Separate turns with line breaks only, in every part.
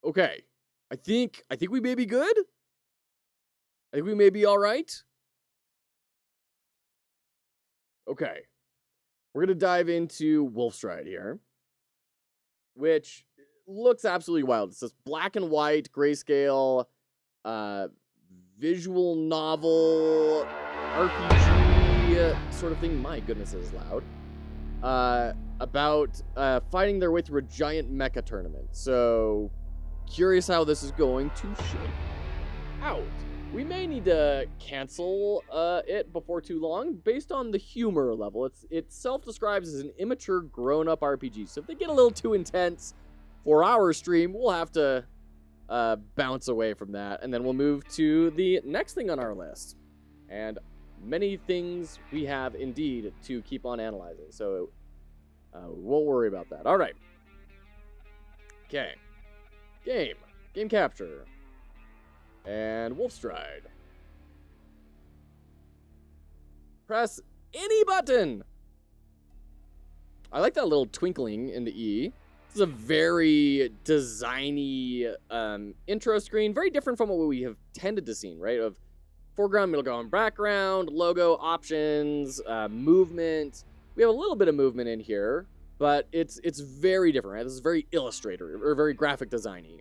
Okay. I think we may be good. I think we may be all right. Okay. We're going to dive into Wolfstride here, which looks absolutely wild. It's this black and white, grayscale, visual novel, RPG sort of thing. My goodness, it is loud. About fighting their way through a giant mecha tournament. So, curious how this is going to shape out. We may need to cancel it before too long based on the humor level. It self-describes as an immature, grown-up RPG. So if they get a little too intense for our stream, we'll have to bounce away from that. And then we'll move to the next thing on our list. And many things we have indeed to keep on analyzing. So we won't worry about that. All right. Okay. Game capture. And Wolfstride. Press any button. I like that little twinkling in the E. This is a very designy intro screen. Very different from what we have tended to see, right? Of foreground, middle ground, background, logo, options, movement. We have a little bit of movement in here, but it's very different, right? This is very Illustrator, or very graphic designy.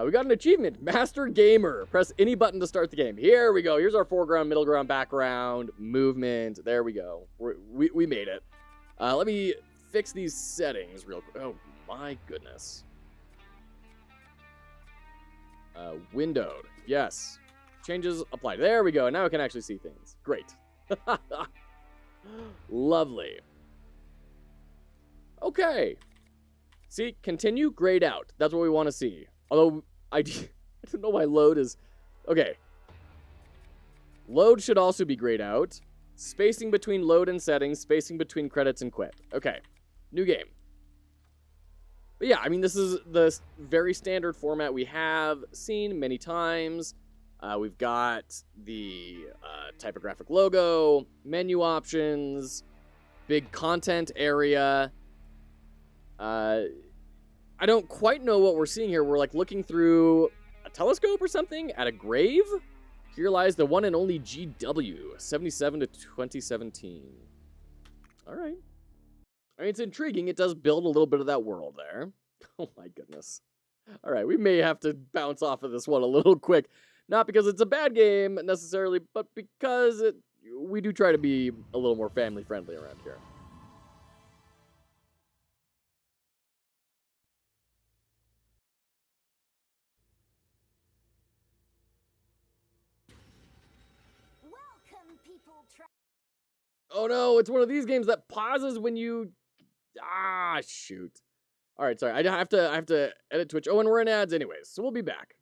We got an achievement, Master Gamer. Press any button to start the game. Here we go. Here's our foreground, middle ground, background, movement. There we go. We made it. Let me fix these settings real quick. Oh, my goodness. Windowed. Yes. Changes applied. There we go. Now I can actually see things. Great. Lovely. Okay. See, continue, grayed out. That's what we want to see. Although, I don't know why load is... Okay. Load should also be grayed out. Spacing between load and settings. Spacing between credits and quit. Okay. New game. But yeah, I mean, this is the very standard format we have seen many times. We've got the typographic logo, menu options, big content area. I don't quite know what we're seeing here. We're like looking through a telescope or something at a grave. Here lies the one and only GW, 77 to 2017. All right. I mean, it's intriguing. It does build a little bit of that world there. Oh my goodness. All right, we may have to bounce off of this one a little quick. Not because it's a bad game necessarily, but because we do try to be a little more family friendly around here. Oh no, it's one of these games that pauses when you... Ah, shoot. All right, sorry. I have to edit Twitch. Oh, and we're in ads anyways, so we'll be back.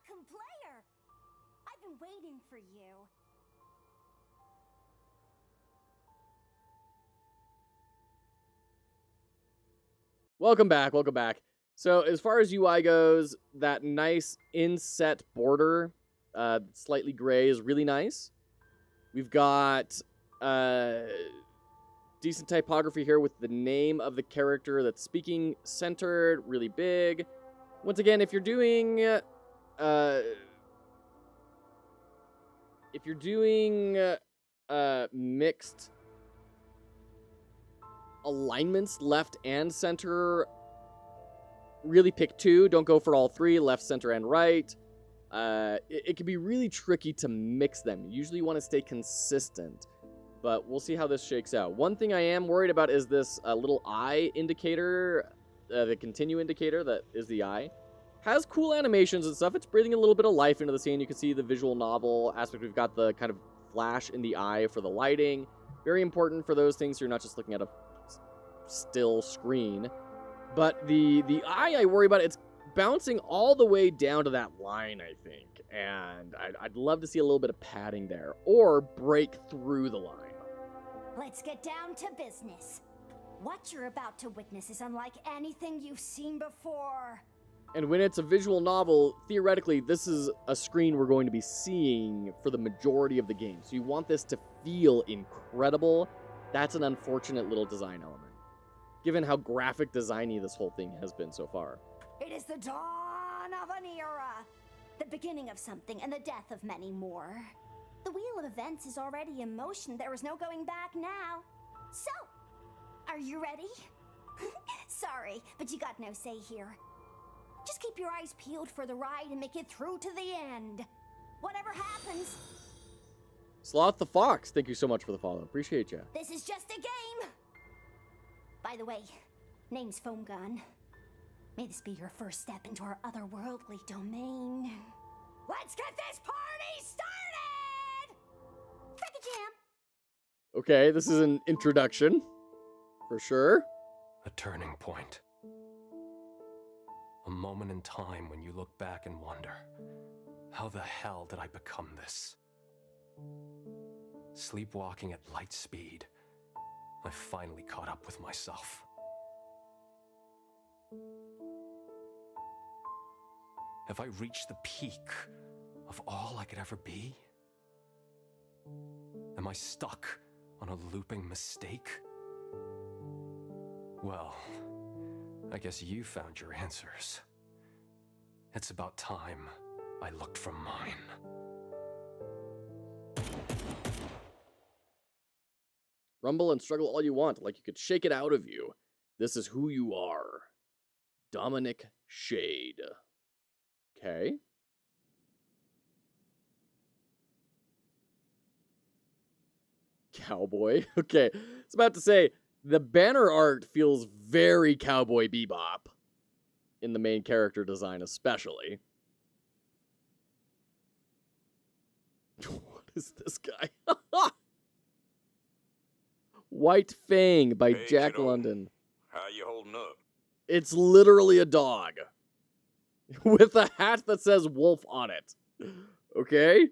Welcome, player! I've been waiting for you.
Welcome back. So as far as UI goes, that nice inset border, slightly gray, is really nice. We've got decent typography here with the name of the character that's speaking centered, really big. Once again, if you're doing mixed alignments, left and center, really pick two. Don't go for all three, left, center, and right. it can be really tricky to mix them. Usually you want to stay consistent, but we'll see how this shakes out. One thing I am worried about is this little eye indicator, the continue indicator that is the eye. Has cool animations and stuff. It's breathing a little bit of life into the scene. You can see the visual novel aspect. We've got the kind of flash in the eye for the lighting. Very important for those things, so you're not just looking at a still screen. But the eye I worry about, it's bouncing all the way down to that line, I think. And I'd love to see a little bit of padding there, or break through the line.
Let's get down to business. What you're about to witness is unlike anything you've seen before.
And when it's a visual novel, theoretically, this is a screen we're going to be seeing for the majority of the game. So you want this to feel incredible. That's an unfortunate little design element, given how graphic designy this whole thing has been so far.
It is the dawn of an era, the beginning of something and the death of many more. The wheel of events is already in motion. There is no going back now. So, are you ready? Sorry, but you got no say here. Just keep your eyes peeled for the ride and make it through to the end. Whatever happens.
Sloth the Fox, thank you so much for the follow. Appreciate you.
This is just a game. By the way, name's Foam Gun. May this be your first step into our otherworldly domain. Let's get this party started! Break a jam.
Okay, this is an introduction, for sure.
A turning point. A moment in time when you look back and wonder, how the hell did I become this? Sleepwalking at light speed, I finally caught up with myself. Have I reached the peak of all I could ever be? Am I stuck on a looping mistake? Well, I guess you found your answers. It's about time I looked for mine.
Rumble and struggle all you want, like you could shake it out of you. This is who you are. Dominic Shade. Okay. Cowboy. Okay. I was about to say, the banner art feels very Cowboy Bebop. In the main character design, especially. What is this guy? White Fang by
Hey,
Jack
kiddo.
London.
How you holding up?
It's literally a dog. With a hat that says wolf on it. Okay?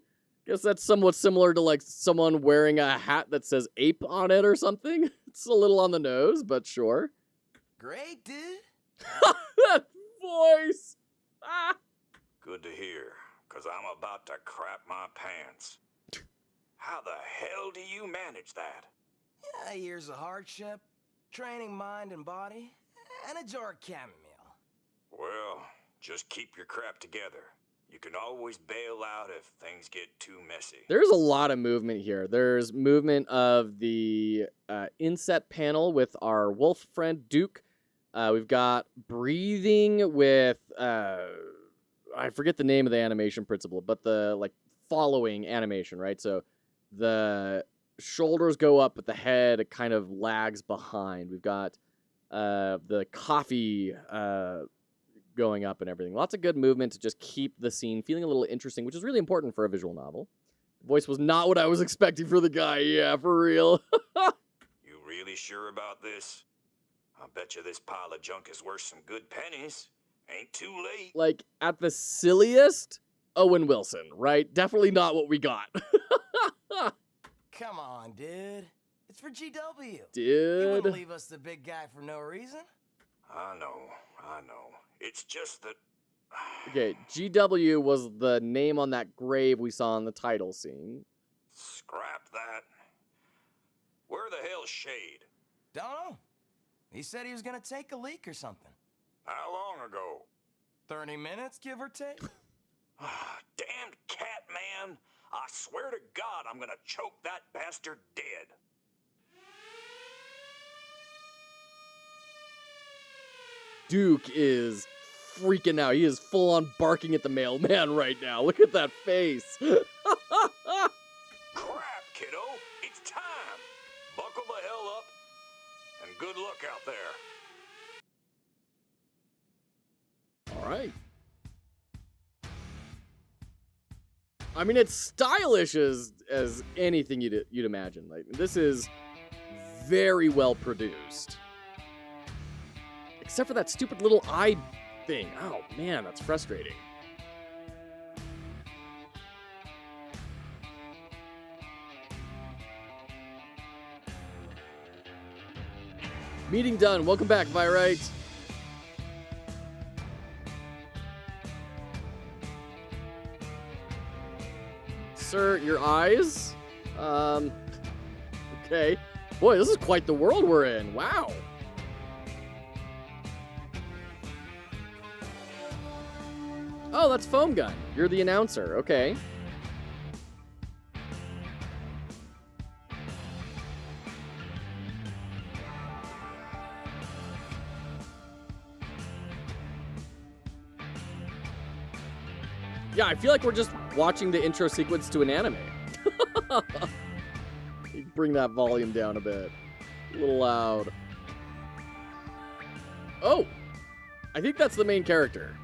Guess that's somewhat similar to like someone wearing a hat that says ape on it or something. It's a little on the nose, but sure.
Great, dude.
That voice! Ah!
Good to hear, cause I'm about to crap my pants. How the hell do you manage that?
Yeah, years of hardship, training mind and body, and a jar of chamomile.
Well, just keep your crap together. You can always bail out if things get too messy.
There's a lot of movement here. There's movement of the inset panel with our wolf friend, Duke. We've got breathing with, I forget the name of the animation principle, but the, like, following animation, right? So the shoulders go up, but the head kind of lags behind. We've got the coffee going up and everything. Lots of good movement to just keep the scene feeling a little interesting, which is really important for a visual novel. The voice was not what I was expecting for the guy. Yeah, for real.
You really sure about this? I bet you this pile of junk is worth some good pennies. Ain't too late.
Like, at the silliest, Owen Wilson, right? Definitely not what we got.
Come on, dude. It's for GW. You
Dude.
wouldn't leave us the big guy for no reason.
I know. It's just that...
Okay, GW was the name on that grave we saw in the title scene.
Scrap that. Where the hell's Shade?
Don't know. He said he was gonna take a leak or something.
How long ago?
30 minutes, give or take.
Damned cat man! I swear to God I'm gonna choke that bastard dead.
Duke is freaking out. He is full on barking at the mailman right now. Look at that face.
Crap, kiddo. It's time. Buckle the hell up and good luck out there.
All right. I mean, it's stylish as anything you'd imagine. Like, this is very well produced. Except for that stupid little eye thing. Oh, man, that's frustrating. Meeting done. Welcome back, Virite. Sir, your eyes? Okay. Boy, this is quite the world we're in. Wow. Oh, that's Foam Gun. You're the announcer. Okay. Yeah, I feel like we're just watching the intro sequence to an anime. Bring that volume down a bit. A little loud. Oh! I think that's the main character.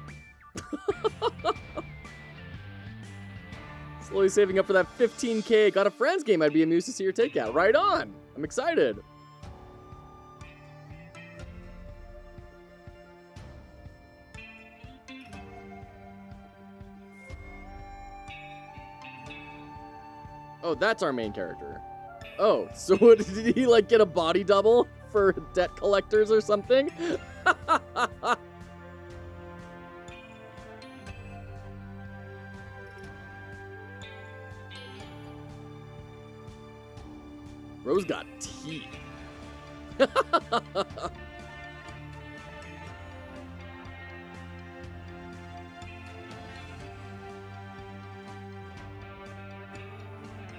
Slowly saving up for that 15K Got a Friends game I'd be amused to see your take at. Right on! I'm excited. Oh, that's our main character. Oh, so what, did he like get a body double for debt collectors or something? Rose got teeth.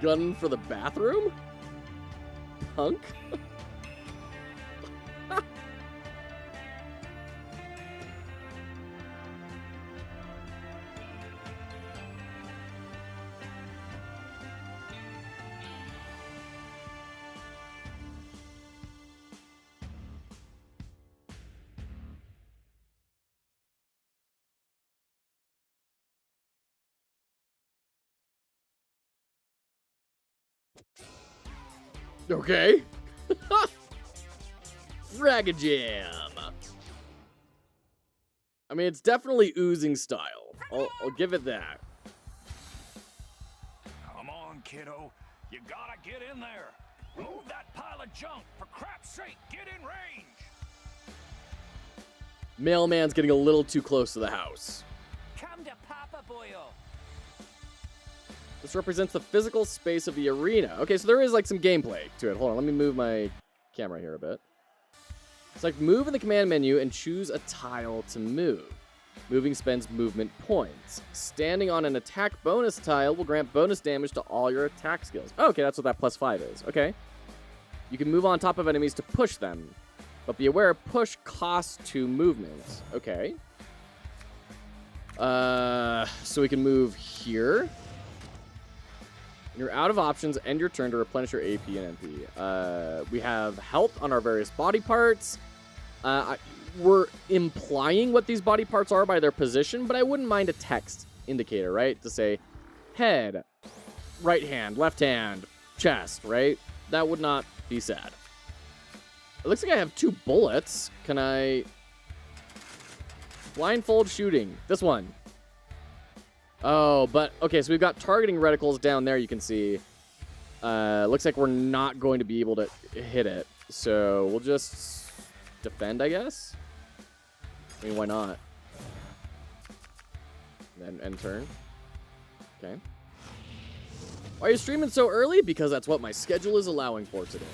Gun for the bathroom? Punk? Okay. Fragajam. I mean, it's definitely oozing style. I'll give it that.
Come on, kiddo. You gotta get in there. Move that pile of junk. For crap's sake, get in range.
Mailman's getting a little too close to the house.
Come to Papa Boyle.
This represents the physical space of the arena. Okay, so there is like some gameplay to it. Hold on, let me move my camera here a bit. It's like move in the command menu and choose a tile to move. Moving spends movement points. Standing on an attack bonus tile will grant bonus damage to all your attack skills. Oh, okay, that's what that +5 is. Okay. You can move on top of enemies to push them, but be aware push costs 2 movements. Okay. So we can move here. You're out of options. End your turn to replenish your AP and MP. We have health on our various body parts. We're implying what these body parts are by their position, but I wouldn't mind a text indicator, right? To say head, right hand, left hand, chest, right? That would not be sad. It looks like I have 2 bullets. Can I... Blindfold shooting. This one. Oh, but, okay, so we've got targeting reticles down there, you can see. Looks like we're not going to be able to hit it. So we'll just defend, I guess? I mean, why not? Then end turn. Okay. Why are you streaming so early? Because that's what my schedule is allowing for today.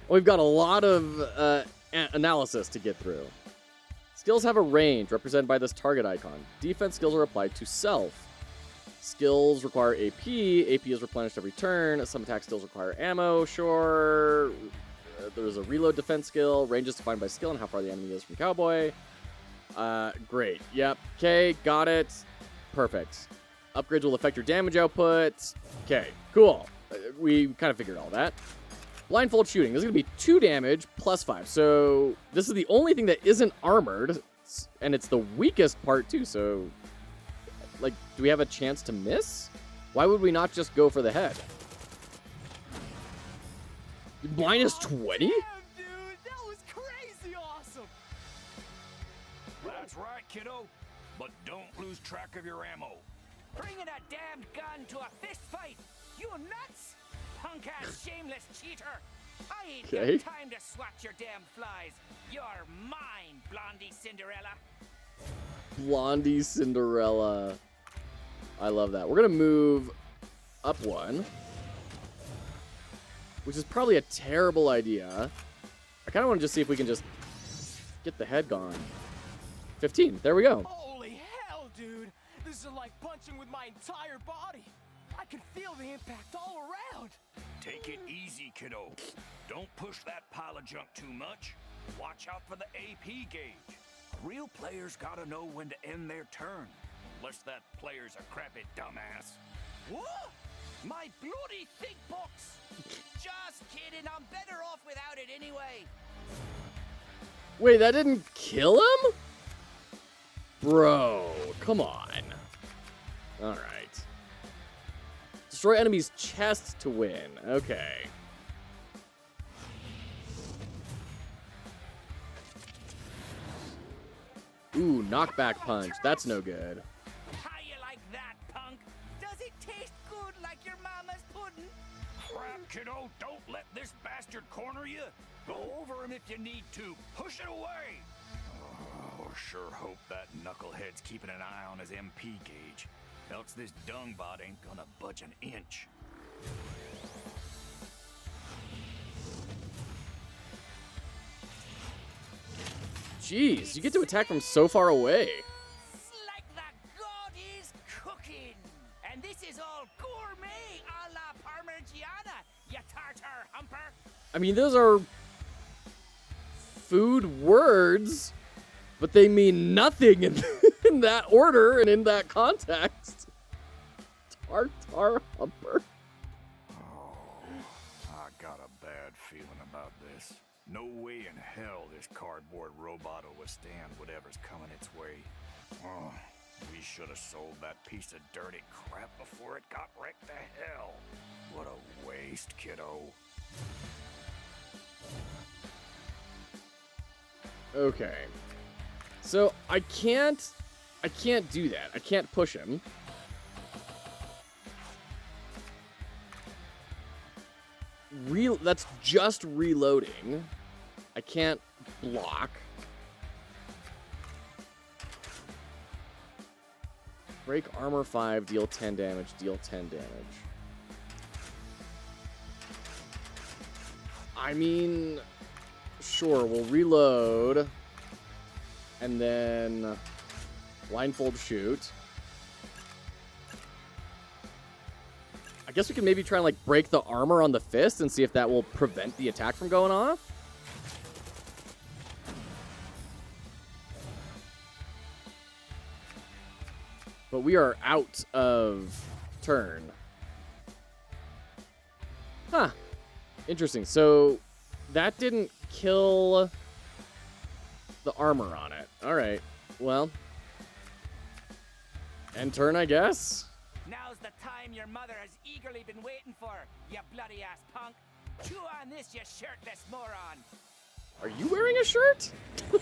We've got a lot of analysis to get through. Skills have a range represented by this target icon. Defense skills are applied to self. Skills require AP. AP is replenished every turn. Some attack skills require ammo. Sure. there's a reload defense skill. Range is defined by skill and how far the enemy is from Cowboy. Great. Yep. Okay, got it. Perfect. Upgrades will affect your damage output. Okay, cool. We kind of figured all that. Blindfold shooting. This is going to be 2 damage plus 5. So this is the only thing that isn't armored, and it's the weakest part too. So, like, do we have a chance to miss? Why would we not just go for the head? Minus 20?
Damn, dude, that was crazy awesome.
That's right, kiddo. But don't lose track of your ammo.
Bringing a damn gun to a fist fight. You nuts? Punk-ass shameless cheater. I ain't
Okay.
got time to swat your damn flies. You're mine, Blondie Cinderella.
Blondie Cinderella. I love that. We're going to move up 1. Which is probably a terrible idea. I kind of want to just see if we can just get the head gone. 15. There we go.
Holy hell, dude! This is like punching with my entire body. I can feel the impact all around.
Take it easy, kiddo. Don't push that pile of junk too much. Watch out for the AP gauge. Real players gotta know when to end their turn. Unless that player's a crappy dumbass.
What? My bloody thick box. Just kidding. I'm better off without it anyway.
Wait, that didn't kill him? Bro, come on. All right. Destroy enemy's chest to win. Okay. Ooh, knockback punch. That's no good.
How you like that, punk? Does it taste good like your mama's pudding?
Crap, kiddo. Don't let this bastard corner you. Go over him if you need to. Push it away. Oh, sure hope that knucklehead's keeping an eye on his MP gauge. Else this dungbot ain't gonna budge an inch.
Jeez, you get to attack from so far away.
It's like the god is cooking. And this is all gourmet a la Parmigiana, you tartar humper.
I mean, those are food words, but they mean nothing in, in that order and in that context. Tartar humper.
Oh, I got a bad feeling about this. No way in hell this cardboard robot will withstand whatever's coming its way. Oh, we should have sold that piece of dirty crap before it got wrecked to hell. What a waste, kiddo.
Okay. So I can't do that. I can't push him. That's just reloading. I can't block. Break armor 5, deal 10 damage, deal 10 damage. I mean, sure, we'll reload. And then blindfold shoot. I guess we can maybe try and like break the armor on the fist and see if that will prevent the attack from going off. But we are out of turn. Huh. Interesting. So that didn't kill the armor on it. All right. Well, end turn, I guess.
Now's the time your mother has eagerly been waiting for, you bloody ass punk. Chew on this, you shirtless moron.
Are you wearing a shirt?
The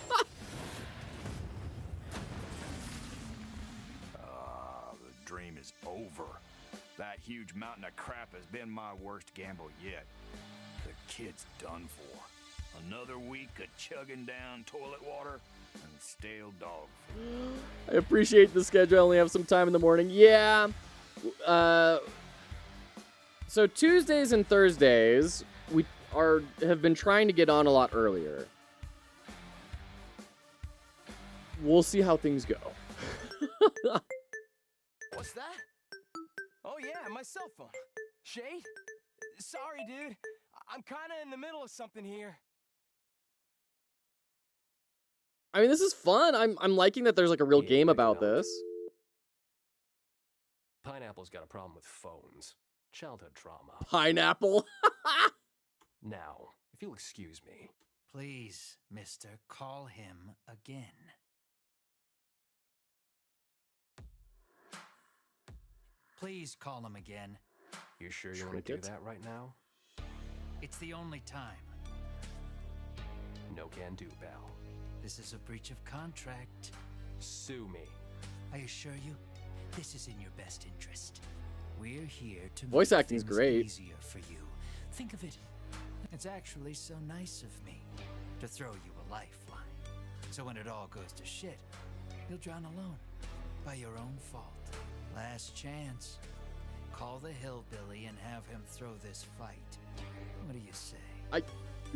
dream is over. That huge mountain of crap has been my worst gamble yet. The kid's done for. Another week of chugging down toilet water and stale dog food.
I appreciate the schedule. I only have some time in the morning. Yeah. So Tuesdays and Thursdays, we have been trying to get on a lot earlier. We'll see how things go.
What's that? Oh yeah, my cell phone. Shade? Sorry, dude. I'm kind of in the middle of something here.
I mean, this is fun. I'm liking that there's like a real
Yeah,
game
I
about
know.
this.
Pineapple's got a problem with phones. Childhood trauma.
Pineapple.
Now, if you'll excuse me.
Please, mister, call him again. Please call him again.
You sure you want to do
Trinket?
that right now?
It's the only time.
No can do, pal.
This is a breach of contract.
Sue me.
I assure you, this is in your best interest. We're here to
Voice
make
acting's
things
great.
easier for you. Think of it. It's actually so nice of me to throw you a lifeline. So when it all goes to shit, you'll drown alone by your own fault. Last chance. Call the hillbilly and have him throw this fight. What do you say?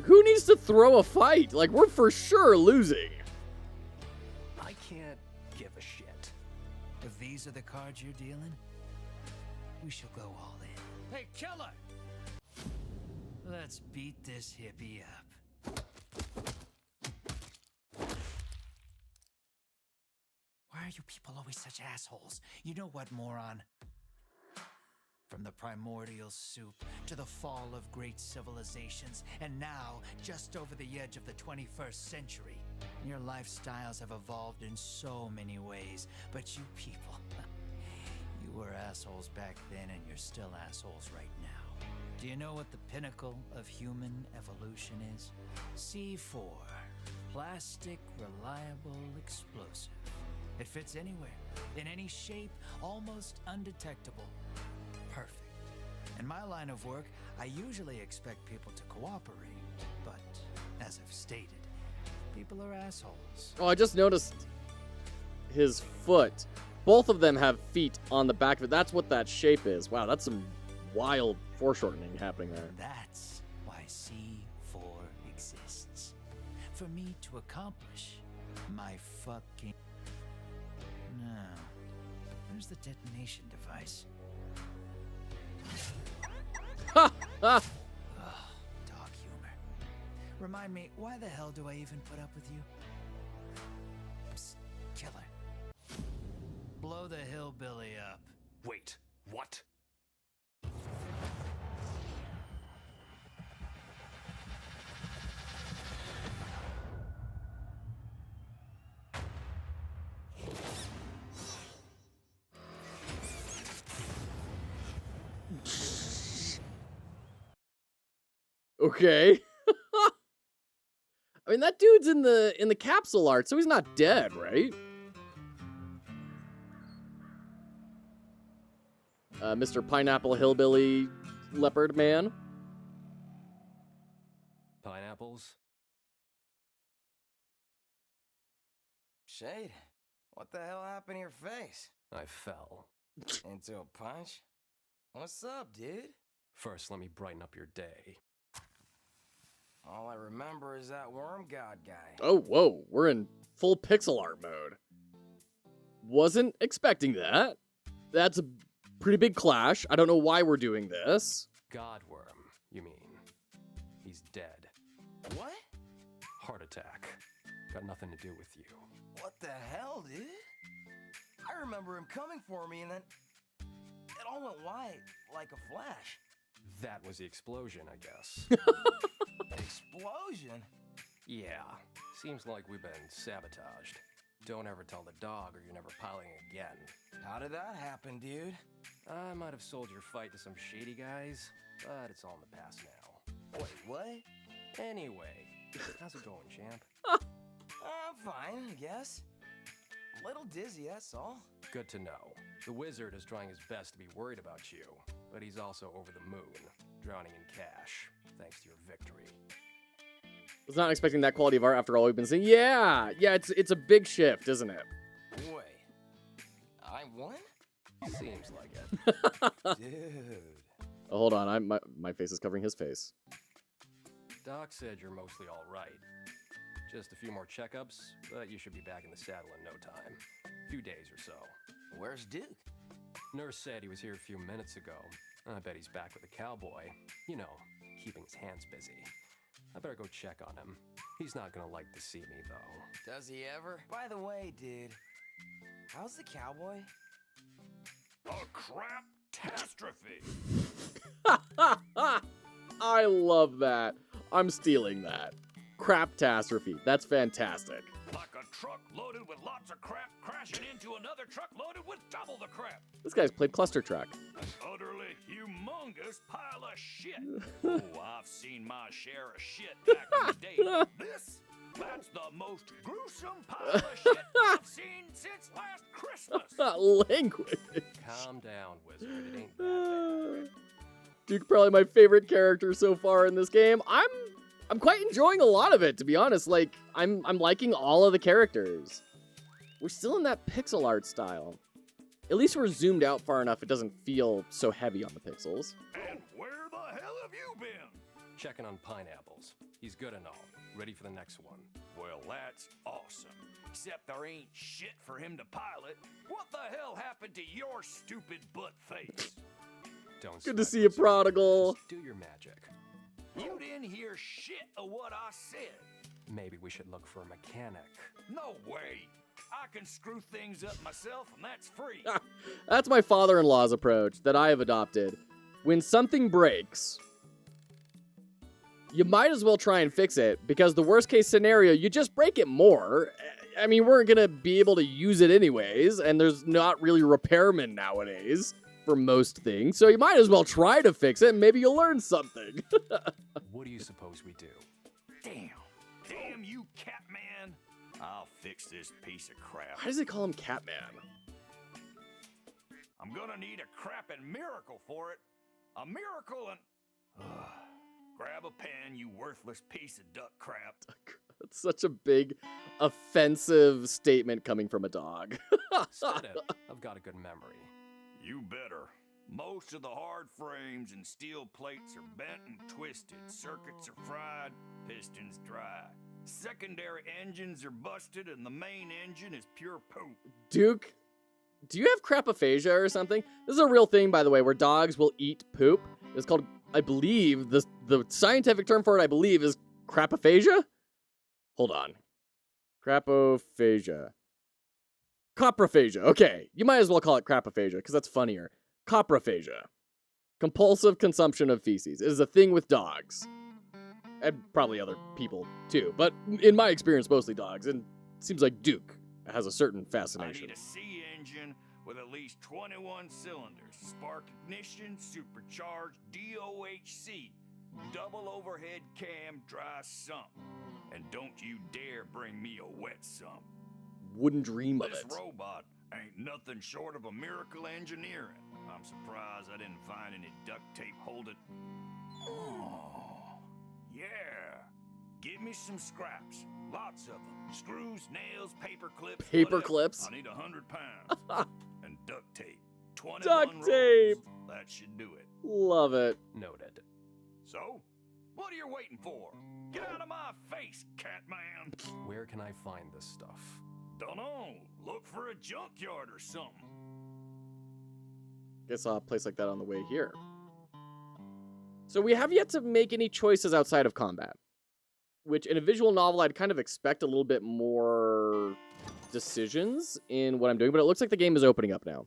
Who needs to throw a fight? Like, we're for sure losing.
I can't give a shit.
If these are the cards you're dealing, we shall go all in. Hey, killer! Let's beat this hippie up. Why are you people always such assholes? You know what, moron? From the primordial soup to the fall of great civilizations, and now just over the edge of the 21st century. Your lifestyles have evolved in so many ways, but you people, you were assholes back then and you're still assholes right now. Do you know what the pinnacle of human evolution is? C4, plastic reliable explosive. It fits anywhere, in any shape, almost undetectable. Perfect. In my line of work, I usually expect people to cooperate, but as I've stated, people are assholes.
Oh, I just noticed his foot. Both of them have feet on the back of it. That's what that shape is. Wow, that's some wild foreshortening happening there.
That's why C4 exists. For me to accomplish my fucking... Now, where's the detonation device?
Ha! Ha!
Ugh, dog humor. Remind me, why the hell do I even put up with you? Psst, killer. Blow the hillbilly up.
Wait, what?
Okay. I mean, that dude's in the capsule art, so he's not dead, right? Mr. Pineapple Hillbilly Leopard Man.
Pineapples?
Shade, what the hell happened to your face?
I fell.
Into a punch? What's up, dude?
First, let me brighten up your day.
All I remember is that worm god guy.
Oh, whoa. We're in full pixel art mode. Wasn't expecting that. That's a pretty big clash. I don't know why we're doing this.
Godworm, you mean? He's dead.
What?
Heart attack. Got nothing to do with you.
What the hell, dude? I remember him coming for me and then it all went white like a flash.
That was the explosion, I guess.
Explosion?
Yeah, seems like we've been sabotaged. Don't ever tell the dog or you're never piloting again.
How did that happen, dude?
I might have sold your fight to some shady guys, but it's all in the past now.
Wait, what?
Anyway, how's it going, champ?
I'm fine, I guess. A little dizzy, that's all.
Good to know. The wizard is trying his best to be worried about you, but he's also over the moon, drowning in cash, thanks to your victory.
Was not expecting that quality of art after all we've been seeing. Yeah, it's a big shift, isn't it?
Wait, I won?
Seems like it.
Dude.
Oh, hold on, my face is covering his face.
Doc said you're mostly all right. Just a few more checkups, but you should be back in the saddle in no time. A few days or so.
Where's Duke?
Nurse said he was here a few minutes ago. I bet he's back with the cowboy. You know, keeping his hands busy. I better go check on him. He's not gonna like to see me, though.
Does he ever? By the way, dude, how's the cowboy?
A crap-tastrophe.
I love that. I'm stealing that. Craptastrophe. That's fantastic.
Like a truck loaded with lots of crap crashing into another truck loaded with double the crap.
This guy's played Cluster Truck.
An utterly humongous pile of shit. Oh, I've seen my share of shit back in the day. That's the most gruesome pile of shit I've seen since last Christmas.
Language.
Calm down, wizard. It ain't that bad.
Duke, probably my favorite character so far in this game. I'm quite enjoying a lot of it, to be honest. Like, I'm liking all of the characters. We're still in that pixel art style. At least we're zoomed out far enough it doesn't feel so heavy on the pixels.
And where the hell have you been?
Checking on Pineapples. He's good and all. Ready for the next one.
Well, that's awesome. Except there ain't shit for him to pilot. What the hell happened to your stupid butt face?
Don't
Good to
sweat,
see you,
wizard.
Prodigal.
Just do your magic.
You didn't hear shit of what I said.
Maybe we should look for a mechanic.
No way. I can screw things up myself, and that's free.
That's my father-in-law's approach that I have adopted. When something breaks, you might as well try and fix it, because the worst case scenario, you just break it more. I mean, we're going to be able to use it anyways, and there's not really repairmen nowadays for most things, so you might as well try to fix it, and maybe you'll learn something.
What do you suppose we do?
Damn you, Catman. I'll fix this piece of crap.
Why does he call him Catman?
I'm gonna need a crappin' miracle for it. A miracle and... Grab a pen, you worthless piece of duck crap.
That's such a big, offensive statement coming from a dog.
Said it. I've got a good memory.
You better. Most of the hard frames and steel plates are bent and twisted. Circuits are fried, pistons dry. Secondary engines are busted, and the main engine is pure poop.
Duke, do you have crapaphasia or something? This is a real thing, by the way, where dogs will eat poop. It's called, I believe, the scientific term for it, I believe, is crapaphasia? Hold on. Crapophagia. Coprophagia. Okay, you might as well call it crapaphagia, because that's funnier. Coprophagia. Compulsive consumption of feces. It is a thing with dogs. And probably other people, too. But in my experience, mostly dogs. And it seems like Duke has a certain fascination.
I need a C engine with at least 21 cylinders. Spark ignition, supercharged DOHC. Double overhead cam, dry sump. And don't you dare bring me a wet sump.
Wouldn't dream of
This
it.
robot ain't nothing short of a miracle engineering. I'm surprised I didn't find any duct tape holding. Oh, yeah. Give me some scraps. Lots of them. Screws, nails, paper clips.
Paper
whatever.
clips?
I need 100 pounds. And duct tape. 21
Duct
rolls.
tape.
That should do it.
Love it.
Noted.
So, what are you waiting for? Get out of my face, Catman.
Where can I find this stuff?
Dunno. Look for a junkyard or something.
Guess I'll have a place like that on the way here. So we have yet to make any choices outside of combat. Which, in a visual novel, I'd kind of expect a little bit more decisions in what I'm doing, but it looks like the game is opening up now.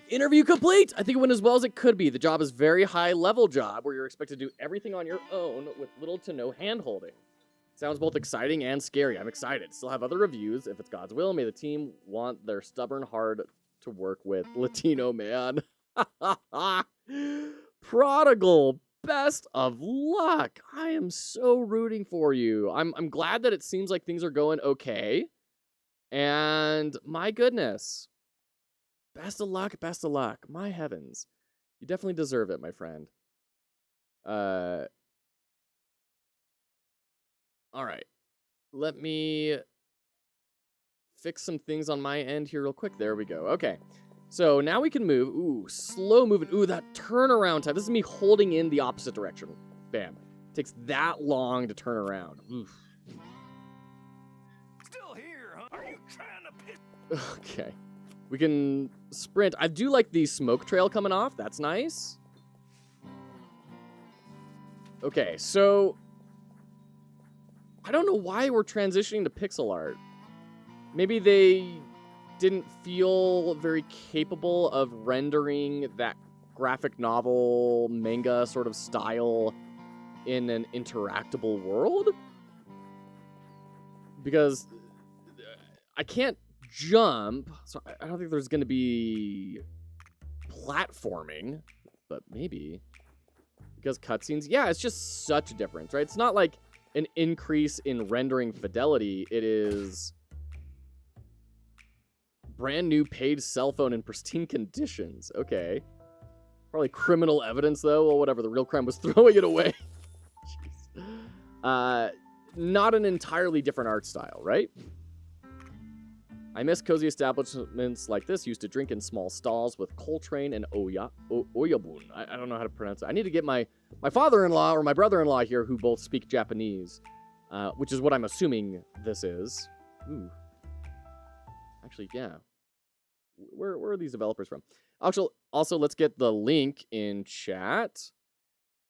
Interview complete! I think it went as well as it could be. The job is very high-level job, where you're expected to do everything on your own with little to no hand-holding. Sounds both exciting and scary. I'm excited. Still have other reviews. If it's God's will, may the team want their stubborn, hard-to-work-with Latino man. Prodigal, best of luck. I am so rooting for you. I'm glad that it seems like things are going okay. And my goodness. Best of luck, best of luck. My heavens. You definitely deserve it, my friend. Alright. Let me fix some things on my end here real quick. There we go. Okay. So now we can move. Ooh, slow moving. Ooh, that turnaround time. This is me holding in the opposite direction. Bam. Takes that long to turn around. Oof.
Still here, huh? Are you trying to piss?
Okay. We can sprint. I do like the smoke trail coming off. That's nice. Okay, so I don't know why we're transitioning to pixel art. Maybe they didn't feel very capable of rendering that graphic novel manga sort of style in an interactable world? Because I can't jump, so I don't think there's going to be platforming, but maybe. Because cutscenes, yeah, it's just such a difference, right? It's not like an increase in rendering fidelity. It is brand new paid cell phone in pristine conditions. Okay. Probably criminal evidence, though. Well, whatever. The real crime was throwing it away. Jeez. Not an entirely different art style, right? I miss cozy establishments like this. Used to drink in small stalls with Coltrane and Oyabun. I don't know how to pronounce it. I need to get my father-in-law or my brother-in-law here who both speak Japanese, which is what I'm assuming this is. Ooh. Actually, yeah. Where are these developers from? Actually, also, let's get the link in chat.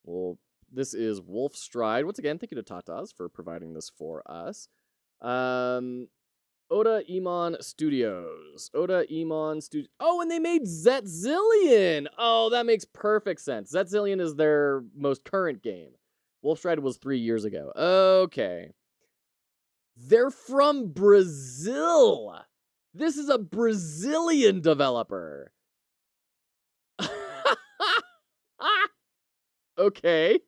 Well, this is Wolfstride. Once again, thank you to Tatas for providing this for us. Oda Emon Studios. Oh, and they made Zetzillion. Oh, that makes perfect sense. Zetzillion is their most current game. Wolfstride was 3 years ago. Okay. They're from Brazil. This is a Brazilian developer. Okay.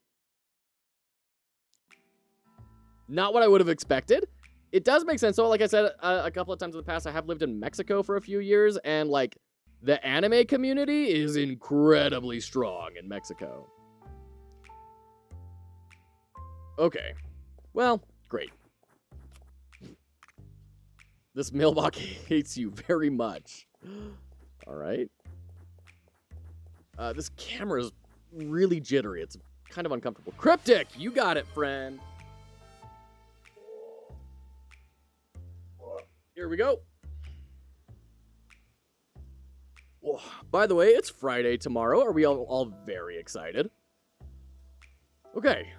Not what I would have expected. It does make sense. So, like I said a couple of times in the past, I have lived in Mexico for a few years, and, like, the anime community is incredibly strong in Mexico. Okay. Well, great. This mailbox hates you very much. All right. This camera is really jittery. It's kind of uncomfortable. Cryptic! You got it, friend. Here we go. Oh, by the way, it's Friday tomorrow. Are we all very excited? Okay.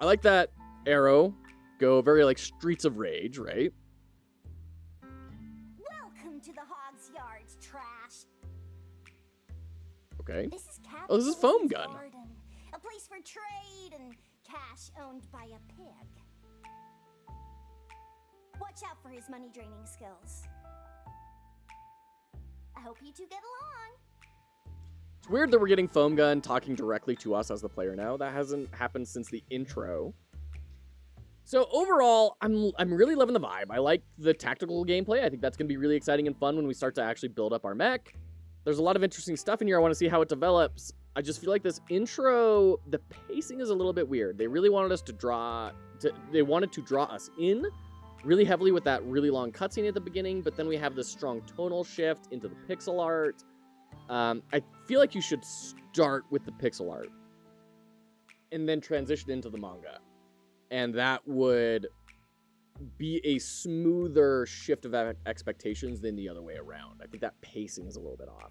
I like that arrow. Go very like Streets of Rage, right?
Welcome to the Hog's Yard's trash.
Okay.
This is
Oh, this is Foam Gun.
Garden, a place for trade and cash owned by a pig. Watch out for his money-draining skills. I hope you two get along.
It's weird that we're getting Foam Gun talking directly to us as the player now. That hasn't happened since the intro. So overall, I'm really loving the vibe. I like the tactical gameplay. I think that's going to be really exciting and fun when we start to actually build up our mech. There's a lot of interesting stuff in here. I want to see how it develops. I just feel like this intro, the pacing is a little bit weird. They really wanted us they wanted to draw us in really heavily with that really long cutscene at the beginning, but then we have this strong tonal shift into the pixel art. I feel like you should start with the pixel art and then transition into the manga. And that would be a smoother shift of expectations than the other way around. I think that pacing is a little bit off.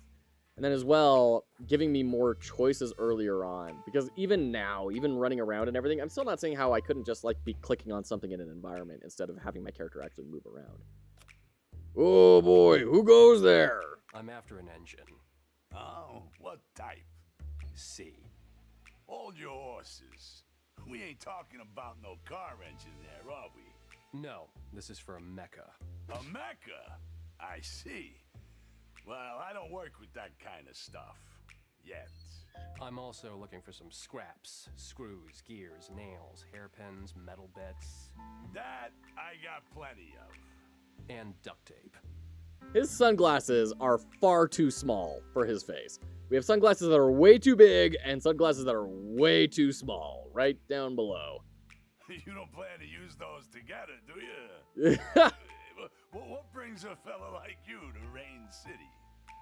And then as well, giving me more choices earlier on. Because even now, even running around and everything, I'm still not saying how I couldn't just like be clicking on something in an environment instead of having my character actually move around. Oh boy, who goes there?
I'm after an engine.
Oh, what type?
C.
Hold your horses. We ain't talking about no car engine there, are we?
No, this is for a mecha.
A mecha? I see. Well, I don't work with that kind of stuff. Yet.
I'm also looking for some scraps. Screws, gears, nails, hairpins, metal bits.
That I got plenty of.
And duct tape.
His sunglasses are far too small for his face. We have sunglasses that are way too big and sunglasses that are way too small, right down below.
You don't plan to use those together, do you? What brings a fella like you to Rain City?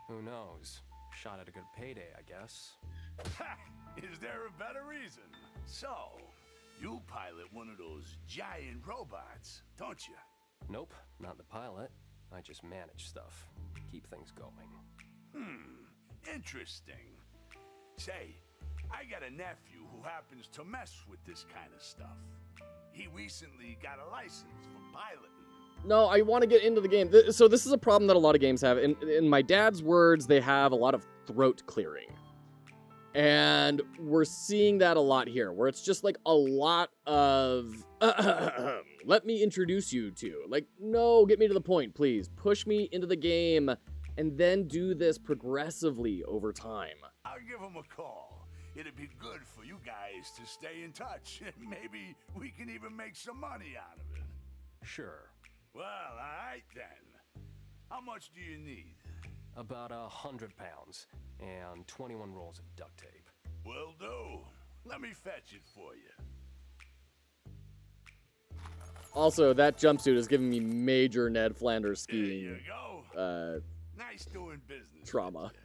Who knows? Shot at a good payday, I guess.
Ha! Is there a better reason? So, you pilot one of those giant robots, don't you?
Nope, not the pilot. I just manage stuff. Keep things going.
Interesting. Say, I got a nephew who happens to mess with this kind of stuff. He recently got a license for piloting.
No, I want to get into the game. So this is a problem that a lot of games have. In my dad's words, they have a lot of throat clearing. And we're seeing that a lot here, where it's just like a lot of, let me introduce you to. Like, no, get me to the point, please. Push me into the game, and then do this progressively over time.
I'll give him a call. It'd be good for you guys to stay in touch. Maybe we can even make some money out of it.
Sure.
Well, all right then. How much do you need?
About 100 pounds and 21 rolls of duct tape.
Will do. Let me fetch it for you.
Also, that jumpsuit is giving me major Ned Flanders
There
skiing
you go. Nice doing business.
trauma.
with ya.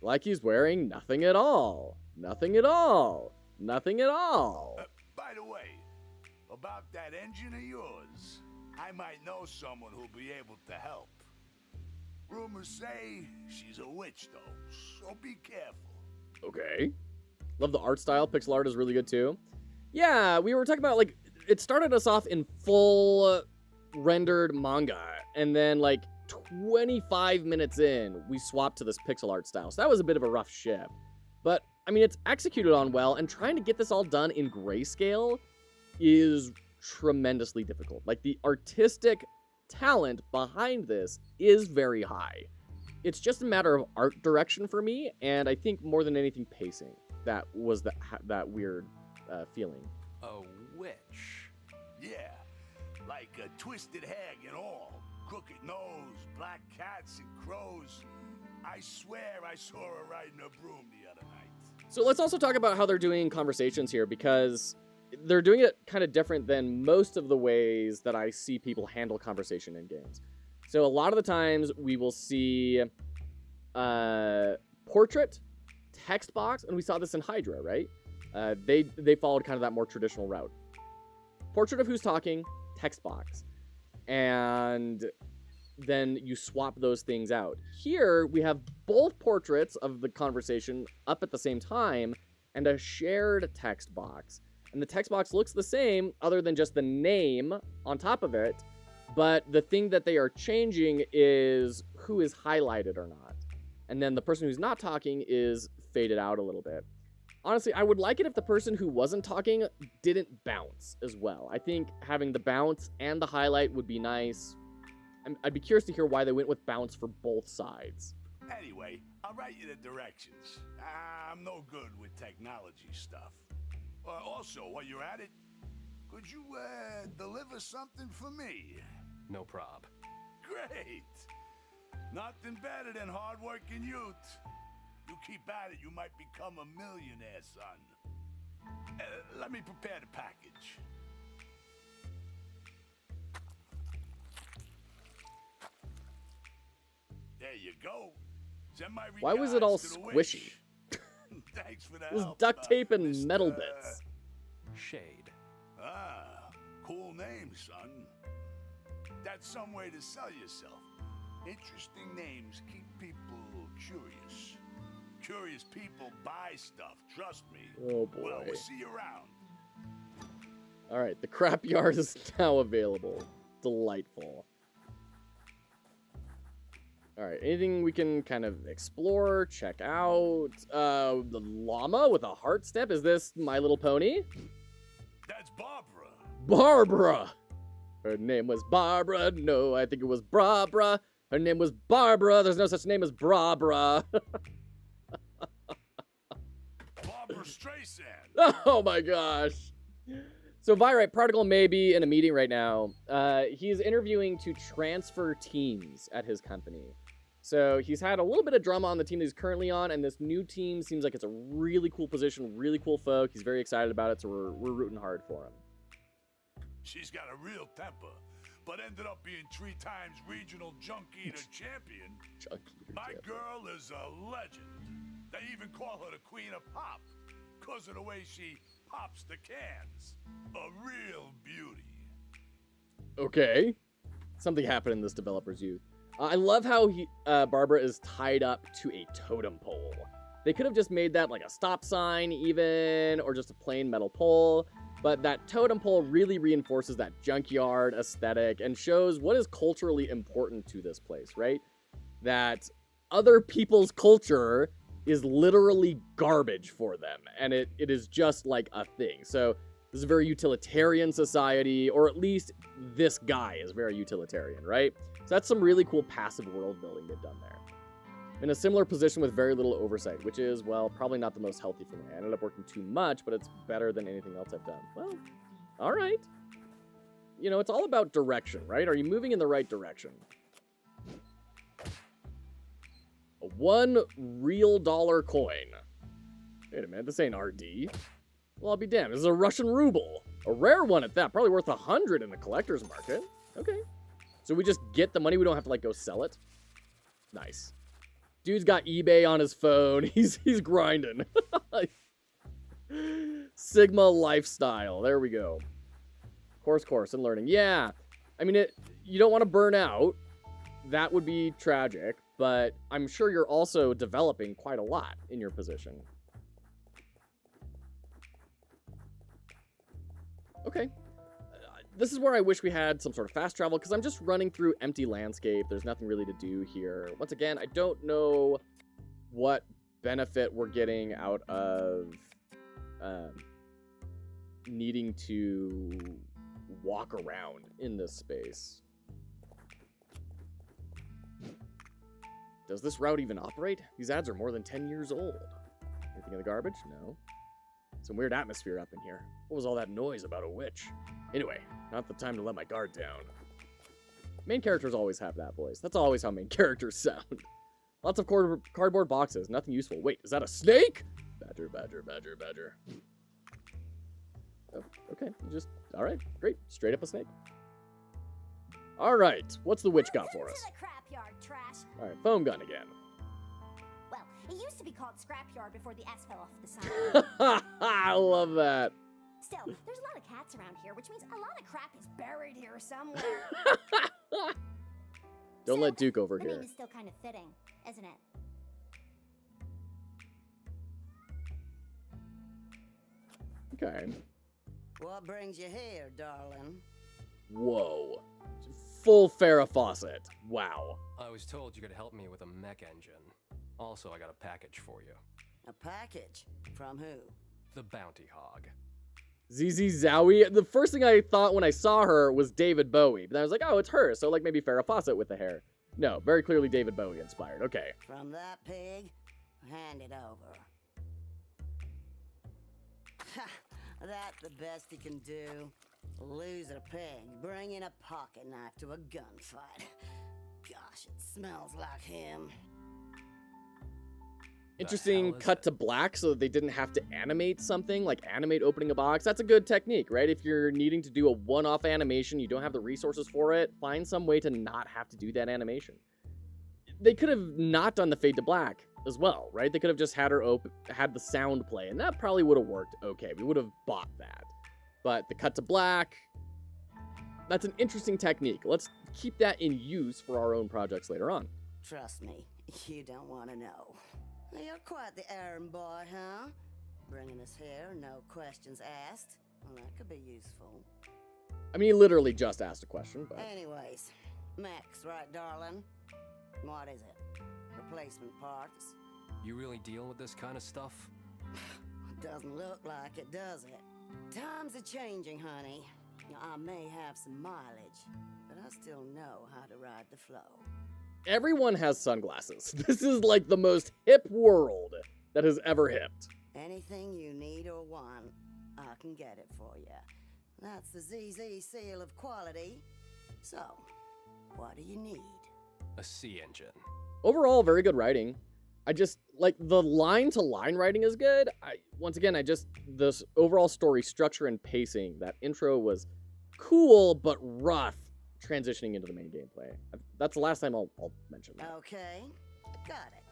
Like he's wearing nothing at all. Nothing at all. Nothing at all.
By the way, about that engine of yours, I might know someone who'll be able to help. Rumors say she's a witch, though, so be careful.
Okay. Love the art style. Pixel art is really good, too. Yeah, we were talking about, like, it started us off in full rendered manga, and then, like, 25 minutes in, we swapped to this pixel art style. So that was a bit of a rough shift. But, I mean, it's executed on well, and trying to get this all done in grayscale is tremendously difficult. Like, the artistic talent behind this is very high. It's just a matter of art direction for me, and I think more than anything pacing. That was that weird feeling.
A witch?
Yeah, like a twisted hag and all. Crooked nose, black cats and crows. I swear I saw her riding a broom the other night.
So let's also talk about how they're doing conversations here, because they're doing it kind of different than most of the ways that I see people handle conversation in games. So a lot of the times we will see portrait, text box, and we saw this in Hydra, right? They followed kind of that more traditional route. Portrait of who's talking, text box. And then you swap those things out. Here, we have both portraits of the conversation up at the same time and a shared text box. And the text box looks the same other than just the name on top of it, but the thing that they are changing is who is highlighted or not. And then the person who's not talking is faded out a little bit. Honestly, I would like it if the person who wasn't talking didn't bounce as well. I think having the bounce and the highlight would be nice. I'd be curious to hear why they went with bounce for both sides.
Anyway, I'll write you the directions. I'm no good with technology stuff. Also, while you're at it, could you deliver something for me?
No prob.
Great! Nothing better than hard-working youth. You keep at it, you might become a millionaire, son. Let me prepare the package. There you go. Send my
Why was it all
regards to the
squishy?
witch. Thanks for the
It was
help,
duct tape and
Mr.
metal bits.
Shade.
Ah, cool name, son. That's some way to sell yourself. Interesting names keep people curious. Curious people buy stuff, trust me.
Oh boy.
Well, we'll see you around.
Alright, the crap yard is now available. Delightful. Alright, anything we can kind of explore, check out? The llama with a heart stamp? Is this My Little Pony?
That's Barbara.
Barbara! Her name was Barbara. No, I think it was Brabra. Her name was Barbara. There's no such name as Brabra.
Barbara Streisand.
Oh my gosh. So Virite Particle may be in a meeting right now. He's interviewing to transfer teams at his company. So he's had a little bit of drama on the team that he's currently on, and this new team seems like it's a really cool position, really cool folk. He's very excited about it, so we're rooting hard for him.
She's got a real temper, but ended up being 3 times regional junk eater champion. My girl is a legend. They even call her the Queen of Pop, because of the way she pops the cans. A real beauty.
Okay. Something happened in this developer's youth. I love how Barbara is tied up to a totem pole. They could have just made that like a stop sign even, or just a plain metal pole. But that totem pole really reinforces that junkyard aesthetic and shows what is culturally important to this place, right? That other people's culture is literally garbage for them, and it is just like a thing. So this is a very utilitarian society, or at least this guy is very utilitarian, right? So that's some really cool passive world building they've done there. In a similar position with very little oversight, which is, well, probably not the most healthy for me. I ended up working too much, but it's better than anything else I've done. Well, all right. You know, it's all about direction, right? Are you moving in the right direction? A $1 real coin. Wait a minute, this ain't RD. Well, I'll be damned. This is a Russian ruble. A rare one at that. Probably worth 100 in the collector's market. Okay. So we just get the money. We don't have to, like, go sell it. Nice. Dude's got eBay on his phone. He's grinding. Sigma lifestyle. There we go. Course, and learning. Yeah. I mean, you don't want to burn out. That would be tragic. But I'm sure you're also developing quite a lot in your position. Okay. This is where I wish we had some sort of fast travel, because I'm just running through empty landscape. There's nothing really to do here. Once again, I don't know what benefit we're getting out of needing to walk around in this space. Does this route even operate? These ads are more than 10 years old. Anything in the garbage? No. Some weird atmosphere up in here. What was all that noise about a witch? Anyway, not the time to let my guard down. Main characters always have that voice. That's always how main characters sound. Lots of cardboard boxes. Nothing useful. Wait, is that a snake? Badger, badger, badger, badger. Oh, okay. Just, all right. Great. Straight up a snake. All right. What's the witch got for us?
To the crapyard, trash.
All right. Foam gun again.
Well, it used to be called scrapyard before the S fell off the sign.
I love that.
Still, there's a lot of cats around here, which means a lot of crap is buried here somewhere.
Don't
So,
let Duke over
the
here.
name is still kind of fitting, isn't it?
Okay.
What brings you here, darling?
Whoa. Full Farrah Fawcett. Wow.
I was told you could help me with a mech engine. Also, I got a package for you.
A package? From who?
The Bounty Hog.
ZZ Zowie. The first thing I thought when I saw her was David Bowie. But then I was like, oh, it's her. So, like, maybe Farrah Fawcett with the hair. No, very clearly David Bowie inspired. Okay.
From that pig? Hand it over. Ha! That's the best he can do. Lose a pig, bring in a pocket knife to a gunfight. Gosh, it smells like him.
Interesting
hell is
cut
it?
to black so that they didn't have to animate something, like animate opening a box. That's a good technique, right? If you're needing to do a one-off animation, you don't have the resources for it, find some way to not have to do that animation. They could have not done the fade to black as well, right? They could have just had her had the sound play, and that probably would have worked okay. We would have bought that. But the cut to black, that's an interesting technique. Let's keep that in use for our own projects later on.
Trust me, you don't want to know. You're quite the errand boy, huh? Bringing us here, no questions asked. Well, that could be useful.
I mean, he literally just asked a question, but...
Anyways, mechs, right, darling? What is it? Replacement parts?
You really deal with this kind of stuff?
Doesn't look like it, does it? Times are changing, honey. I may have some mileage, but I still know how to ride the flow.
Everyone has sunglasses. This is like the most hip world that has ever hipped.
Anything you need or want, I can get it for you. That's the ZZ seal of quality. So, what do you need?
A C engine.
Overall, very good writing. I just, like, the line-to-line writing is good. This overall story structure and pacing, that intro was cool, but rough transitioning into the main gameplay. That's the last time I'll mention that.
Okay, got it.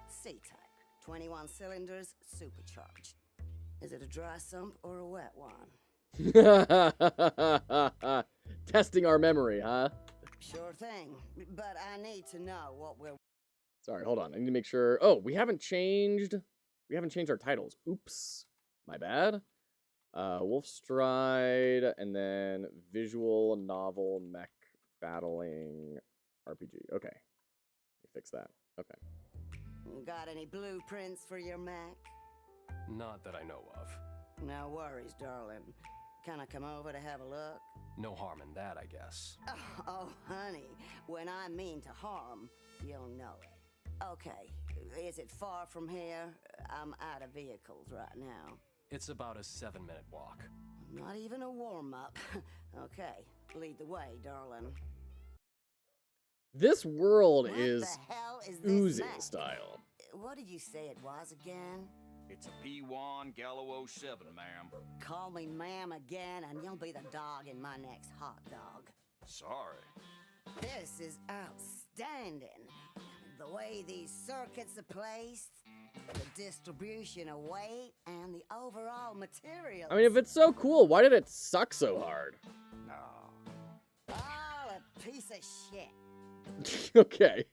C-type, 21 cylinders, supercharged. Is it a dry sump or a wet one?
Testing our memory, huh?
Sure thing, but I need to know what we're...
Sorry, hold on. I need to make sure. Oh, we haven't changed We haven't changed our titles. Oops. My bad. Wolfstride, and then visual novel mech battling RPG. Okay. Fix that. Okay.
Got any blueprints for your mech?
Not that I know of.
No worries, darling. Can I come over to have a look?
No harm in that, I guess.
Oh, honey, when I mean to harm, you'll know it. Okay, is it far from here? I'm out of vehicles right now.
It's about a 7-minute walk.
Not even a warm-up. Okay, lead the way, darling.
This world
What
is
the hell is this
oozing
mech?
style.
What did you say it was again?
It's a P1 Gallo 07, ma'am.
Call me ma'am again, and you'll be the dog in my next hot dog.
Sorry.
This is outstanding. The way these circuits are placed, the distribution of weight, and the overall material.
I mean, if it's so cool, why did it suck so hard?
No.
All a piece of shit.
Okay.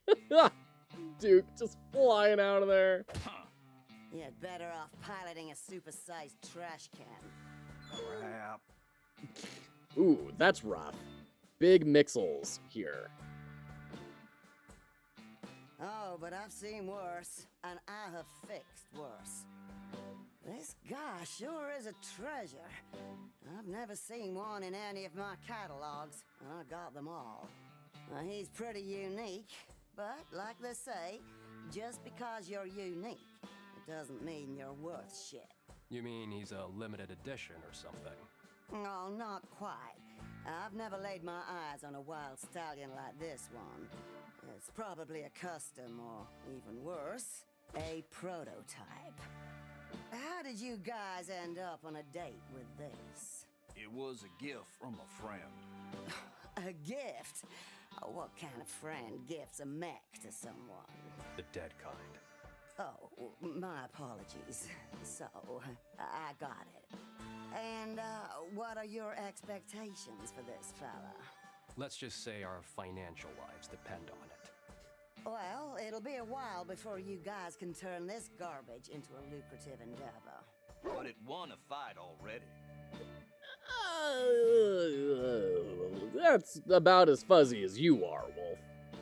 Duke just flying out of there.
You'd better off piloting a supersized trash can.
Crap.
Ooh, that's rough. Big mixels here.
Oh, but I've seen worse, and I have fixed worse. This guy sure is a treasure. I've never seen one in any of my catalogs, and I got them all. He's pretty unique, but like they say, just because you're unique, it doesn't mean you're worth shit.
You mean he's a limited edition or something?
No, not quite. I've never laid my eyes on a wild stallion like this one. It's probably a custom, or even worse, a prototype. How did you guys end up on a date with this?
It was a gift from a friend.
A gift? What kind of friend gifts a mech to someone?
The dead kind.
Oh, my apologies. So, I got it. And, what are your expectations for this fella?
Let's just say our financial lives depend on it.
Well, it'll be a while before you guys can turn this garbage into a lucrative endeavor.
But it won a fight already.
That's about as fuzzy as you are, Wolf.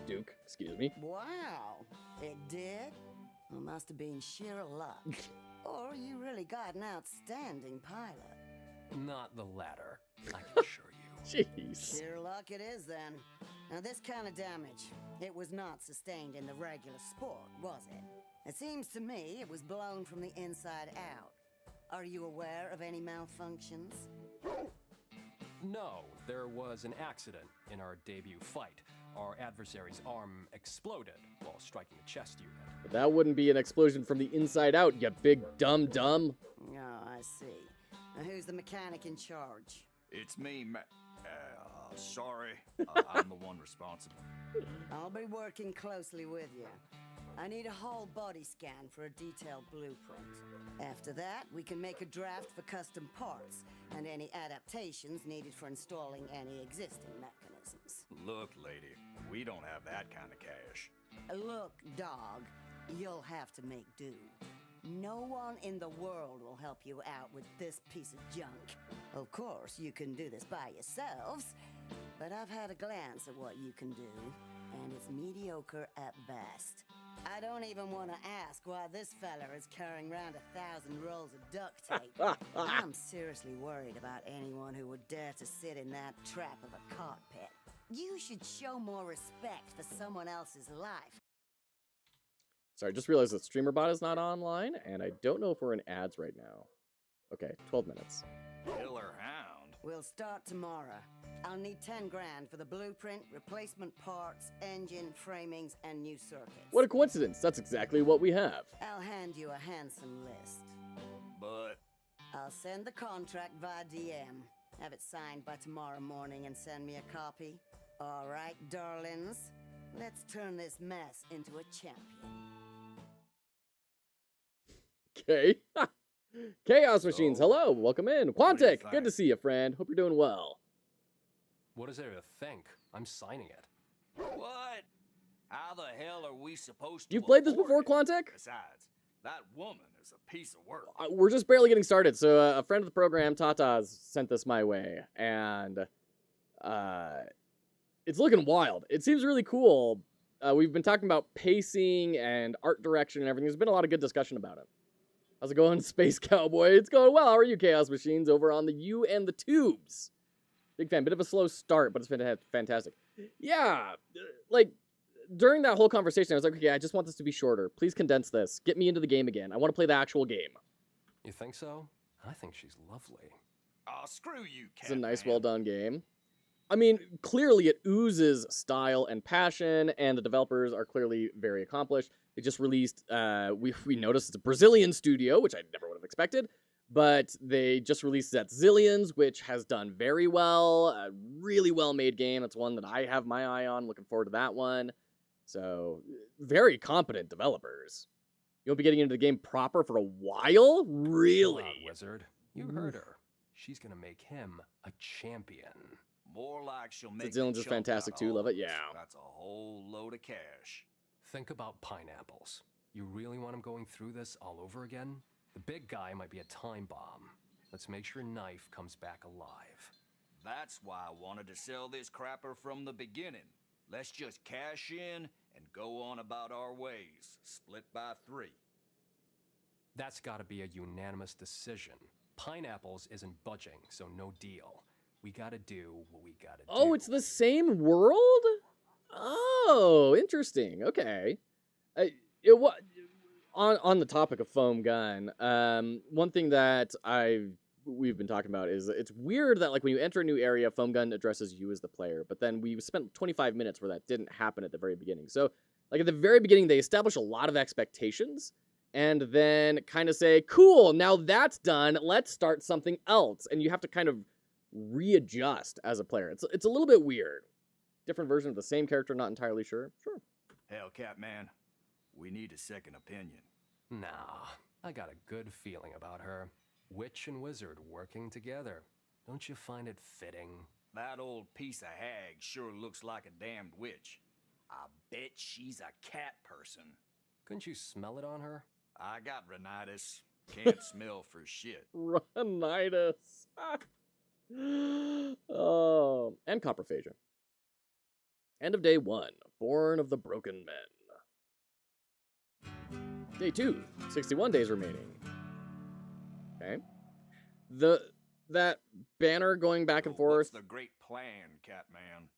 Duke, excuse me.
Wow, it did? Well, must have been sheer luck. Or you really got an outstanding pilot.
Not the latter, I can assure you.
Jeez.
Sheer luck it is, then. Now, this kind of damage, it was not sustained in the regular sport, was it? It seems to me it was blown from the inside out. Are you aware of any malfunctions?
No, there was an accident in our debut fight. Our adversary's arm exploded while striking a chest unit.
But that wouldn't be an explosion from the inside out, you big dumb.
Oh, I see. Now, who's the mechanic in charge?
It's me, sorry. I'm the one responsible.
I'll be working closely with you. I need a whole body scan for a detailed blueprint. After that, we can make a draft for custom parts and any adaptations needed for installing any existing mechanisms.
Look, lady, we don't have that kind of cash.
Look, dog, you'll have to make do. No one in the world will help you out with this piece of junk. Of course, you can do this by yourselves, but I've had a glance at what you can do, and it's mediocre at best. I don't even want to ask why this fella is carrying around 1,000 rolls of duct tape. I'm seriously worried about anyone who would dare to sit in that trap of a cockpit. You should show more respect for someone else's life.
Sorry, just realized that StreamerBot is not online, and I don't know if we're in ads right now. Okay, 12 minutes.
Killer hound.
We'll start tomorrow. I'll need 10 grand for the blueprint, replacement parts, engine, framings, and new circuits.
What a coincidence. That's exactly what we have.
I'll hand you a handsome list.
But
I'll send the contract via DM. Have it signed by tomorrow morning and send me a copy. All right, darlings. Let's turn this mess into a champion.
Okay. Chaos Machines,
So,
hello. Welcome in.
do you
Quantic, good
think?
to see you, friend. Hope you're doing well.
What is there to think? I'm signing it.
What? How the hell are we supposed to
You've played this
afford
before,
it?
Quantic?
besides, That woman is a piece of work.
We're just barely getting started. So a friend of the program, Tata's, sent this my way, and it's looking wild. It seems really cool. We've been talking about pacing and art direction and everything. There's been a lot of good discussion about it. How's it going, Space Cowboy? It's going well. How are you, Chaos Machines, over on the U and the Tubes? Big fan. Bit of a slow start, but it's been fantastic. Yeah, like, during that whole conversation, I was like, okay, I just want this to be shorter. Please condense this. Get me into the game again. I want to play the actual game.
You think so? I think she's lovely.
Oh, screw you, Cat.
It's a nice, well-done game. I mean, clearly it oozes style and passion, and the developers are clearly very accomplished. They just released, we noticed it's a Brazilian studio, which I never would have expected, but they just released Zillions, which has done very well. A really well-made game. It's one that I have my eye on. Looking forward to that one. So, very competent developers. You'll be getting into the game proper for a while? Really?
Come on, Wizard. You heard her. She's gonna make him a champion.
More like she'll make
Zillions is fantastic too. Love it. Yeah.
That's a whole load of cash.
Think about pineapples. You really want him going through this all over again? The big guy might be a time bomb. Let's make sure Knife comes back alive.
That's why I wanted to sell this crapper from the beginning. Let's just cash in and go on about our ways. Split by 3.
That's gotta be a unanimous decision. Pineapples isn't budging, so no deal. We gotta do what we gotta do.
Oh, it's the same world? Oh, interesting. Okay. On the topic of foam gun, one thing that we've been talking about is it's weird that, like, when you enter a new area, foam gun addresses you as the player, but then we spent 25 minutes where that didn't happen at the very beginning. So, like, at the very beginning, they establish a lot of expectations and then kind of say, cool, now that's done, let's start something else. And you have to kind of readjust as a player. It's a little bit weird. Different version of the same character, not entirely sure. Sure.
Hell, Catman, we need a second opinion.
Nah, I got a good feeling about her. Witch and wizard working together. Don't you find it fitting?
That old piece of hag sure looks like a damned witch. I bet she's a cat person.
Couldn't you smell it on her?
I got rhinitis. Can't smell for shit.
Rhinitis. Oh, and coprophagia. End of day 1. Born of the Broken Men. Day 2. 61 days remaining. Okay. That banner going back and forth.
What's the great plan, Catman?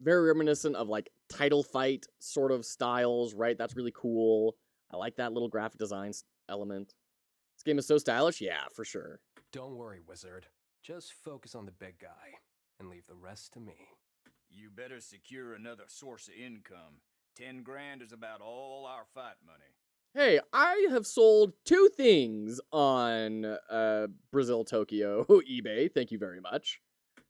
Very reminiscent of, like, title fight sort of styles, right? That's really cool. I like that little graphic design element. This game is so stylish. Yeah, for sure.
Don't worry, wizard. Just focus on the big guy and leave the rest to me.
You better secure another source of income. 10 grand is about all our fight money.
Hey, I have sold 2 things on Brazil Tokyo eBay. Thank you very much.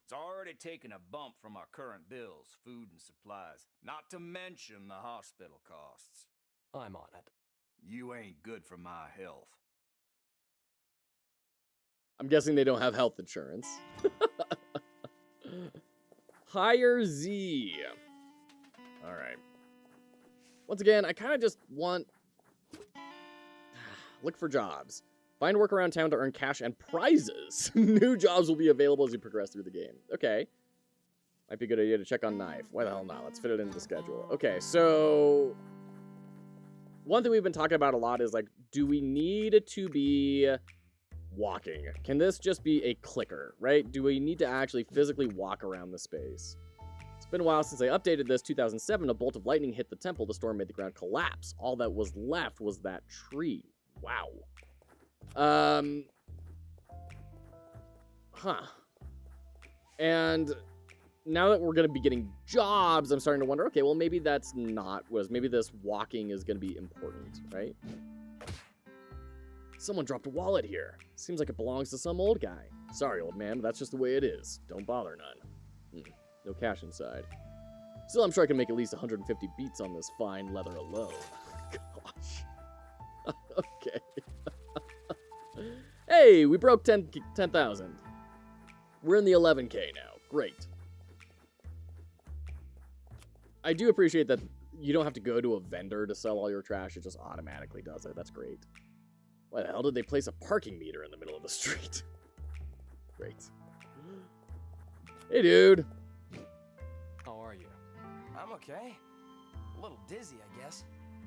It's already taken a bump from our current bills, food and supplies, not to mention the hospital costs.
I'm on it.
You ain't good for my health.
I'm guessing they don't have health insurance. Hire Z. All right. Once again, I kind of just want... Look for jobs. Find work around town to earn cash and prizes. New jobs will be available as you progress through the game. Okay. Might be a good idea to check on Knife. Why the hell not? Let's fit it into the schedule. Okay, so... One thing we've been talking about a lot is, like, do we need to be walking? Can this just be a clicker, right? Do we need to actually physically walk around the space? It's been a while since I updated this. 2007, a bolt of lightning hit the temple. The storm made the ground collapse. All that was left was that tree. Wow. And now that we're going to be getting jobs, I'm starting to wonder, okay, well, maybe that's not maybe this walking is going to be important, right? Someone dropped a wallet here. Seems like it belongs to some old guy. Sorry, old man, but that's just the way it is. Don't bother none. No cash inside. Still, I'm sure I can make at least 150 beats on this fine leather alone. Gosh. Okay. Hey, we broke 10,000. We're in the 11K now. Great. I do appreciate that you don't have to go to a vendor to sell all your trash. It just automatically does it. That's great. Why the hell did they place a parking meter in the middle of the street? Great. Hey, dude.
How are you?
I'm okay. A little dizzy, I guess.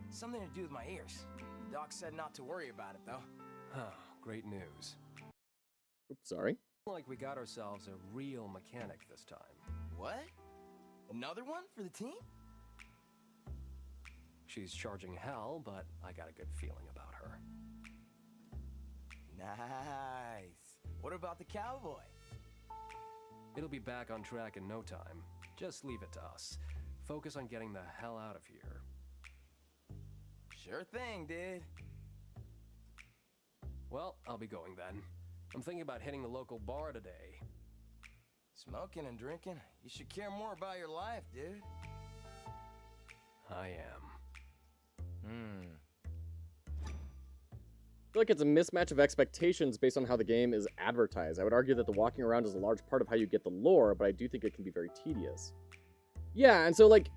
Something to do with my ears. Doc said not to worry about it, though.
Huh, great news.
Oops, sorry.
Like we got ourselves a real mechanic this time.
What? Another one for the team?
She's charging hell, but I got a good feeling about her.
Nice. What about the cowboy?
It'll be back on track in no time. Just leave it to us. Focus on getting the hell out of here.
Sure thing, dude.
Well, I'll be going then. I'm thinking about hitting the local bar today.
Smoking and drinking? You should care more about your life, dude.
I am.
I feel like it's a mismatch of expectations based on how the game is advertised. I would argue that the walking around is a large part of how you get the lore, but I do think it can be very tedious. Yeah, and so, like,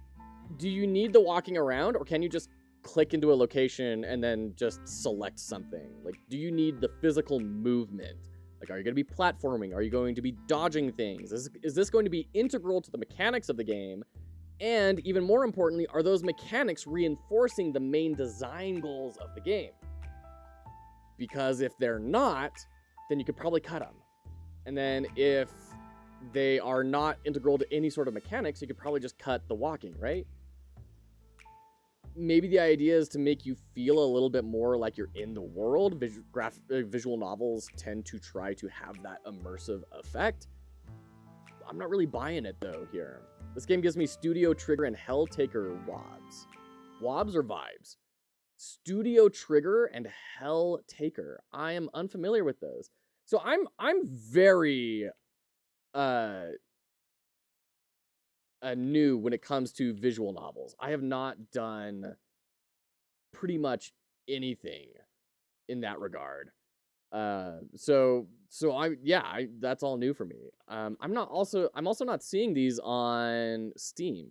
do you need the walking around, or can you just click into a location and then just select something? Like, do you need the physical movement? Like, are you going to be platforming? Are you going to be dodging things? Is this going to be integral to the mechanics of the game? And even more importantly, are those mechanics reinforcing the main design goals of the game? Because if they're not, then you could probably cut them. And then if they are not integral to any sort of mechanics, you could probably just cut the walking, right? Maybe the idea is to make you feel a little bit more like you're in the world. Visual novels tend to try to have that immersive effect. I'm not really buying it, though, here. This game gives me Studio Trigger and Helltaker vibes. Wobs or vibes? Studio Trigger and Helltaker. I am unfamiliar with those. So I'm very new when it comes to visual novels. I have not done pretty much anything in that regard. So that's all new for me. I'm also not seeing these on Steam.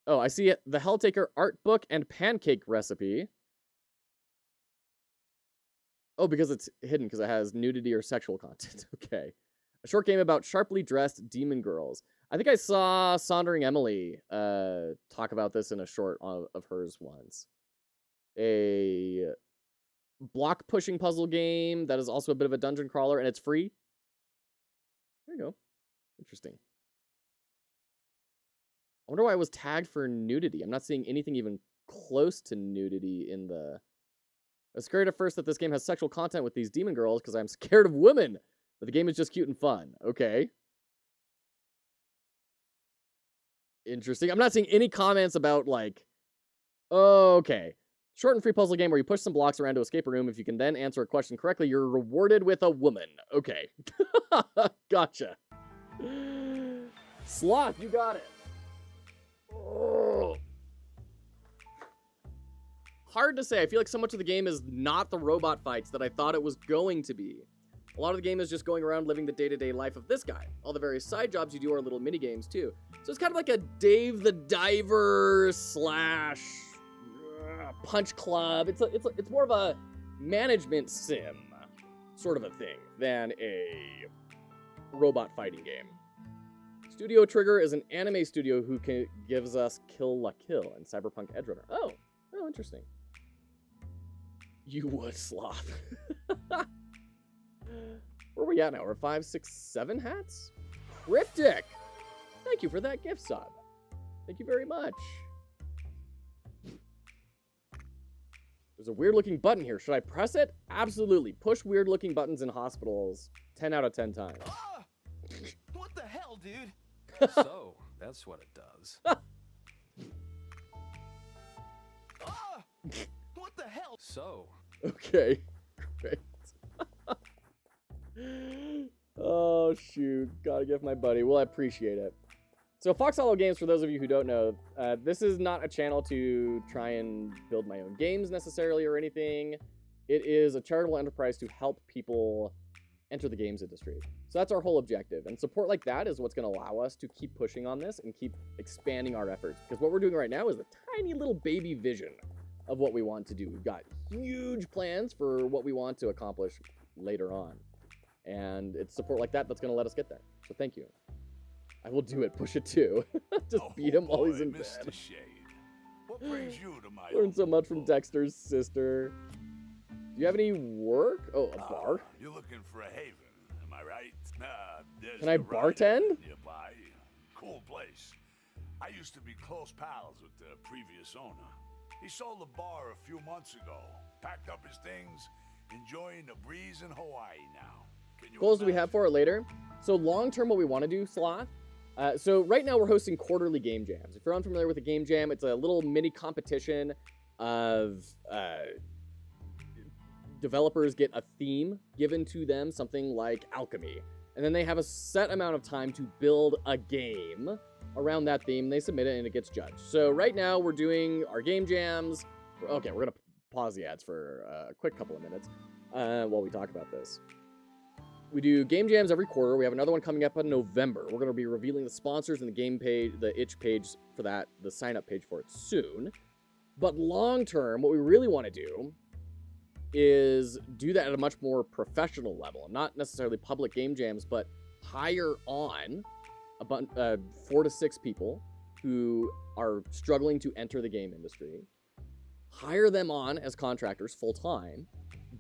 Oh, I see it. The Helltaker art book and pancake recipe. Oh, because it's hidden because it has nudity or sexual content. Okay. A short game about sharply dressed demon girls. I think I saw Sondering Emily talk about this in a short of hers once. A block pushing puzzle game that is also a bit of a dungeon crawler, and it's free. There you go. Interesting. I wonder why I was tagged for nudity. I'm not seeing anything even close to nudity in the... I was scared at first that this game has sexual content with these demon girls because I'm scared of women. But the game is just cute and fun. Okay. Interesting. I'm not seeing any comments about, like... Okay. Short and free puzzle game where you push some blocks around to escape a room. If you can then answer a question correctly, you're rewarded with a woman. Okay. Gotcha. Sloth, you got it. Oh. Hard to say. I feel like so much of the game is not the robot fights that I thought it was going to be. A lot of the game is just going around living the day-to-day life of this guy. All the various side jobs you do are little mini-games too. So it's kind of like a Dave the Diver slash Punch Club. It's more of a management sim sort of a thing than a robot fighting game. Studio Trigger is an anime studio who gives us Kill la Kill and Cyberpunk Edge Runner. Oh, interesting. You would, Sloth. Where are we at now? We're 5, 6, 7 hats? Cryptic! Thank you for that gift sub. Thank you very much. There's a weird-looking button here. Should I press it? Absolutely. Push weird-looking buttons in hospitals 10 out of 10 times.
What the hell, dude?
So, that's what it does.
What the hell?
So.
Okay. Great. Oh, shoot. Gotta give my buddy. Well, I appreciate it. So, Fox Hollow Games, for those of you who don't know, this is not a channel to try and build my own games necessarily or anything. It is a charitable enterprise to help people enter the games industry. So that's our whole objective. And support like that is what's going to allow us to keep pushing on this and keep expanding our efforts. Because what we're doing right now is a tiny little baby vision of what we want to do. We've got huge plans for what we want to accomplish later on. And it's support like that that's going to let us get there. So thank you. I will do it. Push it too. Just beat him while he's in bed.
Mr. Shade. What brings you to my
Learned so much from Dexter's sister. Do you have any work? Oh, a bar?
You're looking for a haven, am I right? There's
Can I
the Rhino
bartend?
nearby. Cool place. I used to be close pals with the previous owner. He sold the bar a few months ago, packed up his things, enjoying the breeze in Hawaii now. Can you
Goals do we
imagine?
have for it later? So long term, what we want to do, Sloth. So right now we're hosting quarterly game jams. If you're unfamiliar with a game jam, it's a little mini competition of developers get a theme given to them, something like alchemy. And then they have a set amount of time to build a game around that theme. They submit it and it gets judged. So right now we're doing our game jams. Okay, we're going to pause the ads for a quick couple of minutes while we talk about this. We do game jams every quarter. We have another one coming up in November. We're going to be revealing the sponsors and the game page, the itch page for that, the sign up page for it soon. But long term, what we really want to do is do that at a much more professional level. Not necessarily public game jams, but hire on 4 to 6 people who are struggling to enter the game industry. Hire them on as contractors full time.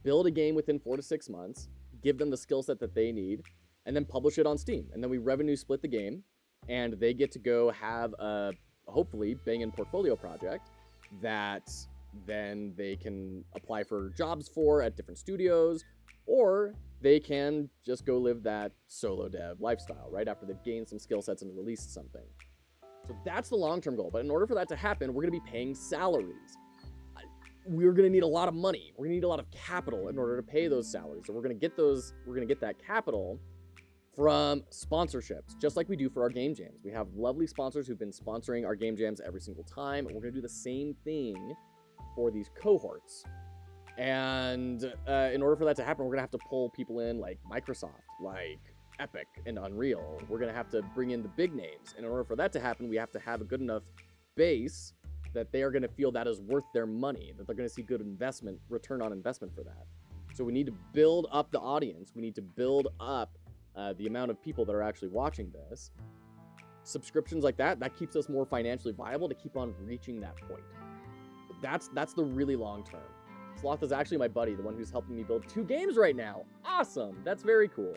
Build a game within 4 to 6 months. Give them the skill set that they need, and then publish it on Steam. And then we revenue split the game, and they get to go have a, hopefully, banging portfolio project that then they can apply for jobs for at different studios, or they can just go live that solo dev lifestyle right after they've gained some skill sets and released something. So that's the long-term goal. But in order for that to happen, we're going to be paying salaries. We're going to need a lot of money. We're going to need a lot of capital in order to pay those salaries. So we're going to get that capital from sponsorships, just like we do for our game jams. We have lovely sponsors who've been sponsoring our game jams every single time. And we're going to do the same thing for these cohorts. And in order for that to happen, we're going to have to pull people in like Microsoft, like Epic and Unreal. We're going to have to bring in the big names. And in order for that to happen, we have to have a good enough base that they are going to feel that is worth their money, that they're going to see good return on investment for that. So we need to build up the audience. We need to build up the amount of people that are actually watching this. Subscriptions like that keeps us more financially viable to keep on reaching that point. That's the really long term. Sloth is actually my buddy, the one who's helping me build 2 games right now. Awesome. That's very cool.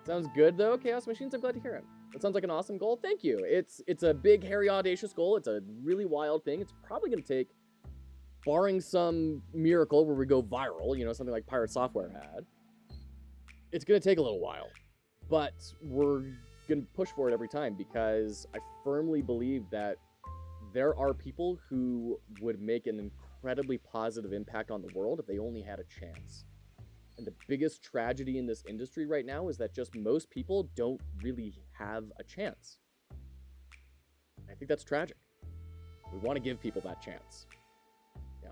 Sounds good though, Chaos Machines. I'm glad to hear it. That sounds like an awesome goal. Thank you. It's a big, hairy, audacious goal. It's a really wild thing. It's probably going to take, barring some miracle where we go viral, something like Pirate Software had, it's going to take a little while. But we're going to push for it every time because I firmly believe that there are people who would make an incredibly positive impact on the world if they only had a chance. And the biggest tragedy in this industry right now is that just most people don't really have a chance. I think that's tragic. We want to give people that chance. Yeah.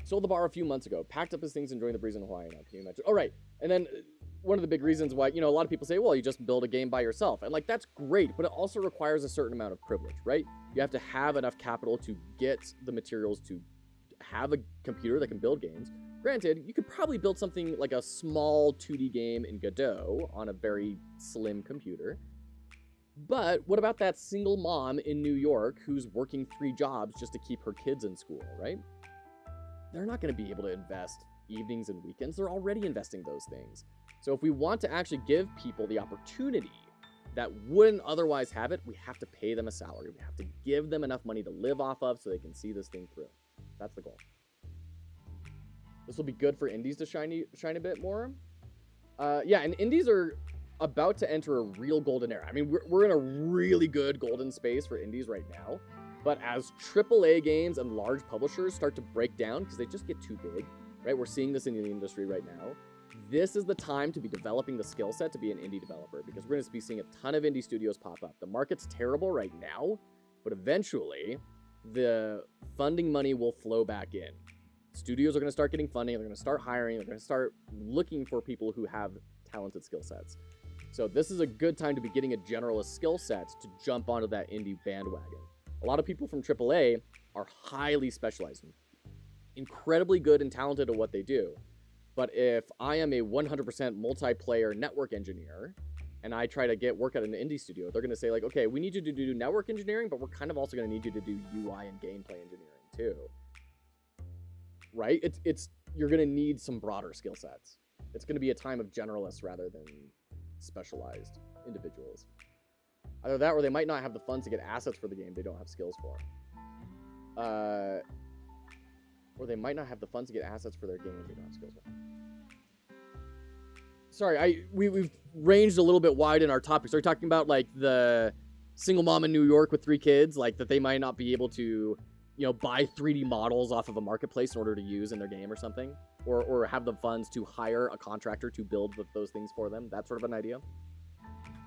Sold the bar a few months ago, packed up his things, enjoying the breeze in Hawaii now. Can you imagine? All right. And then one of the big reasons why, a lot of people say, well, you just build a game by yourself. And that's great, but it also requires a certain amount of privilege, right? You have to have enough capital to get the materials to have a computer that can build games. Granted, you could probably build something like a small 2D game in Godot on a very slim computer. But what about that single mom in New York who's working 3 jobs just to keep her kids in school, right? They're not going to be able to invest evenings and weekends. They're already investing those things. So if we want to actually give people the opportunity that wouldn't otherwise have it, we have to pay them a salary. We have to give them enough money to live off of so they can see this thing through. That's the goal. This will be good for indies to shine a bit more. Yeah, and indies are about to enter a real golden era. I mean, we're in a really good golden space for indies right now. But as AAA games and large publishers start to break down because they just get too big, right? We're seeing this in the industry right now. This is the time to be developing the skill set to be an indie developer because we're going to be seeing a ton of indie studios pop up. The market's terrible right now, but eventually the funding money will flow back in. Studios are going to start getting funding. They're going to start hiring. They're going to start looking for people who have talented skill sets. So this is a good time to be getting a generalist skill set to jump onto that indie bandwagon. A lot of people from AAA are highly specialized, incredibly good and talented at what they do. But if I am a 100% multiplayer network engineer and I try to get work at an indie studio, they're going to say like, okay, we need you to do network engineering, but we're kind of also going to need you to do UI and gameplay engineering too. Right? It's you're going to need some broader skill sets. It's going to be a time of generalists rather than specialized individuals. Either that or they might not have the funds to get assets for the game they don't have skills for. Or they might not have the funds to get assets for their game they don't have skills for. Sorry, we've ranged a little bit wide in our topics. Are you talking about like the single mom in New York with 3 kids, like that they might not be able to, you know, buy 3D models off of a marketplace in order to use in their game or something? Or have the funds to hire a contractor to build those things for them? That sort of an idea?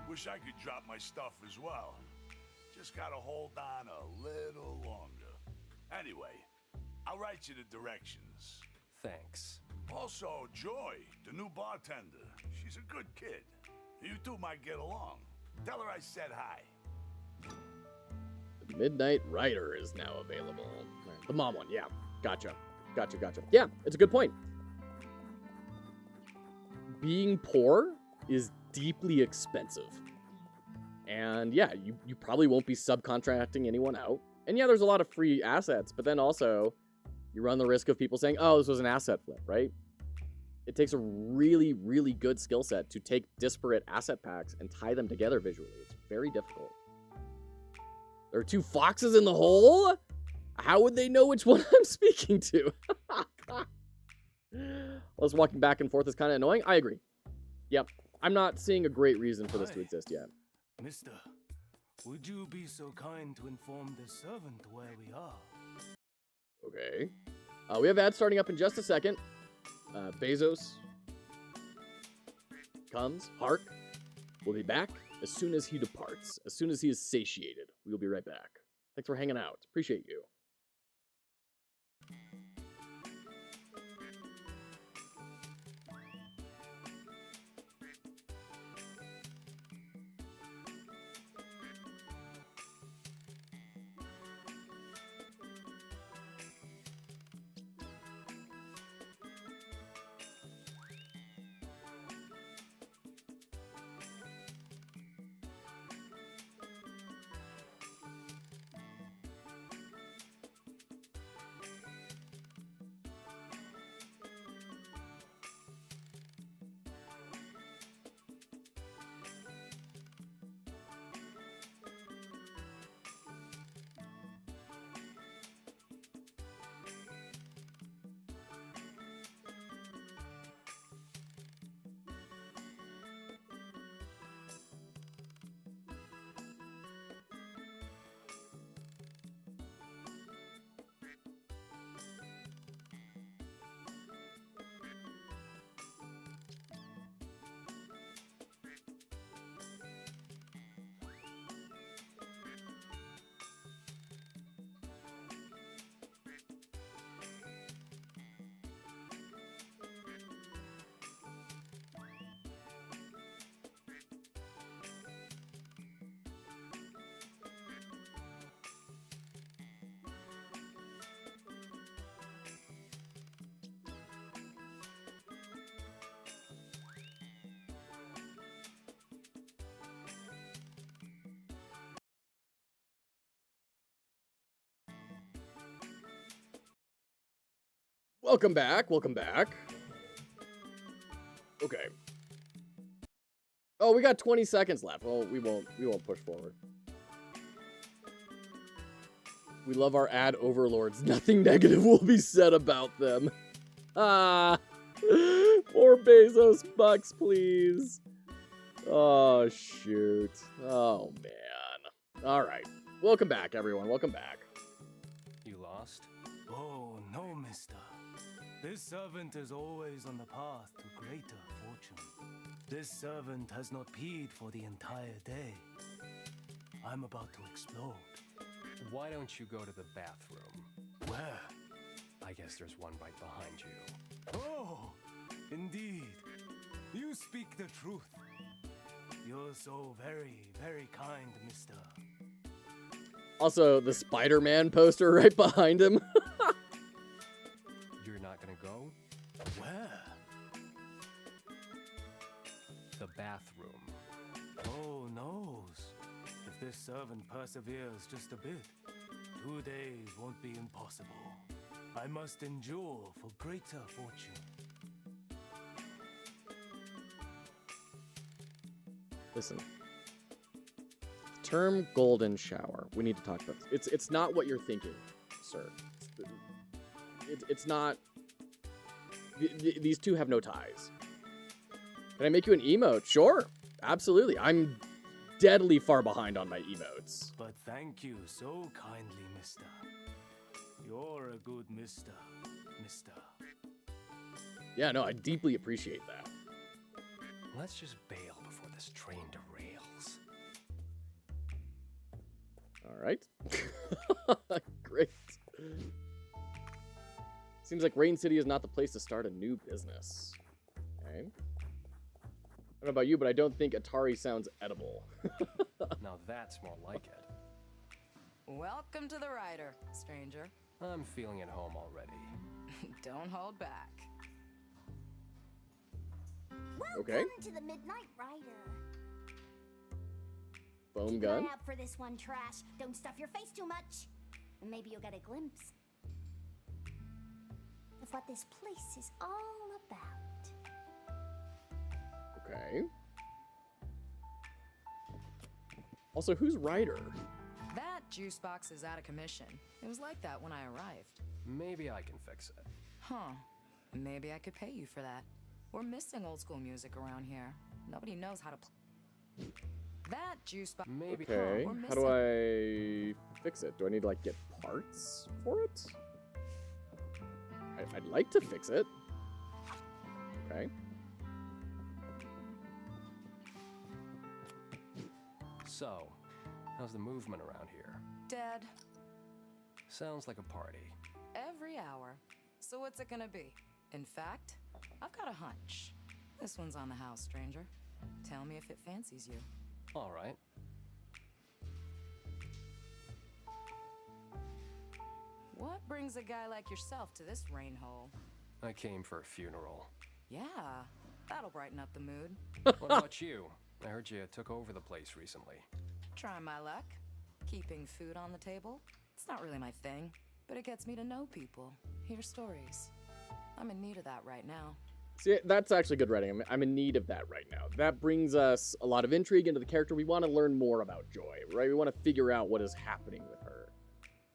Wish I could drop my stuff as well. Just gotta hold on a little longer. Anyway, I'll write you the directions.
Thanks.
Also, Joy, the new bartender. She's a good kid. You two might get along. Tell her I said hi.
The Midnight Rider is now available. The mom one, yeah. Gotcha. Yeah, it's a good point. Being poor is deeply expensive. And yeah, you probably won't be subcontracting anyone out. And yeah, there's a lot of free assets, but then also you run the risk of people saying, oh, this was an asset flip, right? It takes a really, really good skill set to take disparate asset packs and tie them together visually. It's very difficult. There are 2 foxes in the hole? How would they know which one I'm speaking to? Us walking back and forth is kind of annoying. I agree. Yep. I'm not seeing a great reason for this to exist yet.
Mister, would you be so kind to inform the servant where we are?
Okay. We have ads starting up in just a second. Bezos comes. Hark. We'll be back as soon as he departs. As soon as he is satiated. We will be right back. Thanks for hanging out. Appreciate you. Welcome back. Okay. Oh, we got 20 seconds left. Well, we won't push forward. We love our ad overlords. Nothing negative will be said about them. Ah. More Bezos bucks, please. Oh, shoot. Oh, man. All right. Welcome back, everyone. Welcome back.
You lost?
Oh, no, mister. This servant is always on the path to greater fortune. This servant has not peed for the entire day. I'm about to explode.
Why don't you go to the bathroom?
Where?
I guess there's one right behind you.
Oh, indeed. You speak the truth. You're so very, very kind, mister.
Also, the Spider-Man poster right behind him.
You're not gonna go?
Where?
The bathroom.
Oh, knows. If this servant perseveres just a bit, 2 days won't be impossible. I must endure for greater fortune.
Listen. The term golden shower. We need to talk about this. It's not what you're thinking, sir. It's not. These two have no ties. Can I make you an emote? Sure. Absolutely. I'm deadly far behind on my emotes.
But thank you so kindly, mister. You're a good mister.
Yeah, no, I deeply appreciate that.
Let's just bail before this train derails.
All right. Great. Seems like Rain City is not the place to start a new business. Okay. I don't know about you, but I don't think Atari sounds edible.
Now that's more like it.
Welcome to the Rider, stranger.
I'm feeling at home already.
Don't hold back.
Okay.
Welcome to the Midnight Rider.
Foam
Keep
gun.
an eye out for this one, Trash. Don't stuff your face too much. And maybe you'll get a glimpse of what this place is all about.
Okay. Also, who's Ryder?
That juice box is out of commission. It was like that when I arrived.
Maybe I can fix it.
Huh. Maybe I could pay you for that. We're missing old school music around here. Nobody knows how to play. That juice box.
Maybe.
Okay.
we're
How do I fix it? Do I need to, like, get parts for it? I'd like to fix it. Okay.
So, how's the movement around here?
Dead.
Sounds like a party.
Every hour. So what's it gonna be? In fact, I've got a hunch. This one's on the house, stranger. Tell me if it fancies you.
All right.
What brings a guy like yourself to this rain hole?
I came for a funeral.
Yeah, that'll brighten up the mood.
What about you? I heard you took over the place recently.
Trying my luck. Keeping food on the table. It's not really my thing, but it gets me to know people, hear stories. I'm in need of that right now.
See, that's actually good writing. I'm in need of that right now. That brings us a lot of intrigue into the character. We want to learn more about Joy, right? We want to figure out what is happening with her.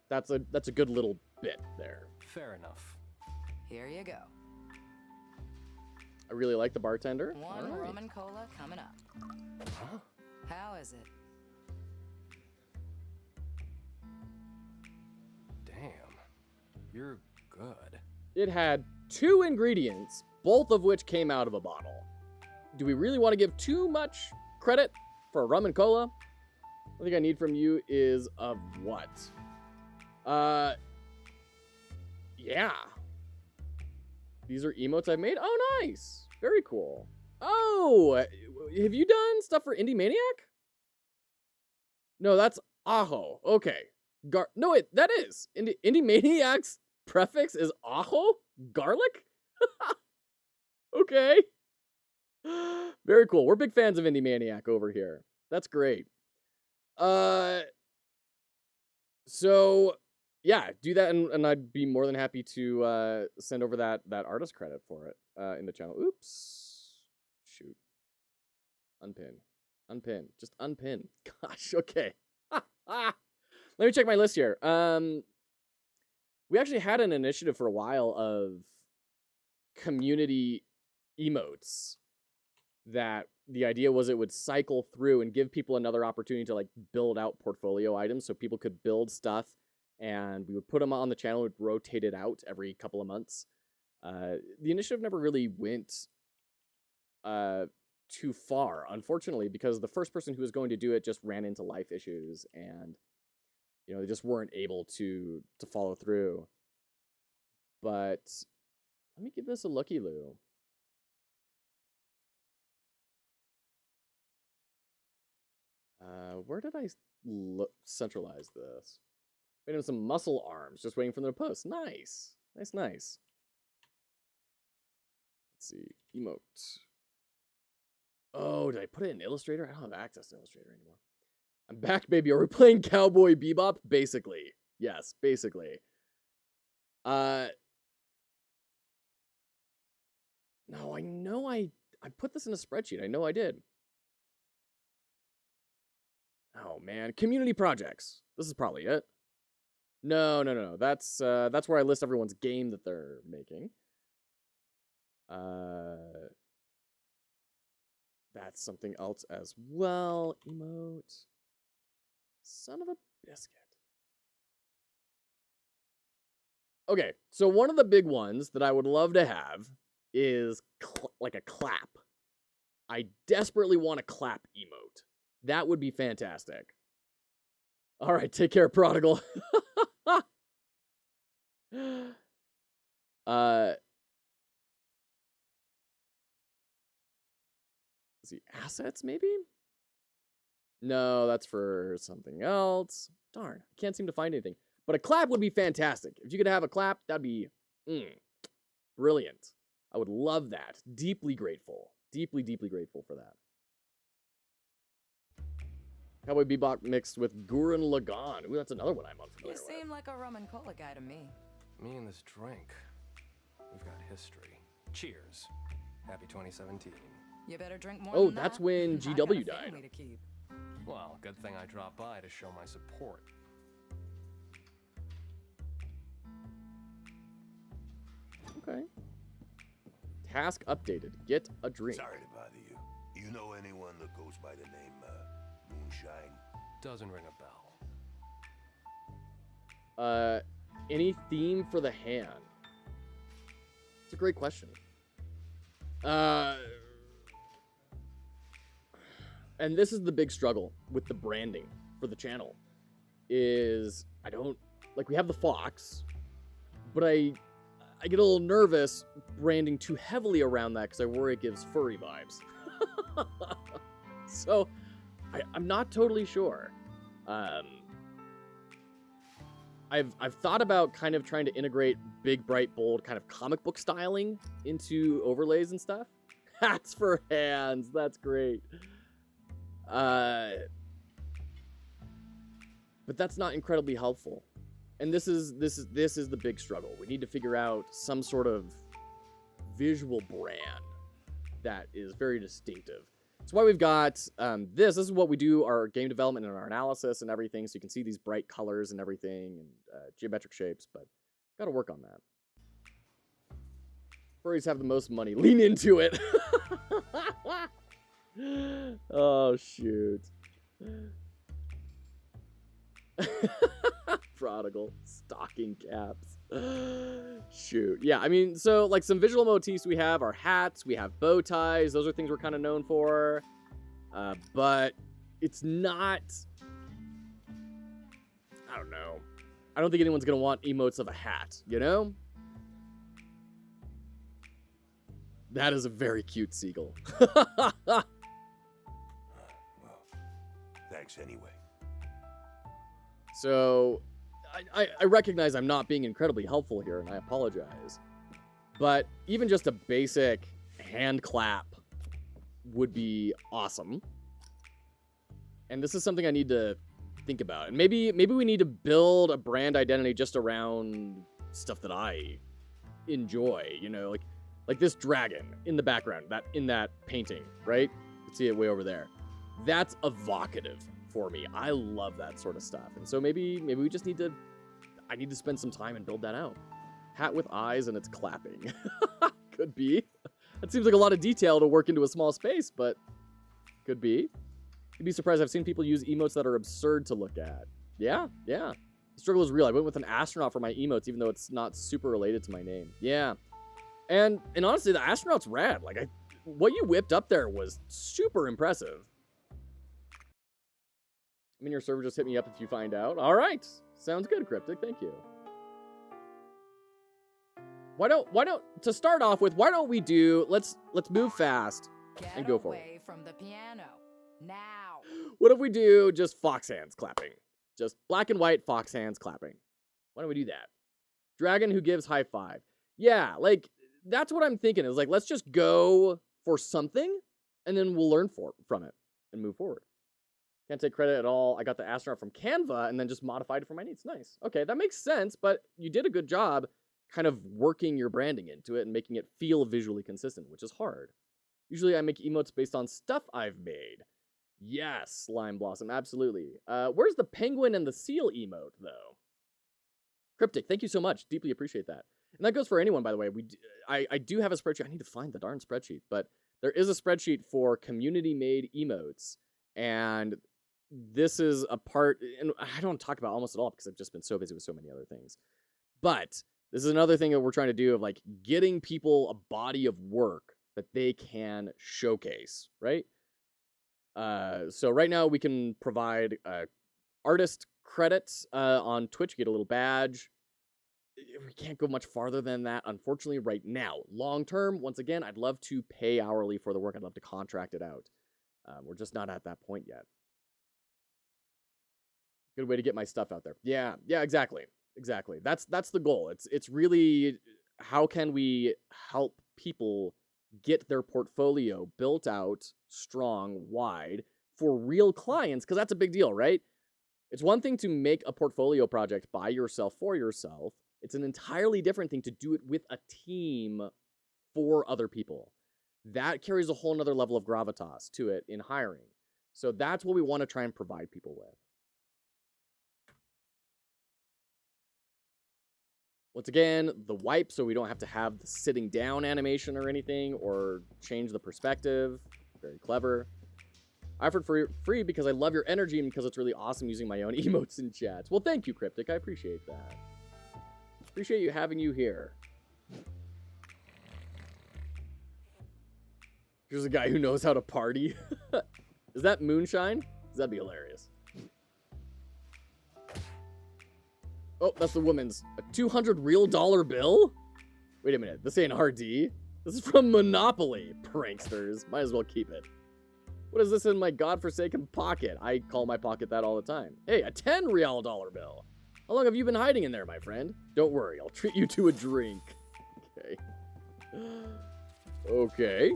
That's a good little bit there.
Fair enough.
Here you go.
I really like the bartender.
One
All right.
rum and cola coming up.
Huh?
How is it?
Damn. You're good.
It had 2 ingredients, both of which came out of a bottle. Do we really want to give too much credit for a rum and cola? I think I need from you is of what? Yeah. These are emotes I've made? Oh, nice. Very cool. Oh, have you done stuff for Indie Maniac? No, that's Aho. Okay. No, wait, that is. Indie Maniac's prefix is Aho? Garlic? Okay. Very cool. We're big fans of Indie Maniac over here. That's great. So yeah, do that, and I'd be more than happy to send over that artist credit for it in the channel. Oops. Shoot. Unpin. Just unpin. Gosh, okay. Let me check my list here. We actually had an initiative for a while of community emotes that the idea was it would cycle through and give people another opportunity to, like, build out portfolio items so people could build stuff, and we would put them on the channel, would rotate it out every couple of months. The initiative never really went too far, unfortunately, because the first person who was going to do it just ran into life issues, and they just weren't able to follow through. But let me give this a looky-loo. Where did I centralize this. Made him some muscle arms, just waiting for them to post. Nice. Nice, nice. Let's see. Emote. Oh, did I put it in Illustrator? I don't have access to Illustrator anymore. I'm back, baby. Are we playing Cowboy Bebop? Basically. Yes, basically. No, I know I put this in a spreadsheet. I know I did. Oh, man. Community projects. This is probably it. No. That's where I list everyone's game that they're making. That's something else as well. Emote. Son of a biscuit. Okay, so one of the big ones that I would love to have is like a clap. I desperately want a clap emote. That would be fantastic. All right, take care, Prodigal. Let's see, assets maybe? No, that's for something else. Darn, I can't seem to find anything. But a clap would be fantastic. If you could have a clap, that'd be brilliant. I would love that. Deeply grateful. Deeply, deeply grateful for that. Cowboy Bebop mixed with Gurren Lagann. Ooh, that's another one I'm unfamiliar with.
You seem like a rum and cola guy to me.
Me and this drink. We've got history. Cheers. Happy 2017.
You better drink more
Oh,
than
that's
that.
when
I got a
GW died.
family to keep.
Well, good thing I dropped by to show my support.
Okay. Task updated. Get a drink.
Sorry to bother you. You know anyone that goes by the name Moonshine?
Doesn't ring a bell.
Any theme for the hand? It's a great question. And this is the big struggle with the branding for the channel. Is I don't like we have the fox, but I get a little nervous branding too heavily around that because I worry it gives furry vibes. So I'm not totally sure. I've thought about kind of trying to integrate big, bright, bold kind of comic book styling into overlays and stuff. Hats for hands. That's great. But that's not incredibly helpful. And this is the big struggle. We need to figure out some sort of visual brand that is very distinctive. That's why we've got this is what we do, our game development and our analysis and everything, so you can see these bright colors and everything, and geometric shapes, but got to work on that. Furries have the most money. Lean into it. Oh, shoot. Prodigal. Stocking caps. Shoot. Yeah, I mean, so, like, some visual motifs we have are hats, we have bow ties. Those are things we're kind of known for. But it's not... I don't know. I don't think anyone's going to want emotes of a hat, you know? That is a very cute seagull.
Well, thanks anyway.
So, I recognize I'm not being incredibly helpful here, and I apologize. But even just a basic hand clap would be awesome. And this is something I need to think about. And maybe we need to build a brand identity just around stuff that I enjoy, you know, like this dragon in the background, in that painting, right? You can see it way over there. That's evocative for me. I love that sort of stuff. And so maybe we just I need to spend some time and build that out. Hat with eyes and it's clapping. Could be. That seems like a lot of detail to work into a small space, but could be. You'd be surprised. I've seen people use emotes that are absurd to look at. Yeah. The struggle is real. I went with an astronaut for my emotes, even though it's not super related to my name. Yeah. And honestly, the astronaut's rad. Like, what you whipped up there was super impressive. I mean, your server just hit me up if you find out. All right. Sounds good, Cryptic. Thank you. Why don't to start off with, why don't we do, let's move fast and go for it.
Get away from the piano. Now.
What if we do just fox hands clapping? Just black and white fox hands clapping. Why don't we do that? Dragon who gives high five. Yeah, like, that's what I'm thinking is, like, let's just go for something, and then we'll learn from it and move forward. Can't take credit at all. I got the astronaut from Canva and then just modified it for my needs. Nice. Okay, that makes sense, but you did a good job kind of working your branding into it and making it feel visually consistent, which is hard. Usually I make emotes based on stuff I've made. Yes, Lime Blossom, absolutely. Where's the penguin and the seal emote, though? Cryptic, thank you so much. Deeply appreciate that. And that goes for anyone, by the way. I do have a spreadsheet. I need to find the darn spreadsheet, but there is a spreadsheet for community-made emotes, and this is a part, and I don't talk about almost at all because I've just been so busy with so many other things. But this is another thing that we're trying to do of, like, getting people a body of work that they can showcase, right? So right now we can provide artist credits on Twitch, get a little badge. We can't go much farther than that, unfortunately, right now. Long term, once again, I'd love to pay hourly for the work. I'd love to contract it out. We're just not at that point yet. Good way to get my stuff out there. Yeah, exactly. That's the goal. It's really, how can we help people get their portfolio built out, strong, wide, for real clients, because that's a big deal, right? It's one thing to make a portfolio project by yourself, for yourself. It's an entirely different thing to do it with a team for other people. That carries a whole nother level of gravitas to it in hiring. So that's what we want to try and provide people with. Once again, the wipe, so we don't have to have the sitting down animation or anything, or change the perspective. Very clever. I offered for free because I love your energy and because it's really awesome using my own emotes in chats. Well, thank you, Cryptic. I appreciate that. Appreciate you having you here. Here's a guy who knows how to party. Is that moonshine? That'd be hilarious. Oh, that's the woman's. A $200 real bill? Wait a minute. This ain't RD. This is from Monopoly. Pranksters. Might as well keep it. What is this in my godforsaken pocket? I call my pocket that all the time. Hey, a $10 real bill. How long have you been hiding in there, my friend? Don't worry. I'll treat you to a drink. Okay. Okay.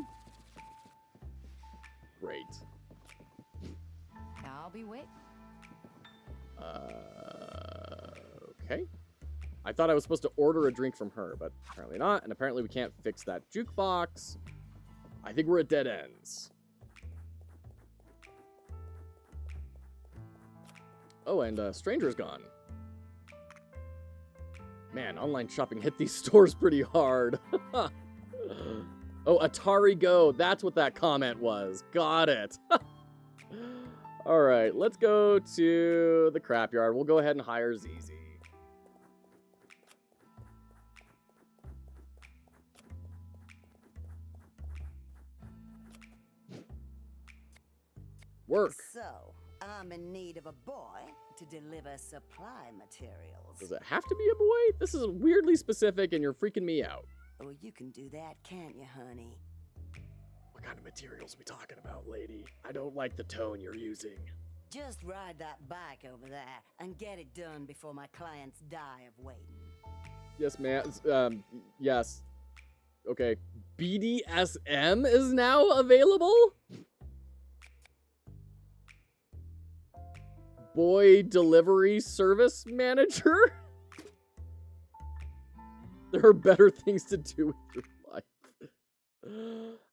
Great.
I'll be waiting.
Okay. I thought I was supposed to order a drink from her, but apparently not. And apparently we can't fix that jukebox. I think we're at dead ends. Oh, and Stranger's gone. Man, online shopping hit these stores pretty hard. Oh, Atari Go. That's what that comment was. Got it. All right, let's go to the crapyard. We'll go ahead and hire ZZ. Work.
So, I'm in need of a boy to deliver supply materials.
Does it have to be a boy? This is weirdly specific and you're freaking me out.
Oh, you can do that, can't you, honey?
What kind of materials are we talking about, lady? I don't like the tone you're using.
Just ride that bike over there and get it done before my clients die of waiting.
Yes, ma'am. Yes. Okay. BDSM is now available? Boy delivery service manager? There are better things to do with your life.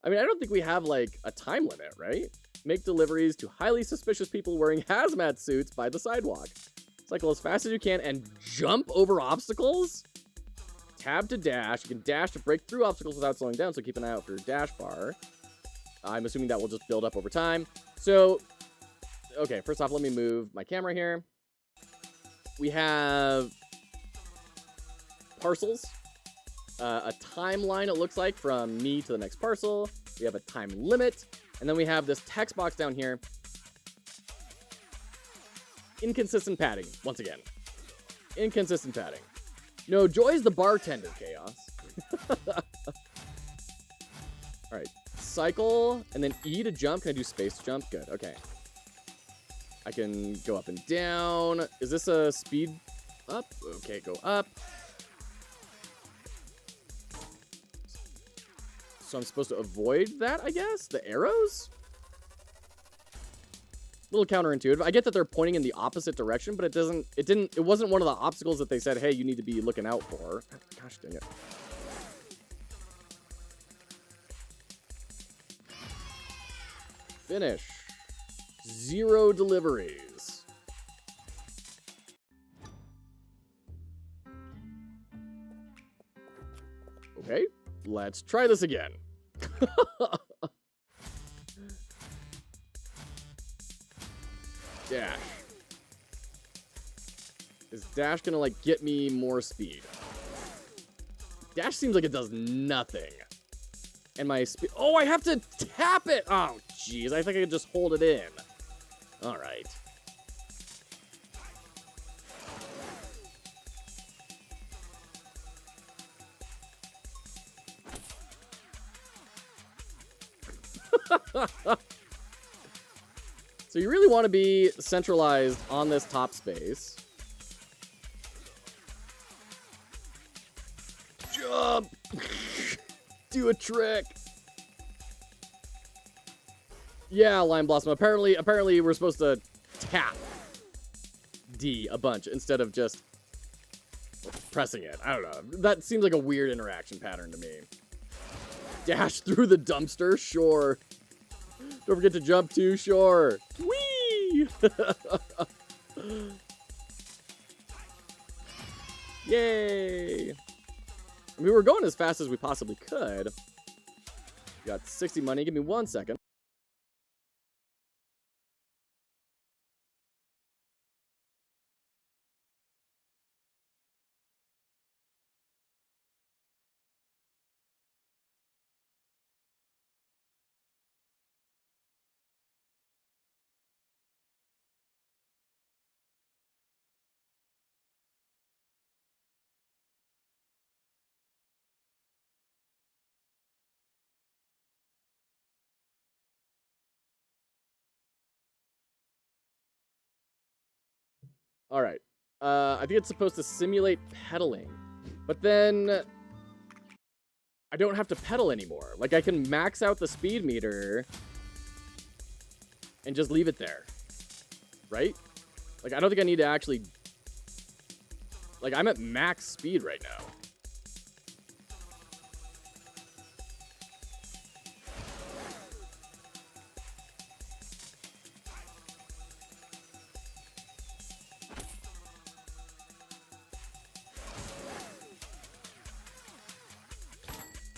I mean, I don't think we have, like, a time limit, right? Make deliveries to highly suspicious people wearing hazmat suits by the sidewalk. Cycle as fast as you can and jump over obstacles? Tab to dash. You can dash to break through obstacles without slowing down, so keep an eye out for your dash bar. I'm assuming that will just build up over time. So, okay, first off, let me move my camera here. We have parcels. A timeline, it looks like, from me to the next parcel. We have a time limit. And then we have this text box down here. Inconsistent padding, once again. Inconsistent padding. No, Joy's the bartender, Chaos. Alright, cycle and then E to jump. Can I do space to jump? Good, okay. I can go up and down. Is this a speed up? Okay, go up. So I'm supposed to avoid that, I guess? The arrows? A little counterintuitive. I get that they're pointing in the opposite direction, but it wasn't one of the obstacles that they said, hey, you need to be looking out for. Gosh dang it. Finish. 0 deliveries. Okay, let's try this again. Dash. Is dash gonna, like, get me more speed? Dash seems like it does nothing. And my speed... Oh, I have to tap it! Oh, jeez. I think I could just hold it in. All right. So you really want to be centralized on this top space. Jump! Do a trick. Yeah, Lime Blossom. Apparently we're supposed to tap D a bunch instead of just pressing it. I don't know. That seems like a weird interaction pattern to me. Dash through the dumpster? Sure. Don't forget to jump too? Sure. Whee! Yay! I mean, we're going as fast as we possibly could. We got 60 money. Give me 1 second. All right. I think it's supposed to simulate pedaling, but then I don't have to pedal anymore. Like, I can max out the speed meter and just leave it there, right? Like, I don't think I need to actually... Like, I'm at max speed right now.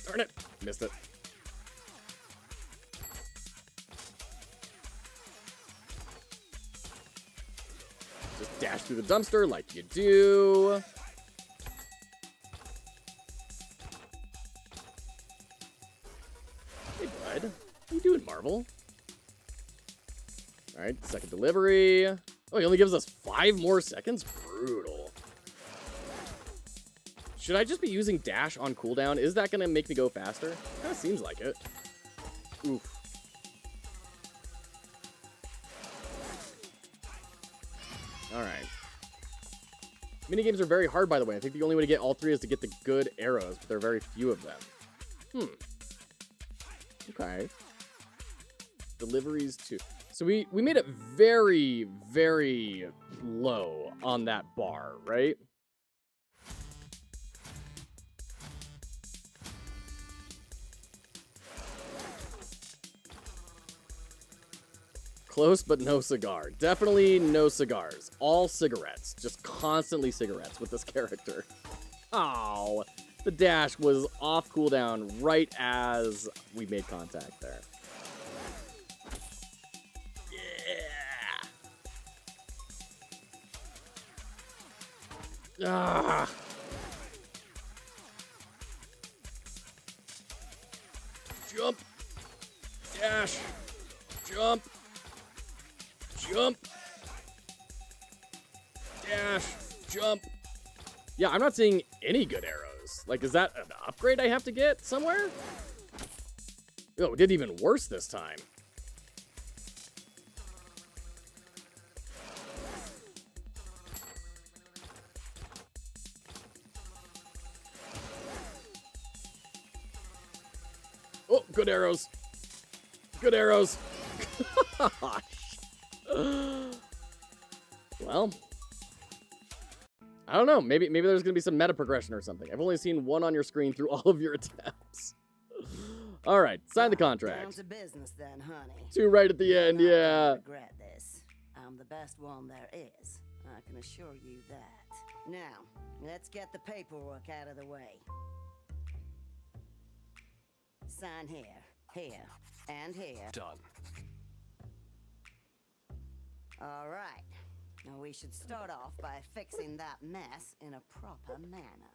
Darn it. Missed it. Just dash through the dumpster like you do. Hey, bud. What are you doing, Marvel? Alright, second delivery. Oh, he only gives us 5 more seconds? Brutal. Should I just be using dash on cooldown? Is that going to make me go faster? Kind of seems like it. Oof. Alright. Minigames are very hard, by the way. I think the only way to get all 3 is to get the good arrows, but there are very few of them. Okay. Deliveries too. So we made it very, very low on that bar, right? Close, but no cigar. Definitely no cigars. All cigarettes. Just constantly cigarettes with this character. Oh, the dash was off cooldown right as we made contact there. Yeah. Ah. Jump. Dash. Jump. Jump. Dash. Jump. Yeah, I'm not seeing any good arrows. Like, is that an upgrade I have to get somewhere? Oh, it did even worse this time. Oh, good arrows. Good arrows. Well, I don't know. Maybe there's gonna be some meta progression or something. I've only seen one on your screen through all of your attempts. All right, sign the contract.
Down to business then, honey.
2 right at the end,
You're not
yeah.
gonna regret this. I'm the best one there is. I can assure you that. Now, let's get the paperwork out of the way. Sign here, here, and here.
Done.
All right. Now we should start off by fixing that mess in a proper manner.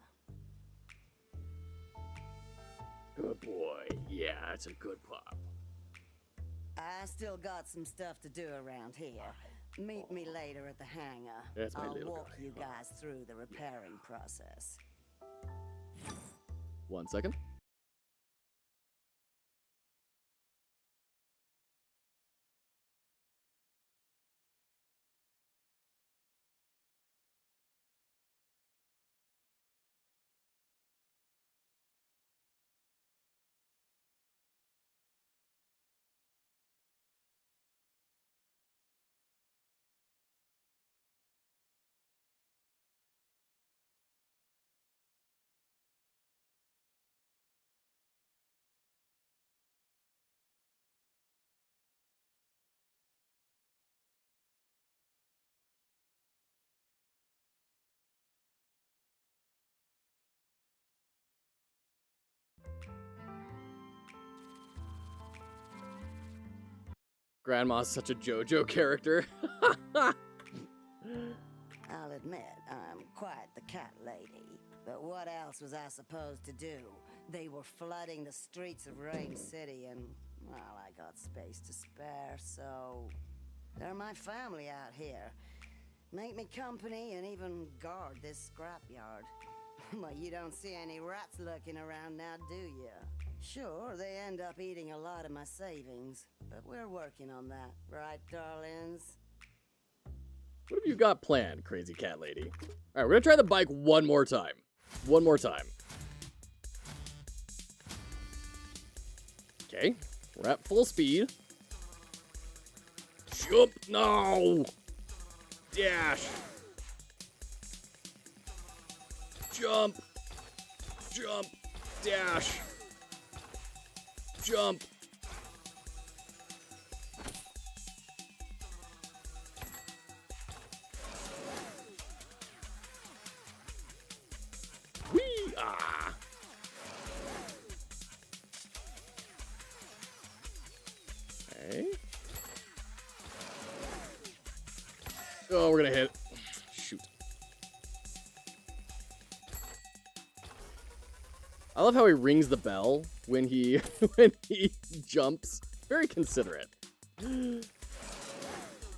Good boy. Yeah, it's a good pop.
I still got some stuff to do around here. Meet me later at the hangar.
That's my
I'll
little
walk
guy.
you guys through the repairing process.
1 second. Grandma's such a JoJo character.
I'll admit, I'm quite the cat lady. But what else was I supposed to do? They were flooding the streets of Rain City, and, well, I got space to spare, so... They're my family out here. Make me company and even guard this scrapyard. But you don't see any rats lurking around now, do you? Sure, they end up eating a lot of my savings, but we're working on that, right, darlings?
What have you got planned, crazy cat lady? All right, we're gonna try the bike one more time. One more time. Okay, we're at full speed. Jump! No! Dash! Jump! Jump! Dash! Jump! Whee! Ah! Okay. Oh, we're gonna hit. Shoot. I love how he rings the bell when he when he jumps. Very considerate.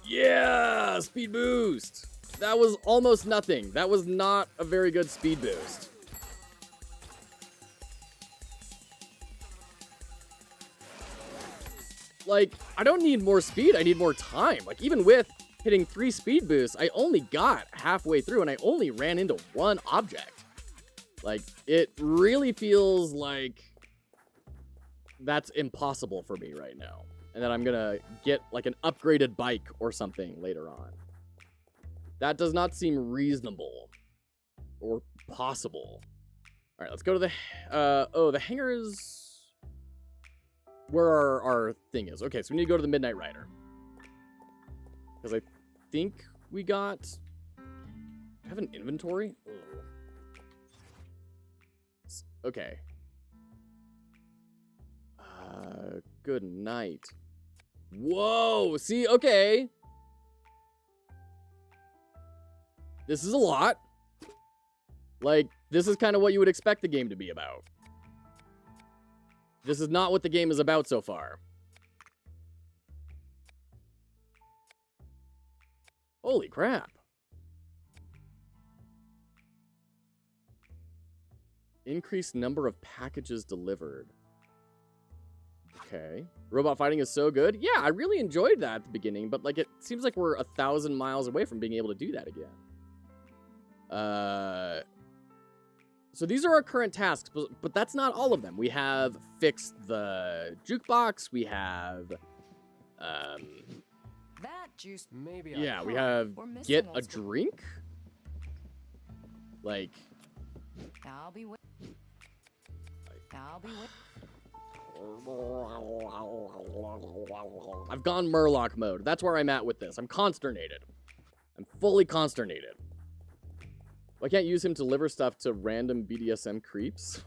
Yeah, speed boost. That was almost nothing. That was not a very good speed boost. Like, I don't need more speed, I need more time. Like, even with hitting 3 speed boosts, I only got halfway through and I only ran into one object. Like, it really feels like that's impossible for me right now. And then I'm gonna get, like, an upgraded bike or something later on. That does not seem reasonable or possible. All right, let's go to the, the hangar is where our thing is. Okay, so we need to go to the Midnight Rider. Because I think we got, have an inventory? Ugh. Okay. Good night. Whoa, see, okay. This is a lot. Like, this is kind of what you would expect the game to be about. This is not what the game is about so far. Holy crap. Increased number of packages delivered. Okay. Robot fighting is so good. Yeah, I really enjoyed that at the beginning, but like it seems like we're 1,000 miles away from being able to do that again. So these are our current tasks, but that's not all of them. We have fixed the jukebox. We have,
That juice.
Maybe
yeah,
I...
we have
We're missing
get a
old school.
drink. Like,
I'll be wait. I'll be wait.
I've gone Murloc mode. That's where I'm at with this. I'm consternated. I'm fully consternated. I can't use him to deliver stuff to random BDSM creeps.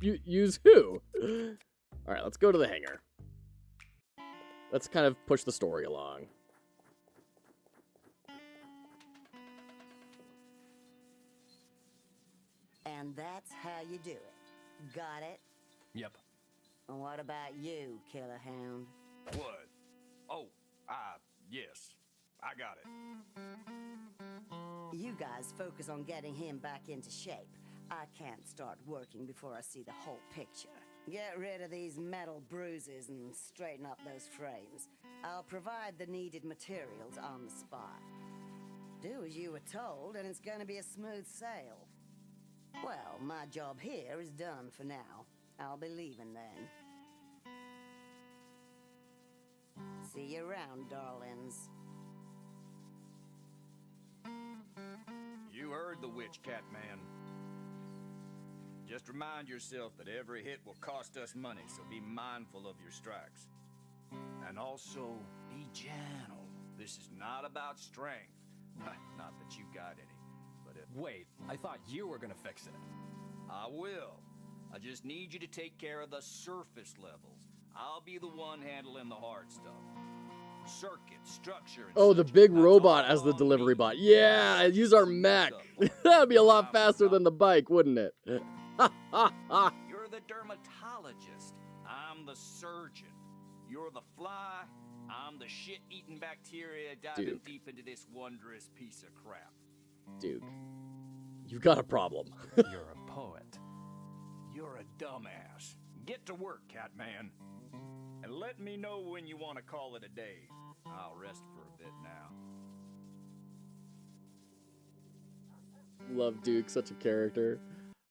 Use who? All right, let's go to the hangar. Let's kind of push the story along.
And that's how you do it. Got it?
Yep.
And what about you, Killer Hound?
What? Oh, yes. I got it.
You guys focus on getting him back into shape. I can't start working before I see the whole picture. Get rid of these metal bruises and straighten up those frames. I'll provide the needed materials on the spot. Do as you were told, and it's gonna be a smooth sail. Well, my job here is done for now. I'll be leaving then. See you around, darlings.
You heard the witch, Catman. Just remind yourself that every hit will cost us money, so be mindful of your strikes. And also, be gentle. This is not about strength. Not that you got any, but if...
Wait, I thought you were gonna fix it.
I will. I just need you to take care of the surface levels. I'll be the one handling the hard stuff. Circuit, structure, and
Oh, the
such.
big
That's
robot
all
as the
on
delivery
me.
bot. Yeah, use our mech. That'd be a lot faster than the bike, wouldn't it?
You're the dermatologist. I'm the surgeon. You're the fly. I'm the shit-eating bacteria diving
Duke.
deep into this wondrous piece of crap.
Duke, you've got a problem.
You're a poet.
You're a dumbass. Get to work, Catman. And let me know when you want to call it a day. I'll rest for a bit now.
Love Duke, such a character.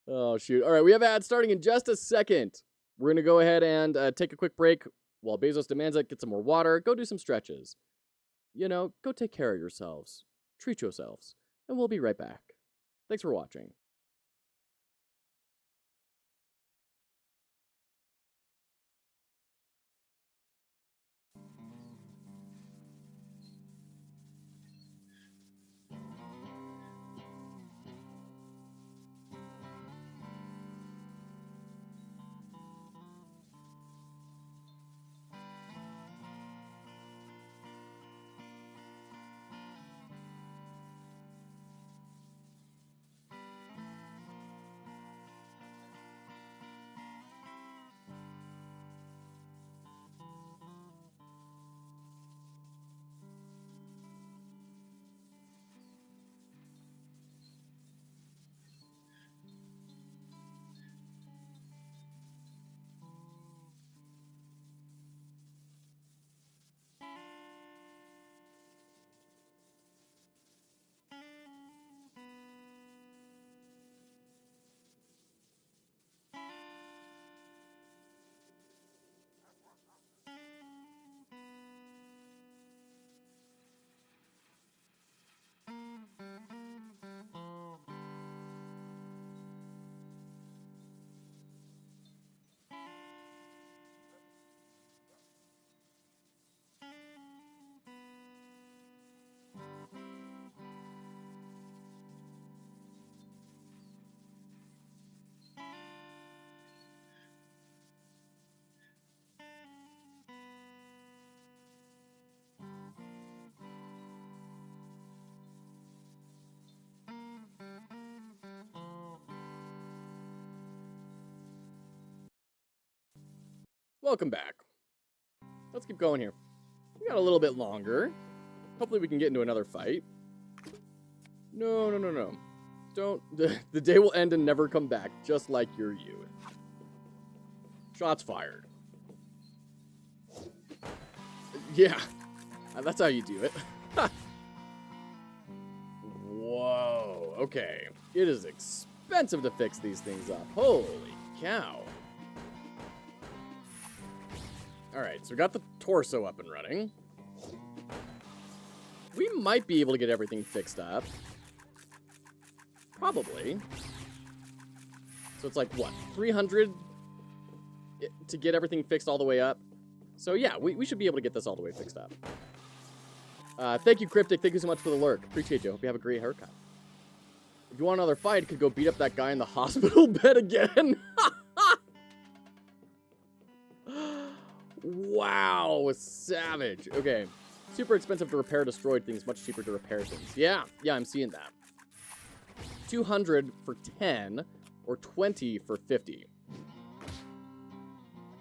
Oh, shoot. All right, we have ads starting in just a second. We're going to go ahead and take a quick break while Bezos demands it, get some more water, go do some stretches. You know, go take care of yourselves. Treat yourselves. And we'll be right back. Thanks for watching. Welcome back. Let's keep going here. We got a little bit longer. Hopefully we can get into another fight. No. Don't. The day will end and never come back, just like your youth. Shots fired. Yeah, that's how you do it. Whoa, okay. It is expensive to fix these things up. Holy cow. Alright, so we got the torso up and running. We might be able to get everything fixed up. Probably. So it's like, what, 300 to get everything fixed all the way up? So yeah, we should be able to get this all the way fixed up. Thank you, Cryptic. Thank you so much for the lurk. Appreciate you. Hope you have a great haircut. If you want another fight, could go beat up that guy in the hospital bed again. Wow, savage. Okay. Super expensive to repair destroyed things, much cheaper to repair things. Yeah, I'm seeing that. 200 for 10 or 20 for 50.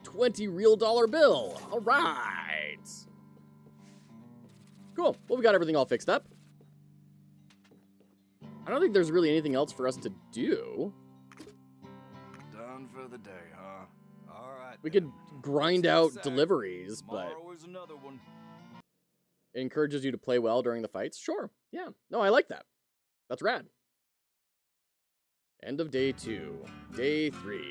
20 real dollar bill. All right. Cool. Well, we got everything all fixed up. I don't think there's really anything else for us to do.
Done for the day, huh? All right.
We could grind out deliveries, but
Tomorrow is another one.
it encourages you to play well during the fights. Sure. Yeah. No, I like that. That's rad. End of day 2. Day 3.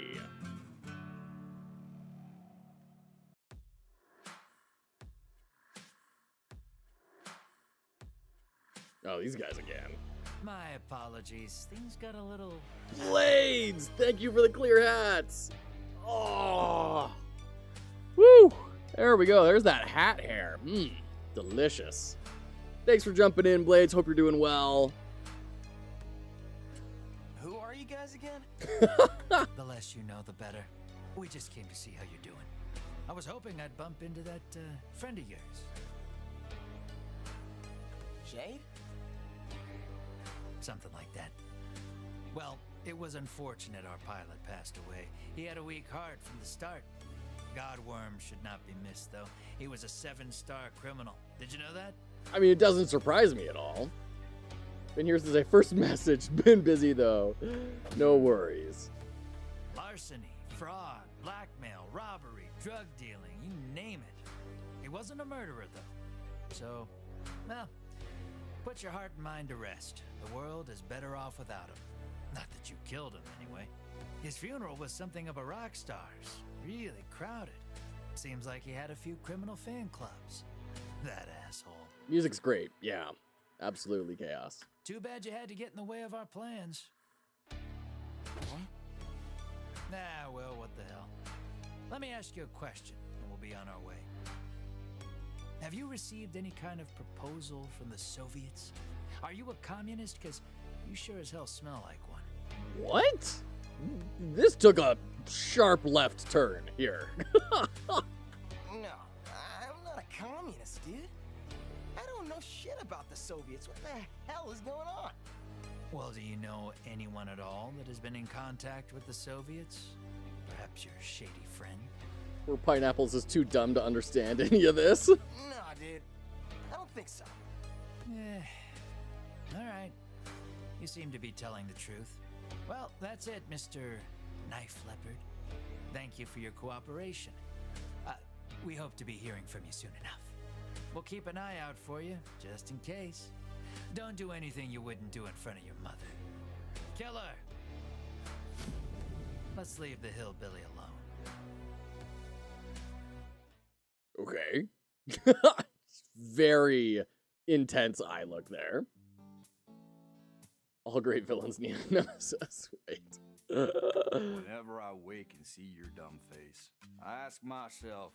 Oh, these guys again.
My apologies. Things got a little...
Blades! Thank you for the clear hats. Oh. Woo! There we go. There's that hat hair. Mmm. Delicious. Thanks for jumping in, Blades. Hope you're doing well.
Who are you guys again? The less you know, the better. We just came to see how you're doing. I was hoping I'd bump into that friend of yours.
Jade?
Something like that. Well, it was unfortunate our pilot passed away. He had a weak heart from the start. Godworm should not be missed, though. He was a 7-star criminal. Did you know that?
I mean, it doesn't surprise me at all. Been here since I first messaged. Been busy, though. No worries.
Larceny, fraud, blackmail, robbery, drug dealing, you name it. He wasn't a murderer, though. So, well, put your heart and mind to rest. The world is better off without him. Not that you killed him, anyway. His funeral was something of a rock star's. Really crowded. Seems like he had a few criminal fan clubs. That asshole.
Music's great. Yeah. Absolutely chaos.
Too bad you had to get in the way of our plans. What? Nah, well, what the hell. Let me ask you a question, and we'll be on our way. Have you received any kind of proposal from the Soviets? Are you a communist? Because you sure as hell smell like one.
What? This took a sharp left turn here.
No, I'm not a communist, dude. I don't know shit about the Soviets. What the hell is going on?
Well, do you know anyone at all that has been in contact with the Soviets? Perhaps your shady friend?
Poor Pineapples is too dumb to understand any of this.
Nah, dude. I don't think so.
All right. You seem to be telling the truth. Well, that's it, Mr. Knife Leopard. Thank you for your cooperation. We hope to be hearing from you soon enough. We'll keep an eye out for you, just in case. Don't do anything you wouldn't do in front of your mother. Killer! Let's leave the hillbilly alone.
Okay. Very intense eye look there. All great villains need a nemesis. Wait.
Whenever I wake and see your dumb face, I ask myself,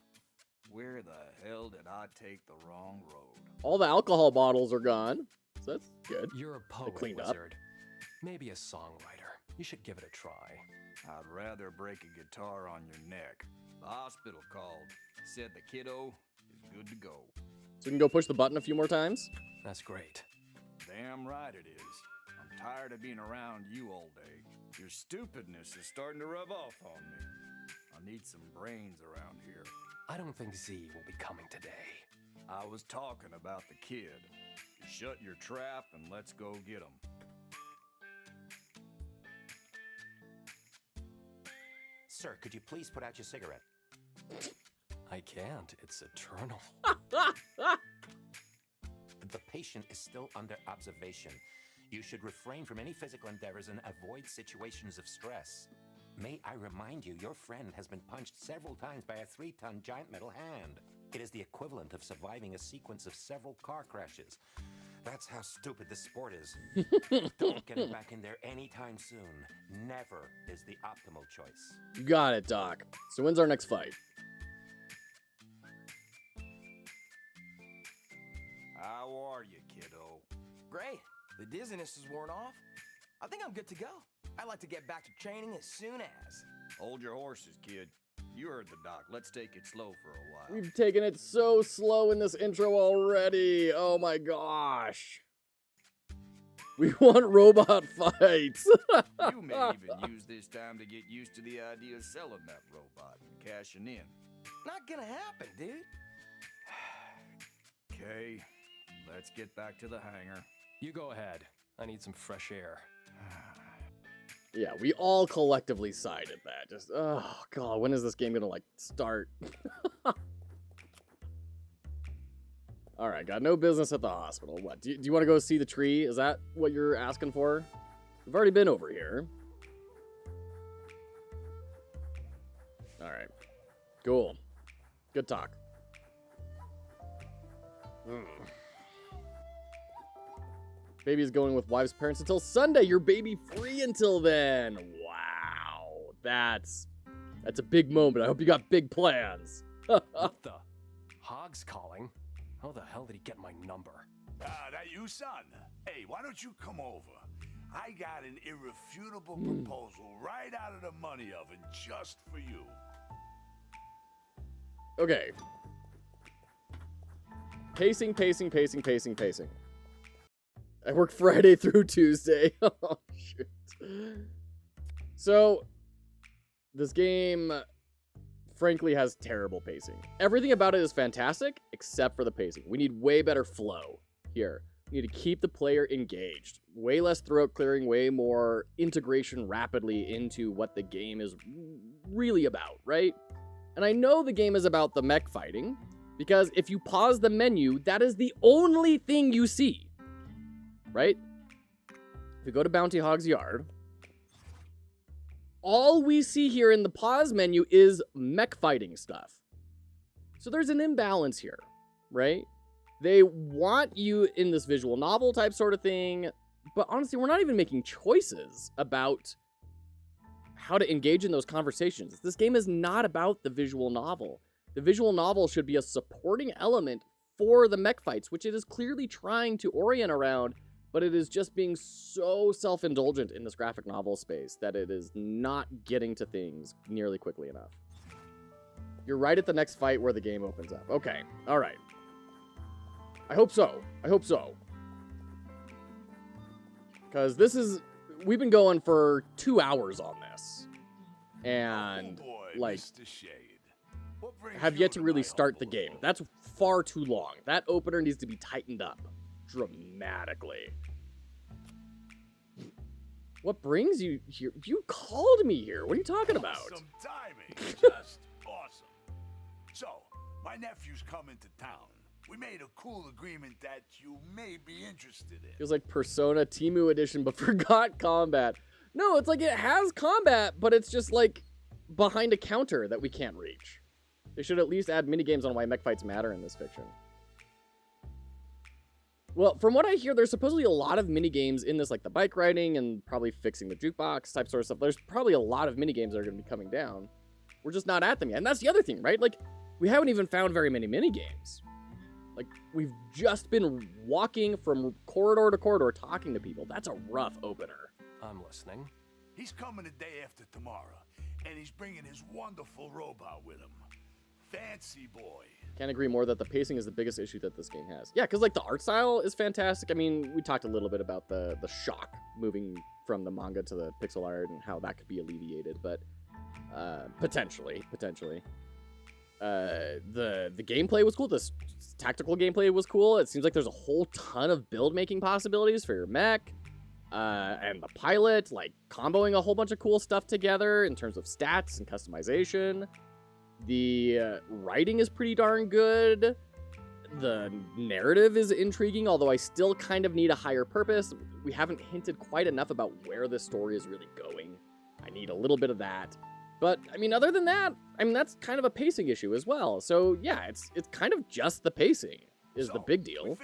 where the hell did I take the wrong road?
All the alcohol bottles are gone. So that's good.
You're a poet,
cleaned up.
wizard. Maybe a songwriter. You should give it a try.
I'd rather break a guitar on your neck. The hospital called. Said the kiddo is good to go.
So we can go push the button a few more times?
That's great.
Damn right it is. I'm tired of being around you all day. Your stupidness is starting to rub off on me. I need some brains around here.
I don't think Z will be coming today.
I was talking about the kid. Shut your trap and let's go get him.
Sir, could you please put out your cigarette?
I can't. It's eternal.
The patient is still under observation. You should refrain from any physical endeavors and avoid situations of stress. May I remind you, your friend has been punched several times by a 3-ton giant metal hand. It is the equivalent of surviving a sequence of several car crashes. That's how stupid this sport is. Don't get him back in there anytime soon. Never is the optimal choice.
You got it, Doc. So when's our next fight?
How are you, kiddo?
Great. The dizziness is worn off. I think I'm good to go. I'd like to get back to training as soon as.
Hold your horses, kid. You heard the doc. Let's take it slow for a while.
We've taken it so slow in this intro already. Oh my gosh. We want robot fights.
You may even use this time to get used to the idea of selling that robot and cashing in.
Not gonna happen, dude.
Okay, let's get back to the hangar.
You go ahead. I need some fresh air.
Yeah, we all collectively sighed at that. Just, oh god, when is this game gonna, like, start? Alright, got no business at the hospital. What, do you want to go see the tree? Is that what you're asking for? We've already been over here. Alright. Cool. Good talk. Baby's going with wife's parents until Sunday. Your baby free until then. Wow. That's a big moment. I hope you got big plans.
What the? Hog's calling? How the hell did he get my number?
That you, son? Hey, why don't you come over? I got an irrefutable proposal right out of the money oven just for you.
Okay. Pacing. I work Friday through Tuesday. Oh, shoot. So, this game, frankly, has terrible pacing. Everything about it is fantastic, except for the pacing. We need way better flow here. We need to keep the player engaged. Way less throat clearing, way more integration rapidly into what the game is really about, right? And I know the game is about the mech fighting, because if you pause the menu, that is the only thing you see. Right? If we go to Bounty Hog's yard, all we see here in the pause menu is mech fighting stuff. So there's an imbalance here, right? They want you in this visual novel type sort of thing, but honestly, we're not even making choices about how to engage in those conversations. This game is not about the visual novel. The visual novel should be a supporting element for the mech fights, which it is clearly trying to orient around, but it is just being so self-indulgent in this graphic novel space that it is not getting to things nearly quickly enough. You're right at the next fight where the game opens up. Okay, all right. I hope so. Because we've been going for 2 hours on this. And, like, have yet to really start the game. That's far too long. That opener needs to be tightened up dramatically. What brings you here? You called me here. What are you talking about?
Awesome timing. Just awesome. So, my nephew's coming to town. We made a cool agreement that you may be interested in.
Feels like Persona Temu Edition, but forgot combat. No, it's like it has combat, but it's just like behind a counter that we can't reach. They should at least add minigames on why mech fights matter in this fiction. Well, from what I hear, there's supposedly a lot of minigames in this, like the bike riding and probably fixing the jukebox type sort of stuff. There's probably a lot of minigames that are going to be coming down. We're just not at them yet. And that's the other thing, right? Like, we haven't even found very many minigames. Like, we've just been walking from corridor to corridor talking to people. That's a rough opener.
I'm listening.
He's coming the day after tomorrow, and he's bringing his wonderful robot with him. Fancy boy.
Can't agree more that the pacing is the biggest issue that this game has. Yeah, because, like, the art style is fantastic. I mean, we talked a little bit about the shock moving from the manga to the pixel art and how that could be alleviated, but potentially. The gameplay was cool. This tactical gameplay was cool. It seems like there's a whole ton of build-making possibilities for your mech. And the pilot, like, comboing a whole bunch of cool stuff together in terms of stats and customization. The writing is pretty darn good. The narrative is intriguing, although I still kind of need a higher purpose. We haven't hinted quite enough about where this story is really going. I need a little bit of that. But, I mean, other than that, I mean, that's kind of a pacing issue as well. So, yeah, it's kind of just the pacing is the big deal.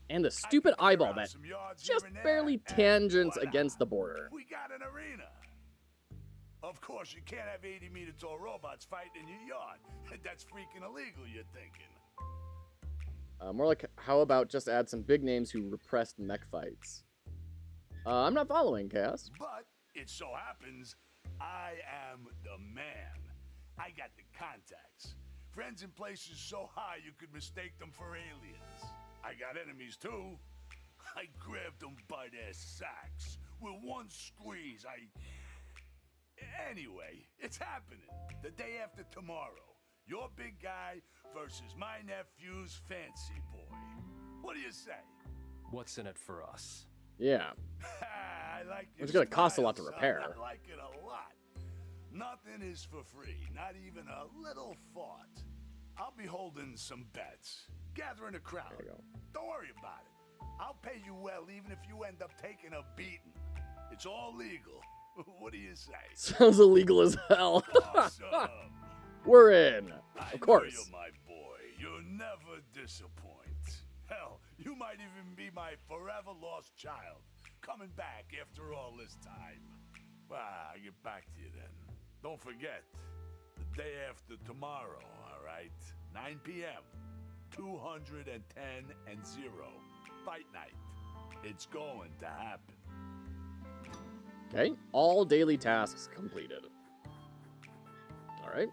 And the stupid eyeball that just barely tangents against the border.
We got an arena. Of course, you can't have 80-meter tall robots fighting in your yard. That's freaking illegal, you're thinking.
More like, how about just add some big names who repressed mech fights? I'm not following, Chaos.
But it so happens I am the man. I got the contacts. Friends in places so high you could mistake them for aliens. I got enemies too. I grabbed them by their sacks. With one squeeze, Anyway, it's happening. The day after tomorrow. Your big guy versus my nephew's fancy boy. What do you say?
What's in it for us?
Yeah.
I like
it's gonna cost a lot to
son.
repair.
I like it a lot. Nothing is for free, not even a little thought. I'll be holding some bets, gathering a crowd.
There you go.
Don't worry about it. I'll pay you well even if you end up taking a beating. It's all legal. What do you say?
Sounds illegal as hell.
Awesome.
We're in. Of course.
You're my boy. You'll never disappoint. Hell, you might even be my forever lost child, coming back after all this time. I'll get back to you then. Don't forget, the day after tomorrow, all right? 9 p.m., 210 and 0, fight night. It's going to happen.
Okay, all daily tasks completed. All right.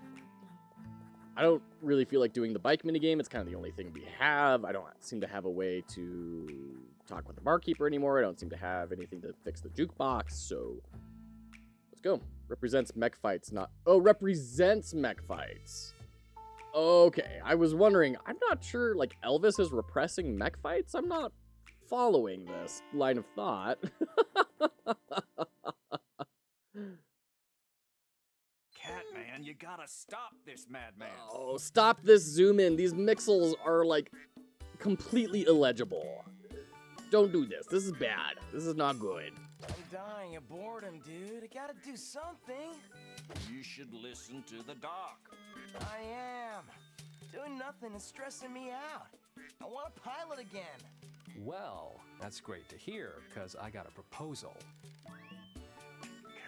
I don't really feel like doing the bike minigame. It's kind of the only thing we have. I don't seem to have a way to talk with the barkeeper anymore. I don't seem to have anything to fix the jukebox, so let's go. Represents mech fights, not... Oh, represents mech fights. Okay, I was wondering, I'm not sure, like, Elvis is repressing mech fights? I'm not following this line of thought.
Catman, you gotta stop this madman.
Oh, stop this zoom in. These mixels are, like, completely illegible. Don't do this. This is bad. This is not good.
I'm dying of boredom, dude. I gotta do something.
You should listen to the doc.
I am. Doing nothing is stressing me out. I want to pilot again.
Well, that's great to hear, because I got a proposal.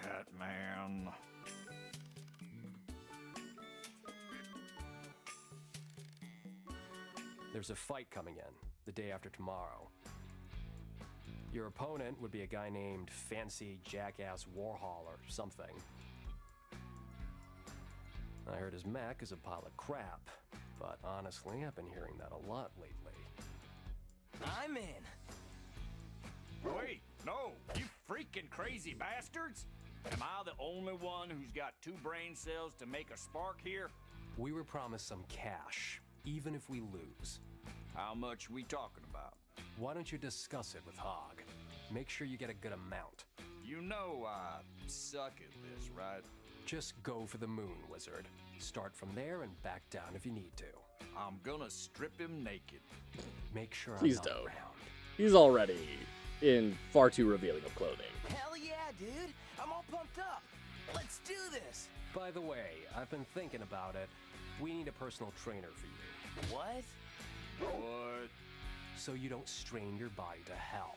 Catman.
There's a fight coming in, the day after tomorrow. Your opponent would be a guy named Fancy Jackass Warhol or something. I heard his mech is a pile of crap, but honestly, I've been hearing that a lot lately.
I'm in.
Wait, no, you freaking crazy bastards! Am I the only one who's got 2 brain cells to make a spark here?
We were promised some cash, even if we lose.
How much we talking about?
Why don't you discuss it with Hog? Make sure you get a good amount.
You know I suck at this, right?
Just go for the moon, wizard. Start from there and back down if you need to.
I'm gonna strip him naked.
Make sure
Please
I'm not
don't.
around.
He's already in far too revealing of clothing.
Hell yeah, dude. I'm all pumped up. Let's do this.
By the way, I've been thinking about it. We need a personal trainer for you.
What?
What?
So you don't strain your body to hell.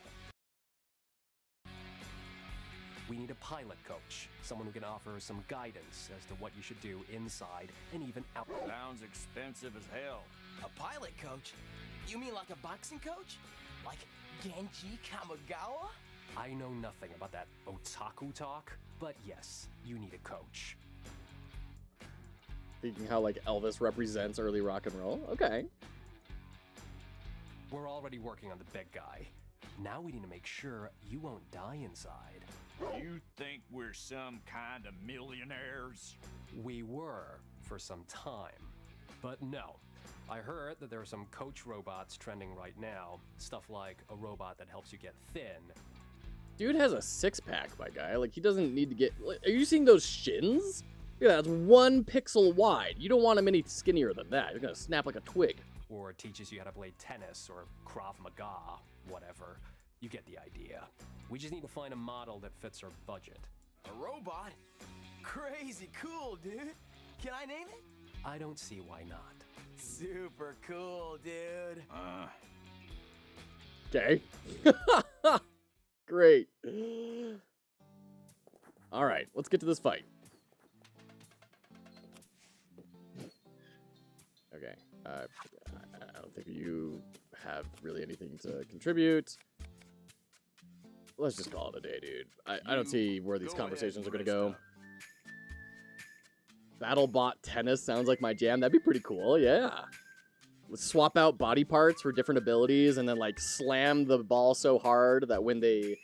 We need a pilot coach, someone who can offer some guidance as to what you should do inside and even out.
Sounds expensive as hell.
A pilot coach? You mean like a boxing coach? Like Genji Kamigawa?
I know nothing about that otaku talk, but yes, you need a coach.
Thinking how, like, Elvis represents early rock and roll? Okay.
We're already working on the big guy. Now we need to make sure you won't die inside.
You think we're some kind of millionaires?
We were for some time. But no. I heard that there are some coach robots trending right now. Stuff like a robot that helps you get thin.
Dude has a six-pack, my guy. Like, he doesn't need to get... Are you seeing those shins? Yeah, that's 1 pixel wide. You don't want him any skinnier than that. You're gonna snap like a twig.
Or it teaches you how to play tennis or Krav Maga, whatever. You get the idea. We just need to find a model that fits our budget.
A robot? Crazy cool, dude. Can I name it?
I don't see why not.
Super cool, dude.
Okay. Great. All right, let's get to this fight. Okay. I don't think you have really anything to contribute. Let's just call it a day, dude. I don't see where these conversations are going to go. BattleBot tennis sounds like my jam. That'd be pretty cool, yeah. Let's swap out body parts for different abilities and then, like, slam the ball so hard that when they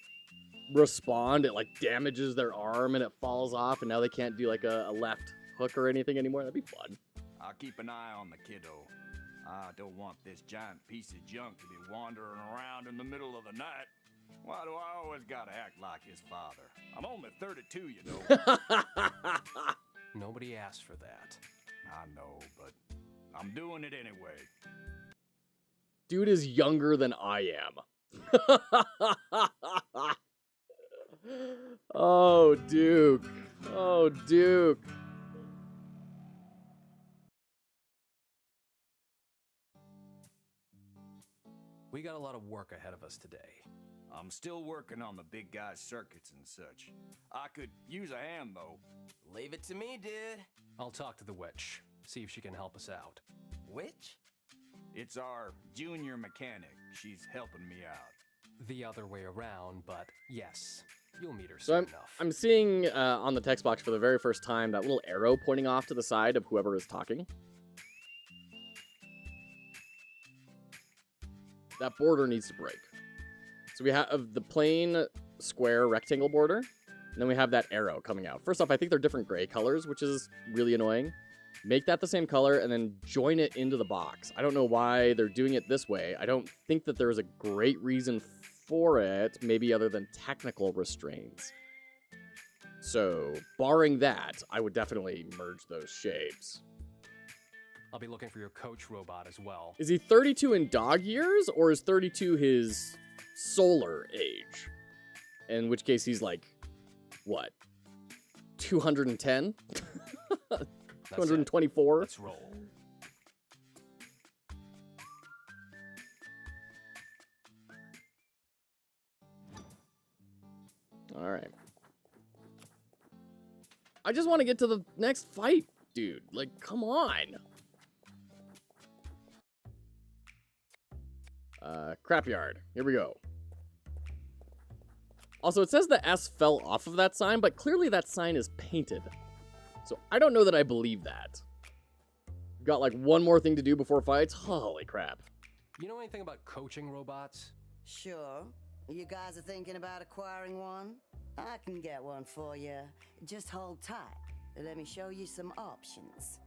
respond, it, like, damages their arm and it falls off and now they can't do, like, a left hook or anything anymore. That'd be fun.
I'll keep an eye on the kiddo. I don't want this giant piece of junk to be wandering around in the middle of the night. Why do I always gotta act like his father? I'm only 32, you know.
Nobody asked for that.
I know, but I'm doing it anyway.
Dude is younger than I am. Oh, Duke. Oh, Duke.
We got a lot of work ahead of us today.
I'm still working on the big guy's circuits and such. I could use a hand, though.
Leave it to me, dude.
I'll talk to the witch, see if she can help us out.
Witch?
It's our junior mechanic. She's helping me out.
The other way around, but yes, you'll meet her
So
soon enough.
I'm seeing on the text box for the very first time that little arrow pointing off to the side of whoever is talking. That border needs to break. So we have the plain square rectangle border, and then we have that arrow coming out. First off, I think they're different gray colors, which is really annoying. Make that the same color and then join it into the box. I don't know why they're doing it this way. I don't think that there's a great reason for it, maybe other than technical restraints. So, barring that, I would definitely merge those shapes.
I'll be looking for your coach robot as well.
Is he 32 in dog years, or is 32 his solar age? In which case he's like, what? 210? 224?
Let's roll.
All right. I just want to get to the next fight, dude. Like, come on. Crapyard. Here we go. Also, it says the S fell off of that sign, but clearly that sign is painted. So I don't know that I believe that. Got like one more thing to do before fights? Holy crap.
You know anything about coaching robots?
Sure. You guys are thinking about acquiring one? I can get one for you. Just hold tight. Let me show you some options.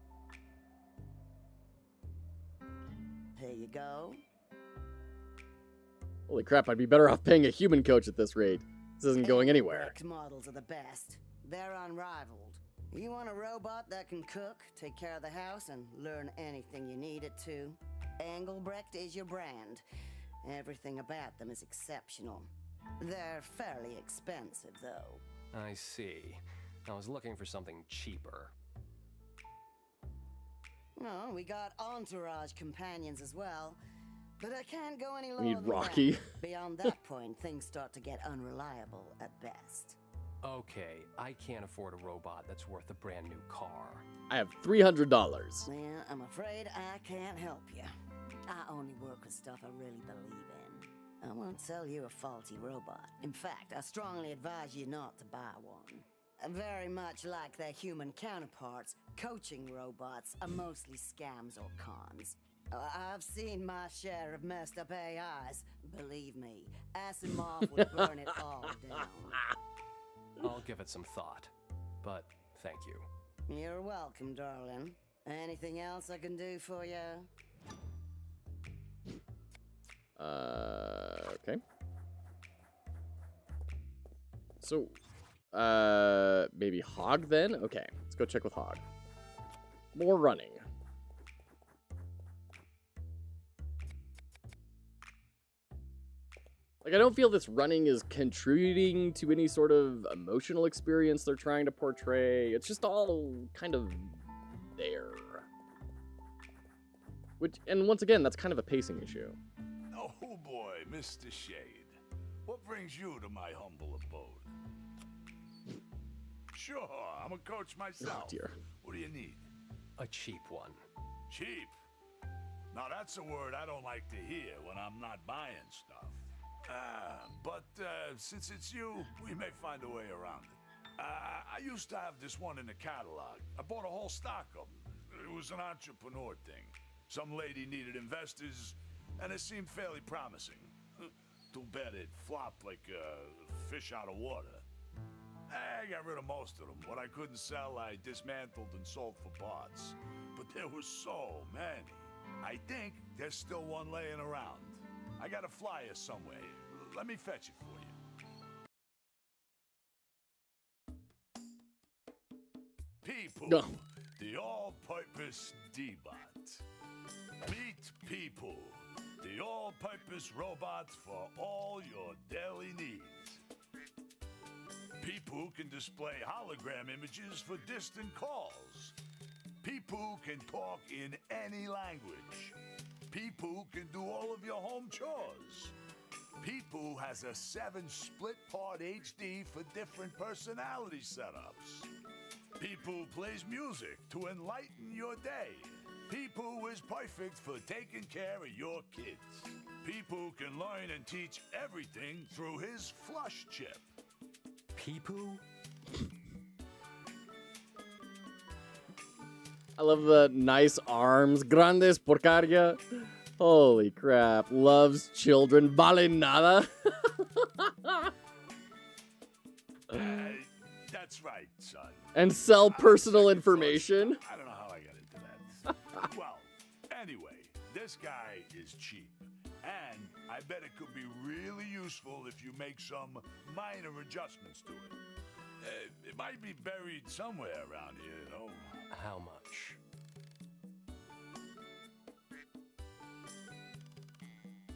Here you go.
Holy crap, I'd be better off paying a human coach at this rate. This isn't going anywhere.
Mech models are the best. They're unrivaled. You want a robot that can cook, take care of the house, and learn anything you need it to? Engelbrecht is your brand. Everything about them is exceptional. They're fairly expensive, though.
I see. I was looking for something cheaper.
Oh, we got entourage companions as well. But I can't go any lower
We need
than
Rocky.
that. Beyond that point, things start to get unreliable at best.
Okay, I can't afford a robot that's worth a brand new car.
I have $300.
Yeah, I'm afraid I can't help you. I only work with stuff I really believe in. I won't sell you a faulty robot. In fact, I strongly advise you not to buy one. Very much like their human counterparts, coaching robots are mostly scams or cons. I've seen my share of messed up AIs. Believe me, Asimov would burn it all down.
I'll give it some thought, but thank you.
You're welcome, darling. Anything else I can do for you?
Okay. So, Maybe Hog then? Okay, let's go check with Hog. More running. Like, I don't feel this running is contributing to any sort of emotional experience they're trying to portray. It's just all kind of there. Which, and once again, that's kind of a pacing issue.
Oh boy, Mr. Shade. What brings you to my humble abode? Sure, I'm a coach myself.
Oh, dear.
What do you need?
A cheap one.
Cheap? Now that's a word I don't like to hear when I'm not buying stuff. But since it's you, we may find a way around it. I used to have this one in the catalog. I bought a whole stock of them. It was an entrepreneur thing. Some lady needed investors, and it seemed fairly promising. Too bad it flopped like a fish out of water. I got rid of most of them. What I couldn't sell, I dismantled and sold for parts. But there were so many. I think there's still one laying around. I got a flyer somewhere. Let me fetch it for you. People,
No.
the all-purpose D-Bot. Meet People, the all-purpose robot for all your daily needs. People can display hologram images for distant calls. People can talk in any language. People can do all of your home chores. People has a 7 split-part HD for different personality setups. People plays music to enlighten your day. People is perfect for taking care of your kids. People can learn and teach everything through his flush chip.
Peepoo?
I love the nice arms. Grandes porcaria. Holy crap. Loves children. Vale nada.
That's right, son.
And sell personal information.
I don't know how I got into that. Well, anyway, this guy is cheap. And I bet it could be really useful if you make some minor adjustments to it. It might be buried somewhere around here, you know.
How much?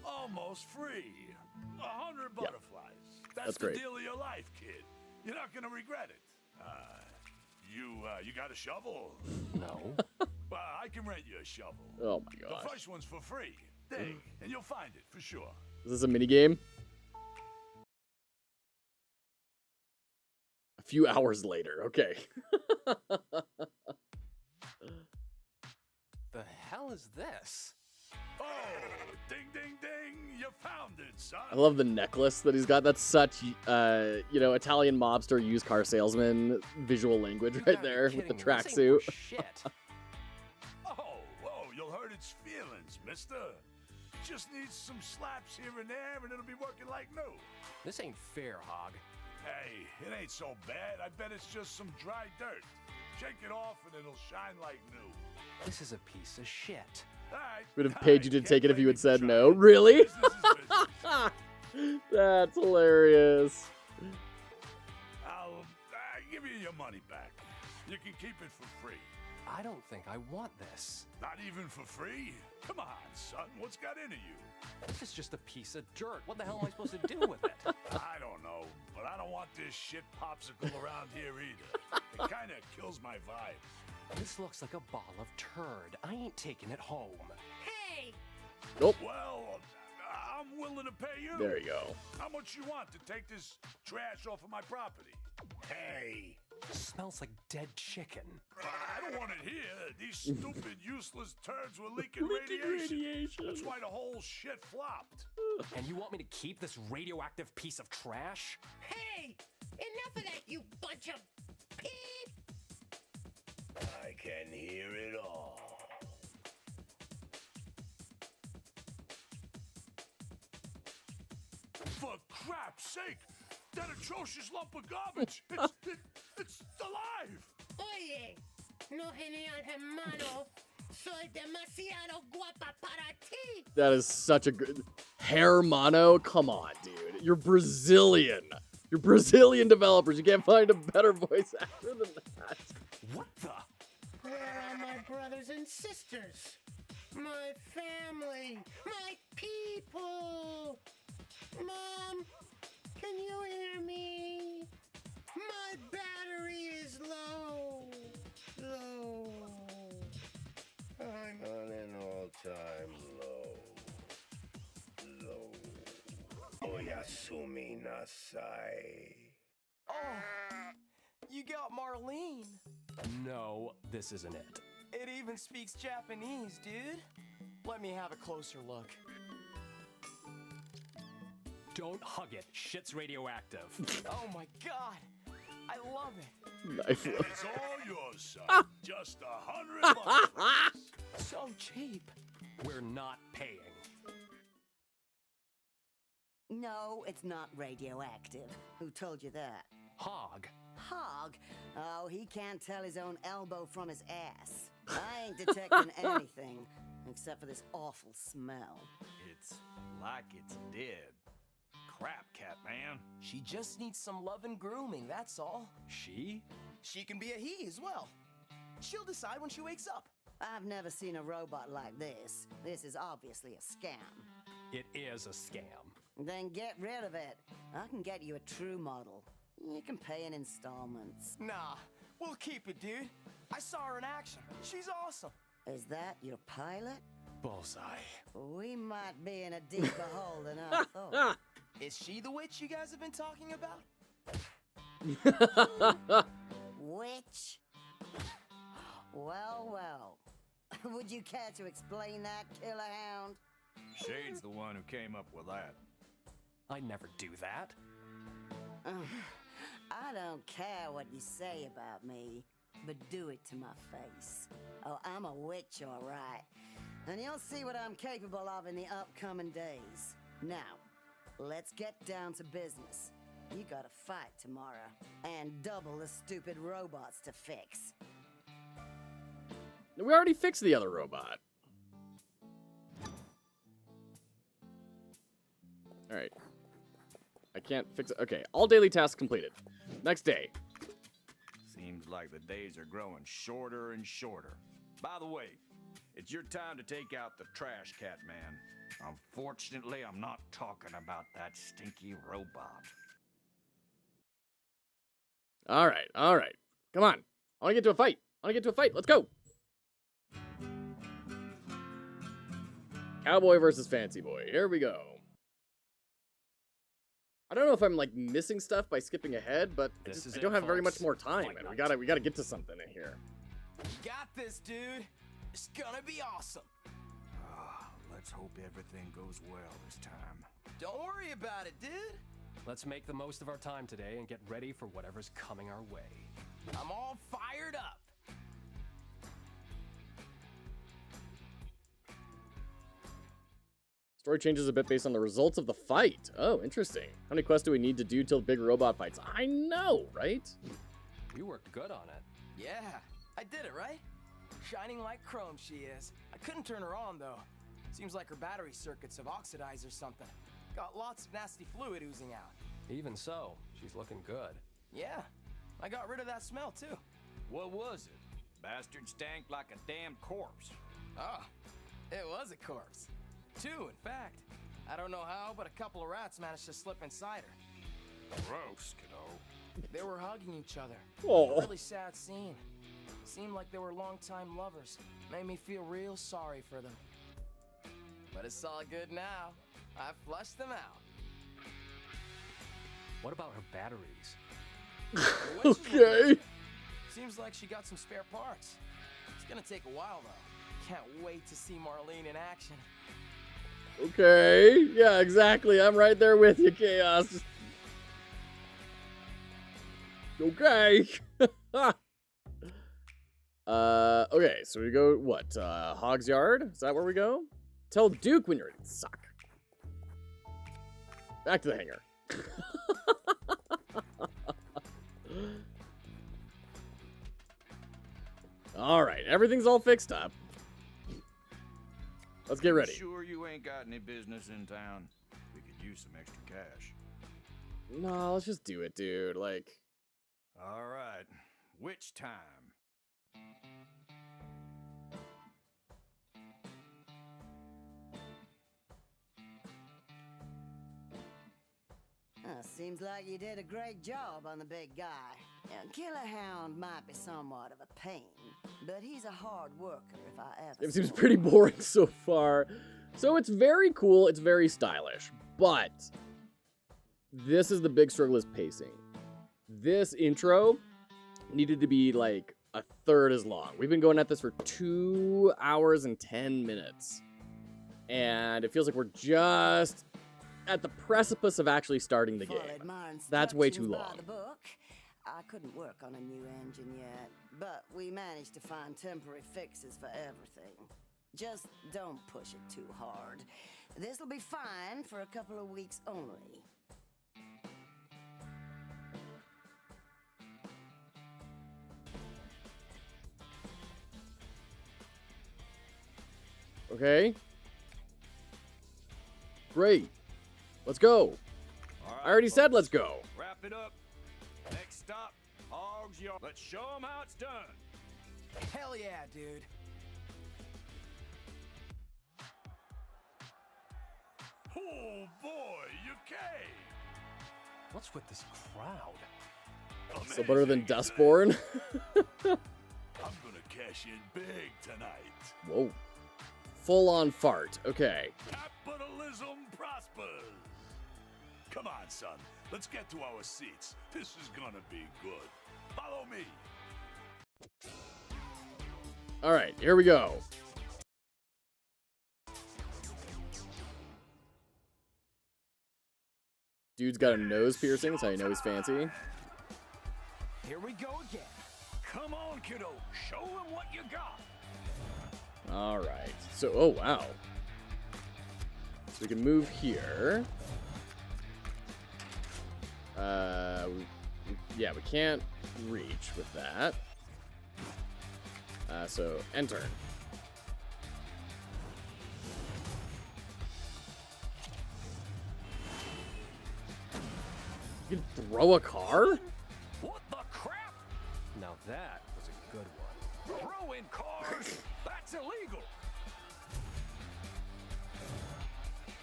Almost free. 100 butterflies.
That's
the
great.
deal of your life, kid. You're not gonna regret it. You got a shovel?
No.
Well, I can rent you a shovel.
Oh my gosh.
The first one's for free. Dig, and you'll find it for sure.
Is this a minigame? A few hours later. Okay.
The hell is this?
Oh, ding, ding, ding! You found it, son.
I love the necklace that he's got. That's such, Italian mobster used car salesman visual language right there with the tracksuit.
Shit.
Oh, you'll hurt its feelings, mister. Just needs some slaps here and there, and it'll be working like new.
This ain't fair, Hog.
Hey, it ain't so bad. I bet it's just some dry dirt. Shake it off, and it'll shine like new.
This is a piece of shit.
Would have paid you to take it if you had said no. Really? That's hilarious.
I'll give you your money back. You can keep it for free.
I don't think I want this.
Not even for free? Come on, son. What's got into you?
This is just a piece of dirt. What the hell am I supposed to do with it?
I don't know, but I don't want this shit popsicle around here either. It kind of kills my vibe.
This looks like a ball of turd. I ain't taking it home.
Hey!
Nope.
Well, I'm willing to pay you.
There you go.
How much you want to take this trash off of my property? Hey!
It smells like dead chicken.
I don't want it here. These stupid, useless turds were leaking radiation. That's why the whole shit flopped.
And you want me to keep this radioactive piece of trash?
Hey! Enough of that, you bunch of peep!
I can hear it all.
For crap's sake! That atrocious lump of garbage! It's alive!
Oye, no genial hermano. Soy demasiado guapa para ti.
That is such a good... Hair mono? Come on, dude. You're Brazilian. You're Brazilian developers. You can't find a better voice actor than that.
What the?
Where are my brothers and sisters? My family, my people. Mom, can you hear me? My battery is low. Low. I'm on an all-time low. Low. Oyasumi nasai.
Oh, you got Marlene.
No, this isn't it.
It even speaks Japanese, dude. Let me have a closer look.
Don't hug it. Shit's radioactive.
Oh my god. I love it.
Knife.
And it's all yours, son. Just $100.
So cheap.
We're not paying.
No, it's not radioactive. Who told you that?
Hog.
Hog? Oh, he can't tell his own elbow from his ass. I ain't detecting anything except for this awful smell.
It's like it's dead. Crap, Catman.
She just needs some love and grooming, that's all.
She?
She can be a he as well. She'll decide when she wakes up.
I've never seen a robot like this. This is obviously a scam.
It is a scam.
Then get rid of it. I can get you a true model. You can pay in installments.
Nah, we'll keep it, dude. I saw her in action. She's awesome.
Is that your pilot?
Bullseye.
We might be in a deeper hole than I thought.
Is she the witch you guys have been talking about?
Witch? Well, well. Would you care to explain that, Killer Hound?
Shade's the one who came up with that.
I'd never do that.
I don't care what you say about me, but do it to my face. Oh, I'm a witch, all right. And you'll see what I'm capable of in the upcoming days. Now, let's get down to business. You gotta fight tomorrow, and double the stupid robots to fix.
We already fixed the other robot. Alright. I can't fix it. Okay, all daily tasks completed. Next day.
Seems like the days are growing shorter and shorter. By the way, it's your time to take out the trash, Catman. Unfortunately, I'm not talking about that stinky robot.
Alright, alright. Come on. I wanna get to a fight. Let's go. Cowboy versus Fancy Boy. Here we go. I don't know if I'm like missing stuff by skipping ahead, but I don't have very much more time, and we gotta get to something in here.
You got this, dude. It's gonna be awesome.
Let's hope everything goes well this time.
Don't worry about it, dude.
Let's make the most of our time today and get ready for whatever's coming our way.
I'm all fired up.
Story changes a bit based on the results of the fight. Oh, interesting. How many quests do we need to do till big robot fights? I know, right?
You worked good on it.
Yeah, I did it, right? Shining like chrome she is. I couldn't turn her on, though. Seems like her battery circuits have oxidized or something. Got lots of nasty fluid oozing out.
Even so, she's looking good.
Yeah, I got rid of that smell, too.
What was it? Bastard stank like a damn corpse.
Oh, it was a corpse. Two, in fact. I don't know how, but a couple of rats managed to slip inside her.
Gross, kiddo.
They were hugging each other.
Oh.
A really sad scene. Seemed like they were longtime lovers. Made me feel real sorry for them. But it's all good now. I flushed them out.
What about her batteries?
Okay.
Seems like she got some spare parts. It's gonna take a while, though. Can't wait to see Marlene in action.
Okay. Yeah, exactly. I'm right there with you, Chaos. Okay. Okay, so we go, what, Hog's Yard? Is that where we go? Tell Duke when you're ready to suck. Back to the hangar. Alright, everything's all fixed up. Let's get ready.
Sure you ain't got any business in town? We could use some extra cash.
No, let's just do it, dude. Like,
All right. Which time?
Seems like you did a great job on the big guy. Killer Hound might be somewhat of a pain, but he's a hard worker if I ever
it seems
saw
pretty
one.
boring so far. So it's very cool. It's very stylish, but this is the big struggle: is pacing. This intro needed to be like a third as long. We've been going at this for 2 hours and 10 minutes, and it feels like we're just at the precipice of actually starting the game.
Followed my
That's way too
instructions by
long.
the book. I couldn't work on a new engine yet, but we managed to find temporary fixes for everything. Just don't push it too hard. This'll be fine for a couple of weeks only.
Okay. Great. Let's go.
All right,
I already said
folks,
let's go.
Wrap it up. Next stop, Hog's Yard. Let's show them how it's done.
Hell yeah, dude.
Oh boy, you came.
What's with this crowd?
Still better than Dustborn.
I'm gonna cash in big tonight.
Whoa. Full on fart. Okay.
Capitalism prospers. Come on, son. Let's get to our seats. This is gonna be good. Follow me.
All right, here we go. Dude's got a nose piercing. That's how you know he's fancy.
Here we go again.
Come on, kiddo. Show them what you got.
All right. So, oh, wow. So we can move here. Yeah, we can't reach with that. So, enter. You can throw a car?
What the crap?
Now that was a good one.
Throwing cars? That's illegal.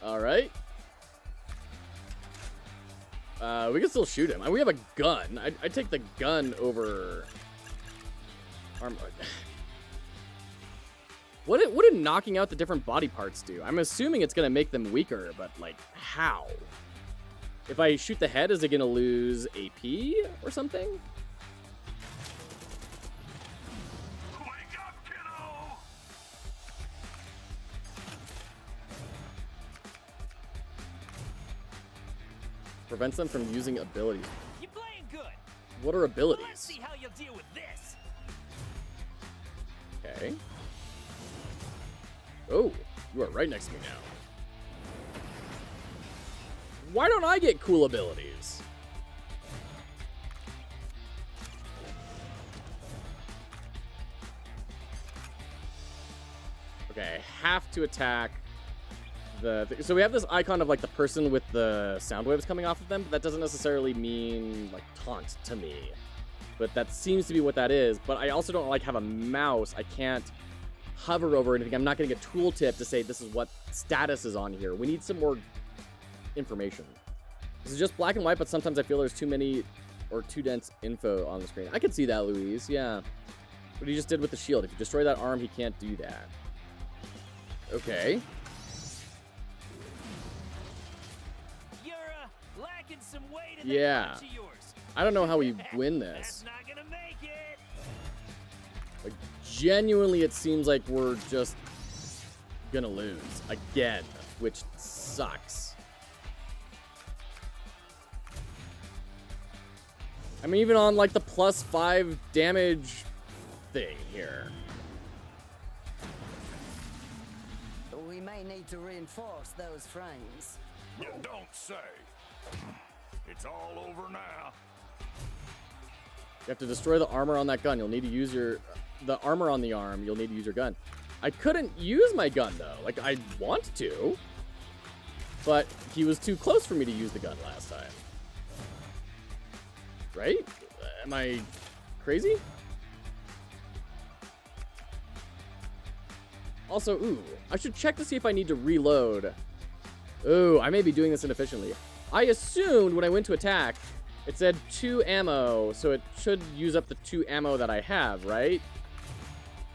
All right. We can still shoot him. We have a gun. I'd take the gun over armor. What did knocking out the different body parts do? I'm assuming it's gonna make them weaker, but like how? If I shoot the head, is it gonna lose AP or something?
Wake up, kiddo!
Prevents them from using abilities.
You're playing good.
What are abilities?
Let's see how you'll deal with this.
Okay. Oh, you are right next to me now. Why don't I get cool abilities? Okay, I have to attack so we have this icon of like the person with the sound waves coming off of them, but that doesn't necessarily mean like taunt to me. But that seems to be what that is. But I also don't like have a mouse. I can't hover over anything. I'm not getting a tooltip to say this is what status is on here. We need some more information. This is just black and white, but sometimes I feel there's too many or too dense info on the screen. I can see that, Louise. Yeah. What he just did with the shield. If you destroy that arm, he can't do that. Okay.
Lacking some weight in
Yeah.
that punch of yours.
I don't know how we win
That's
this.
not gonna make it.
Like, genuinely, it seems like we're just gonna lose again, which sucks. I'm even on like the +5 damage thing here.
We may need to reinforce those frames.
You don't say. It's all over now.
You have to destroy the armor on that gun. You'll need to use the armor on the arm. You'll need to use your gun. I couldn't use my gun though. Like I want to, but he was too close for me to use the gun last time. Right? Am I crazy? Also, ooh, I should check to see if I need to reload. Ooh, I may be doing this inefficiently. I assumed when I went to attack, it said 2 ammo, so it should use up the 2 ammo that I have, right?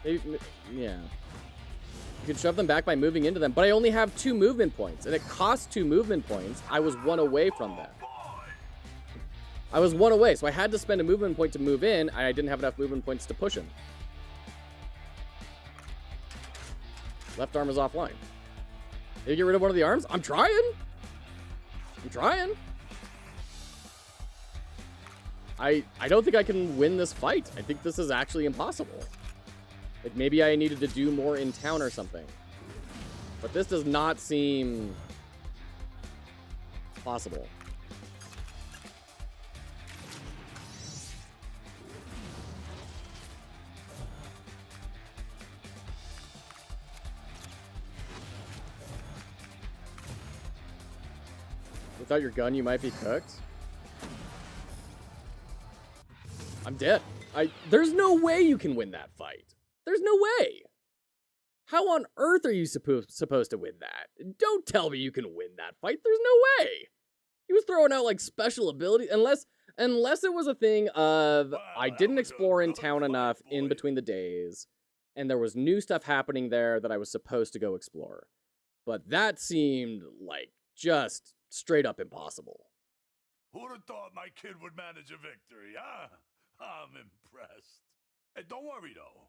Maybe, yeah. You can shove them back by moving into them, but I only have 2 movement points, and it costs 2 movement points. I was 1 away from that. I was 1 away, so I had to spend a movement point to move in, and I didn't have enough movement points to push him. Left arm is offline. Did you get rid of one of the arms? I'm trying. I'm trying. I don't think I can win this fight. I think this is actually impossible. Like, maybe I needed to do more in town or something. But this does not seem possible. Without your gun, you might be cooked. I'm dead. There's no way you can win that fight. There's no way. How on earth are you supposed to win that? Don't tell me you can win that fight. There's no way. He was throwing out like special abilities, unless it was a thing of I didn't explore in town enough in between the days, and there was new stuff happening there that I was supposed to go explore. But that seemed like just straight up impossible.
Who'd have thought my kid would manage a victory, huh? I'm impressed. Hey, don't worry, though.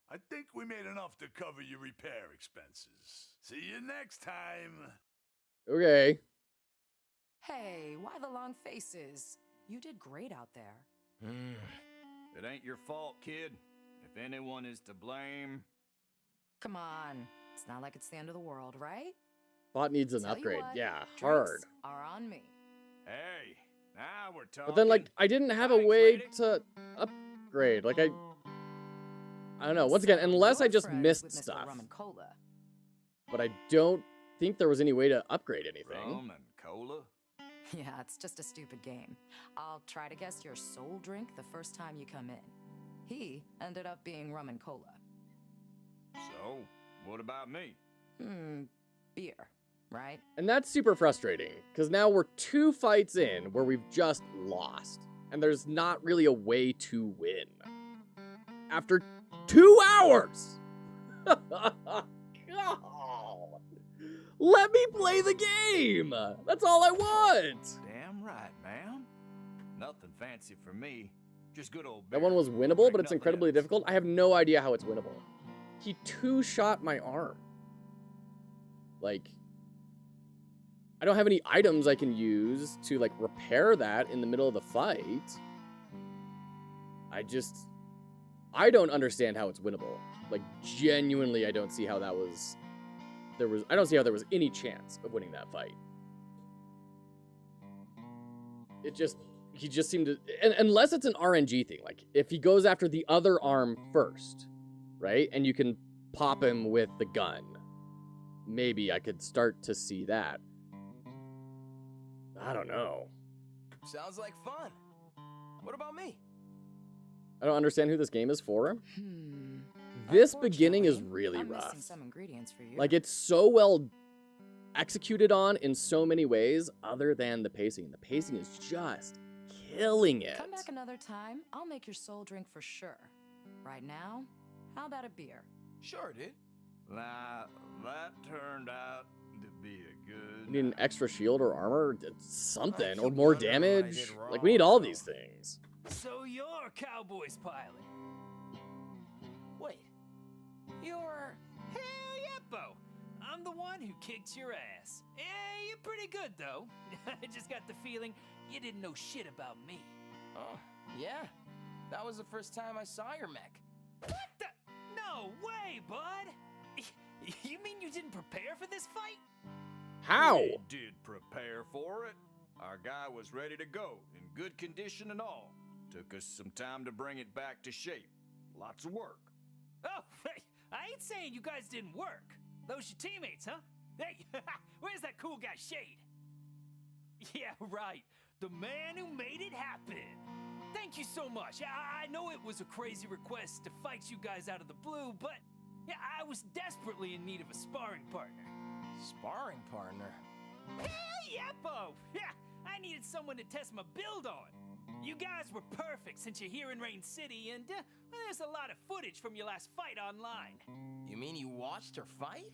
I think we made enough to cover your repair expenses. See you next time.
Okay.
Hey, why the long faces? You did great out there.
It ain't your fault, kid. If anyone is to blame...
Come on. It's not like it's the end of the world, right?
Bot needs an
Tell you
upgrade.
what,
Yeah,
drinks
hard.
are on me.
Hey, now we're talking.
But then, like, I didn't have a way to upgrade. Like, I don't know. Once again, unless I just missed stuff.
Rum and cola.
But I don't think there was any way to upgrade anything.
Rum and cola?
Yeah, it's just a stupid game. I'll try to guess your soul drink the first time you come in. He ended up being rum and cola.
So, what about me?
Beer, right?
And that's super frustrating, because now we're 2 fights in where we've just lost. And there's not really a way to win. After 2 hours! God. Let me play the game! That's all I want!
Damn right, man. Nothing fancy for me. Just good old
That one was winnable, but it's incredibly difficult. I have no idea how it's winnable. He 2-shot my arm. Like, I don't have any items I can use to, like, repair that in the middle of the fight. I don't understand how it's winnable. Like, genuinely, I don't see how that was... I don't see how there was any chance of winning that fight. He just seemed to... unless it's an RNG thing. Like, if he goes after the other arm first, right? And you can pop him with the gun. Maybe I could start to see that. I don't know.
Sounds like fun. What about me?
I don't understand who this game is for. This beginning is really
I'm
rough.
missing some ingredients for you.
Like, it's so well executed on in so many ways, other than the pacing. The pacing is just killing it.
Come back another time. I'll make your soul drink for sure. Right now, how about a beer?
Sure, dude.
Nah, that turned out to be a good...
We need an extra shield or armor, something, or more damage. Like, we need all these things.
So you're Cowboy's pilot. Wait, you're... Hell yeah, Bo. I'm the one who kicked your ass. Yeah, you're pretty good, though. I just got the feeling you didn't know shit about me.
Oh, yeah. That was the first time I saw your mech.
What the? No way, bud. You mean you didn't prepare for this fight?
How?
We did prepare for it. Our guy was ready to go, in good condition and all. Took us some time to bring it back to shape. Lots of work.
Oh, hey, I ain't saying you guys didn't work. Those your teammates, huh? Hey, where's that cool guy, Shade? Yeah, right. The man who made it happen. Thank you so much. I know it was a crazy request to fight you guys out of the blue, but yeah, I was desperately in need of a sparring partner.
Sparring partner?
Hell yeah, Bo! Yeah, I needed someone to test my build on. You guys were perfect since you're here in Rain City, and well, there's a lot of footage from your last fight online.
You mean you watched her fight?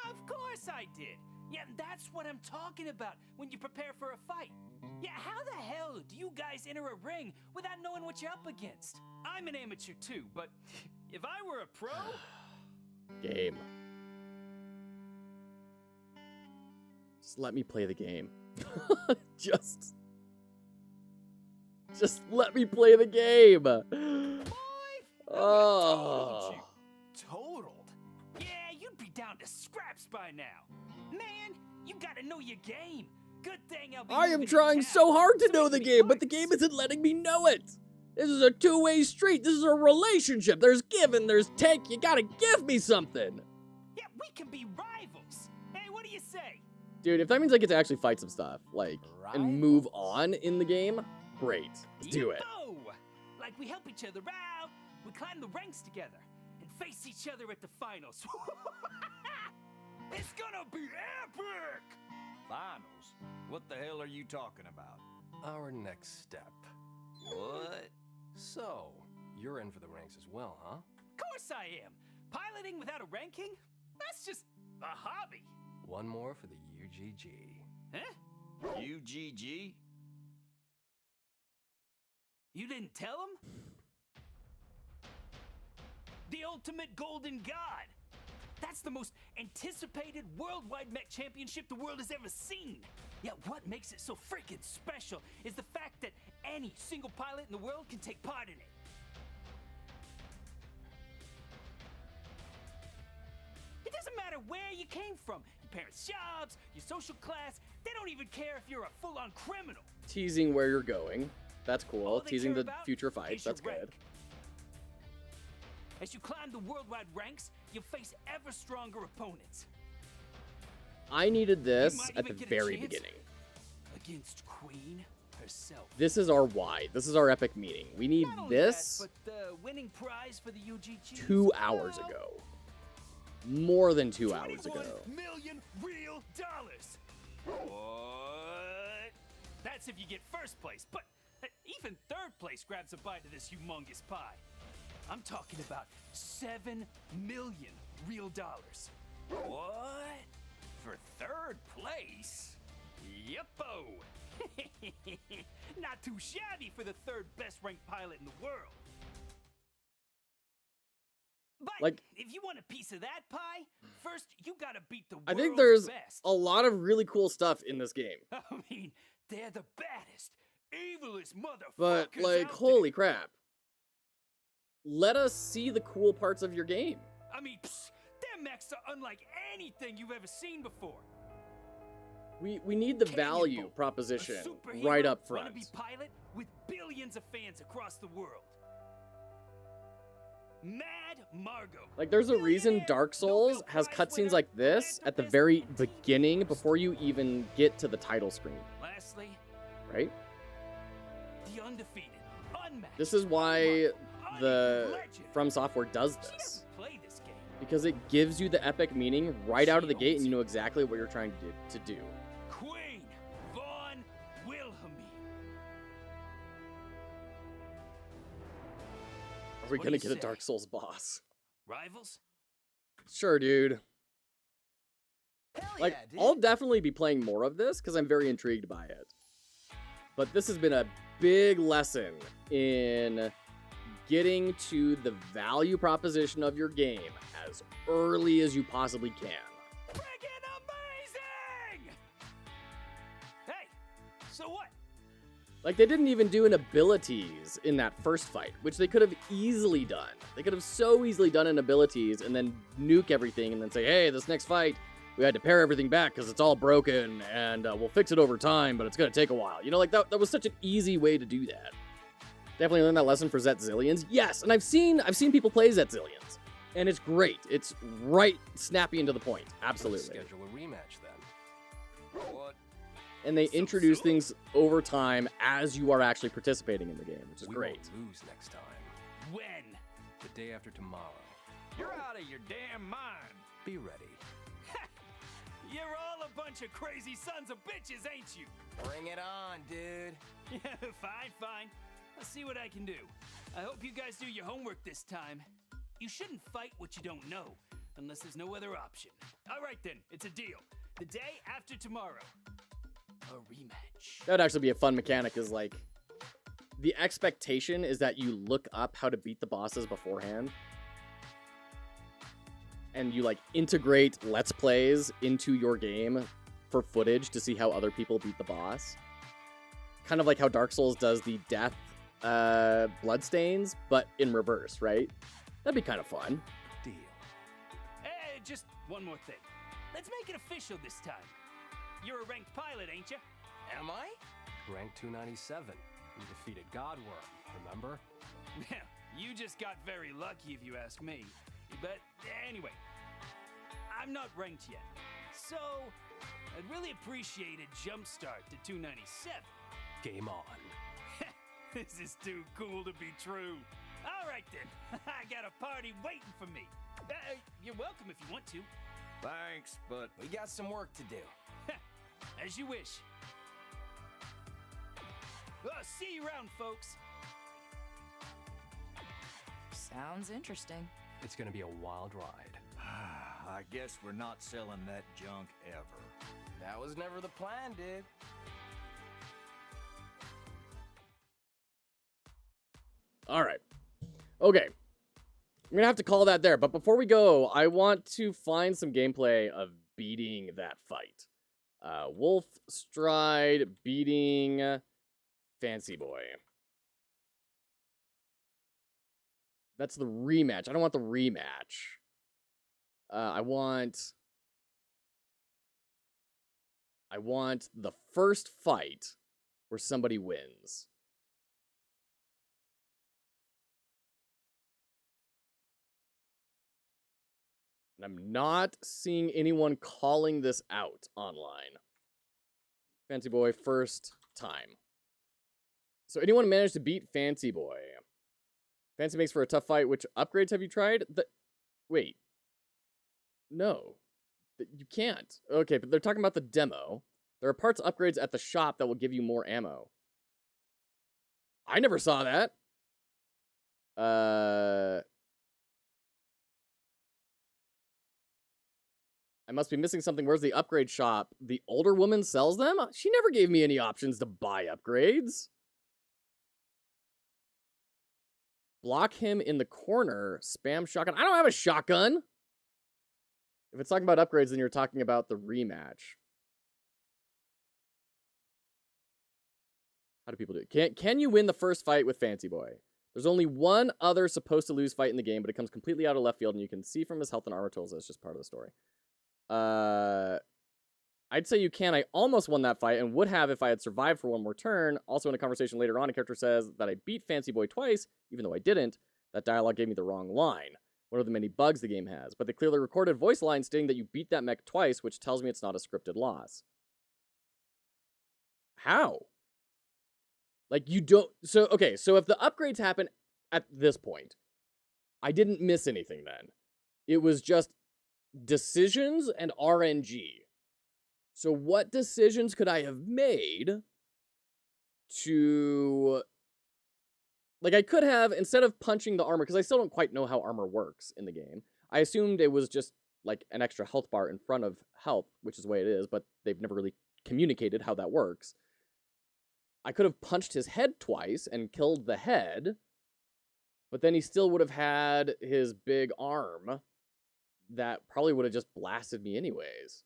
Of course I did. Yeah, that's what I'm talking about when you prepare for a fight. Yeah, how the hell do you guys enter a ring without knowing what you're up against? I'm an amateur too, but if I were a pro...
Game. Just let me play the game. Just let me play the game. Oh.
Totaled? Yeah, you'd be down to scraps by now. Man, you gotta know your game. Good thing I'll be
I am trying so hard to know the game, but the game isn't letting me know it. This is a two-way street. This is a relationship. There's give and there's take. You gotta give me something.
Yeah, we can be rivals. Hey, what do you say?
Dude, if that means I get to actually fight some stuff, like, and move on in the game, great. Let's do it.
Like we help each other out, we climb the ranks together, and face each other at the finals. It's gonna be epic!
Finals? What the hell are you talking about?
Our next step.
What?
So, you're in for the ranks as well, huh?
Of course I am. Piloting without a ranking? That's just a hobby.
One more for the UGG.
Huh?
UGG?
You didn't tell him? The ultimate golden god. That's the most anticipated worldwide mech championship the world has ever seen. Yet what makes it so freaking special is the fact that any single pilot in the world can take part in it. It doesn't matter where you came from, your parents' jobs, your social class, they don't even care if you're a full-on criminal.
Teasing where you're going. That's cool. Teasing the future fights. That's good.
As you climb the worldwide ranks, you'll face ever stronger opponents.
I needed this at the very beginning.
Against Queen herself.
This is our why. This is our epic meeting. We need this
but the winning prize for the UGG
2 hours ago. More than 2 hours ago.
$21 million real dollars. What? That's if you get first place, but even third place grabs a bite of this humongous pie. I'm talking about 7 million real dollars.
What? For third place?
Yeppo! Not too shabby for the third best ranked pilot in the world. But if you want a piece of that pie, first you gotta beat the world's
I think there's
best.
a lot of really cool stuff in this game.
I mean, they're the baddest, evilest motherfuckers.
But, like, holy crap. Let us see the cool parts of your game.
I mean, their mechs are unlike anything you've ever seen before.
We need the value proposition right up front.
Wannabe pilot with billions of fans across the world. Mad Margot.
Like, there's a reason Dark Souls has cutscenes like this at the very beginning before you even get to the title screen.
Lastly,
right?
The undefeated, unmatched.
This is why the From Software does this. Because it gives you the epic meaning right out of the gate and you know exactly what you're trying to do.
Queen von Wilhelmine.
Are we gonna get a Dark Souls boss?
Rivals?
Sure, dude. Like,
yeah, dude.
I'll definitely be playing more of this because I'm very intrigued by it. But this has been a big lesson in getting to the value proposition of your game as early as you possibly can.
Freaking amazing! Hey, so what?
Like, they didn't even do an abilities in that first fight, which they could have easily done. They could have so easily done an abilities and then nuke everything and then say, hey, this next fight, we had to pare everything back because it's all broken and we'll fix it over time, but it's going to take a while. You know, like, that was such an easy way to do that. Definitely learned that lesson for Zetzillions. Yes, and I've seen people play Zetzillions, and it's great. It's right snappy and to the point. Absolutely.
Schedule a rematch then.
What?
and they introduce things over time as you are actually participating in the game, which is
We
great.
won't lose next time.
When?
The day after tomorrow.
You're out of your damn mind.
Be ready.
You're all a bunch of crazy sons of bitches, ain't you?
Bring it on, dude.
Yeah, fine. I'll see what I can do. I hope you guys do your homework this time. You shouldn't fight what you don't know, unless there's no other option. All right then, it's a deal. The day after tomorrow. A rematch.
That would actually be a fun mechanic, is like, the expectation is that you look up how to beat the bosses beforehand. And you like integrate Let's Plays into your game for footage to see how other people beat the boss. Kind of like how Dark Souls does the death bloodstains, but in reverse, right? That'd be kind of fun.
Deal.
Hey, just one more thing. Let's make it official this time. You're a ranked pilot, ain't you?
Am I?
Rank 297. You defeated Godworm, remember?
Yeah, you just got very lucky if you ask me. But anyway, I'm not ranked yet. So, I'd really appreciate a jump start to 297.
Game on.
This is too cool to be true. All right then, I got a party waiting for me. You're welcome if you want to.
Thanks, but
we got some work to do.
As you wish. See you around, folks.
Sounds interesting.
It's gonna be a wild ride.
I guess we're not selling that junk ever.
That was never the plan, dude.
All right. Okay. I'm gonna have to call that there, but before we go, I want to find some gameplay of beating that fight. Wolfstride beating Fancy Boy. That's the rematch. I don't want the rematch. I want the first fight where somebody wins. And I'm not seeing anyone calling this out online. Fancy Boy, first time. So anyone managed to beat Fancy Boy? Fancy makes for a tough fight. Which upgrades have you tried? Wait. No. You can't. Okay, but they're talking about the demo. There are parts upgrades at the shop that will give you more ammo. I never saw that. I must be missing something. Where's the upgrade shop? The older woman sells them? She never gave me any options to buy upgrades. Block him in the corner. Spam shotgun. I don't have a shotgun. If it's talking about upgrades, then you're talking about the rematch. How do people do it? Can you win the first fight with Fancy Boy? There's only one other supposed to lose fight in the game, but it comes completely out of left field, and you can see from his health and armor totals that it's just part of the story. I'd say you can. I almost won that fight and would have if I had survived for one more turn. Also, in a conversation later on, a character says that I beat Fancy Boy twice, even though I didn't. That dialogue gave me the wrong line. One of the many bugs the game has. But they clearly recorded voice lines stating that you beat that mech twice, which tells me it's not a scripted loss. How? Like, you don't... So, okay, so if the upgrades happen at this point, I didn't miss anything then. It was just decisions and RNG. So what decisions could I have made to... Like, I could have, instead of punching the armor, because I still don't quite know how armor works in the game, I assumed it was just, like, an extra health bar in front of health, which is the way it is, but they've never really communicated how that works. I could have punched his head twice and killed the head, but then he still would have had his big arm that probably would have just blasted me anyways.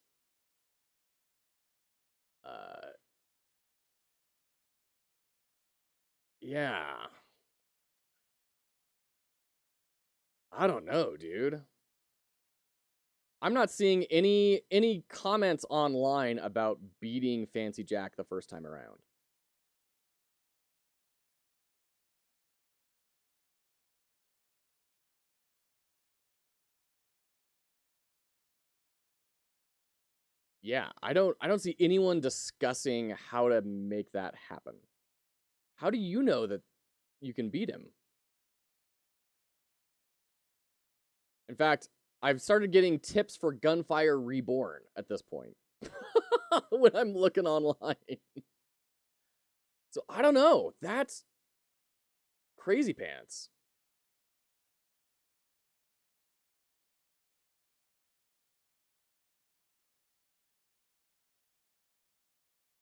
Yeah. I don't know, dude. I'm not seeing any comments online about beating Fancy Jack the first time around. Yeah, I don't see anyone discussing how to make that happen. How do you know that you can beat him? In fact, I've started getting tips for Gunfire Reborn at this point when I'm looking online. So I don't know. That's crazy pants.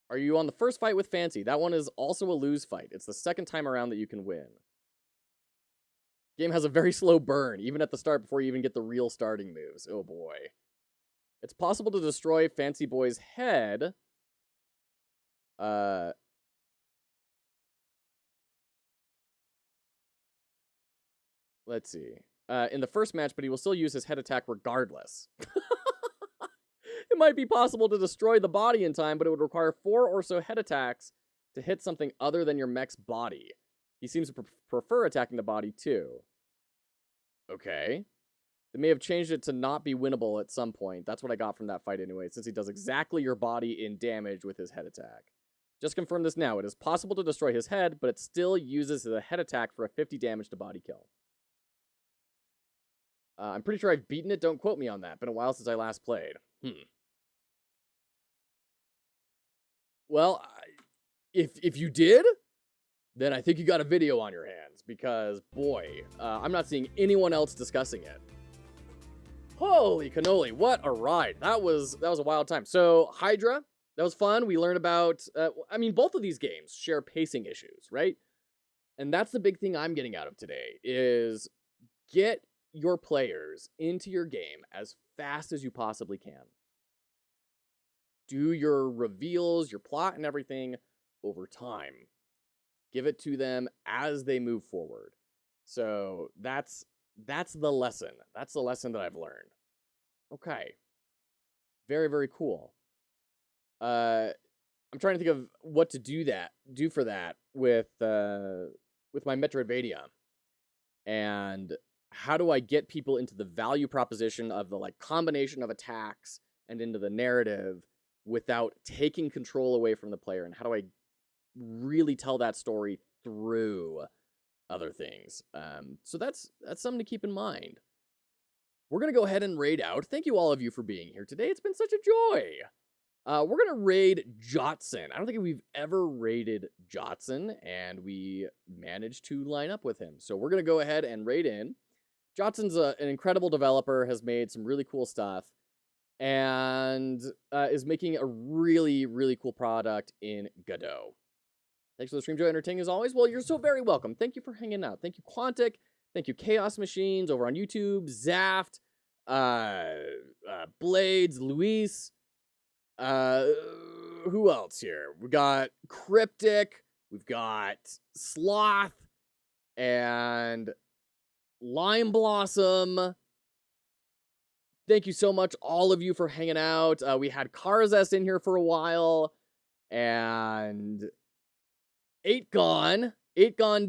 Are you on the first fight with Fancy? That one is also a lose fight. It's the second time around that you can win. Game has a very slow burn, even at the start before you even get the real starting moves. Oh boy. It's possible to destroy Fancy Boy's head. Let's see. In the first match, but he will still use his head attack regardless. It might be possible to destroy the body in time, but it would require 4 or so head attacks to hit something other than your mech's body. He seems to prefer attacking the body too. Okay. They may have changed it to not be winnable at some point. That's what I got from that fight anyway, since he does exactly your body in damage with his head attack. Just confirm this now. It is possible to destroy his head, but it still uses the head attack for a 50 damage to body kill. I'm pretty sure I've beaten it. Don't quote me on that. Been a while since I last played. Well, if you did, then I think you got a video on your hands, because, boy, I'm not seeing anyone else discussing it. Holy cannoli, what a ride. That was a wild time. So, Hydra, that was fun. We learned about, I mean, both of these games share pacing issues, right? And that's the big thing I'm getting out of today, is get your players into your game as fast as you possibly can. Do your reveals, your plot, and everything over time. Give it to them as they move forward. So that's the lesson. That's the lesson that I've learned. Okay. Very, very cool. I'm trying to think of what to do for that with my Metroidvania. And how do I get people into the value proposition of the combination of attacks and into the narrative without taking control away from the player? And how do I really tell that story through other things? So that's something to keep in mind. We're going to go ahead and raid out. Thank you all of you for being here today. It's been such a joy. We're going to raid Jotson. I don't think we've ever raided Jotson, and we managed to line up with him. So we're going to go ahead and raid in. Jotson's an incredible developer, has made some really cool stuff, and is making a really, really cool product in Godot. Thanks for the stream, Joy Entertaining, as always. Well, you're so very welcome. Thank you for hanging out. Thank you, Quantic. Thank you, Chaos Machines over on YouTube. Zaft. Blades. Luis. Who else here? We got Cryptic. We've got Sloth. And Lime Blossom. Thank you so much, all of you, for hanging out. We had Karzest in here for a while. And 8Gon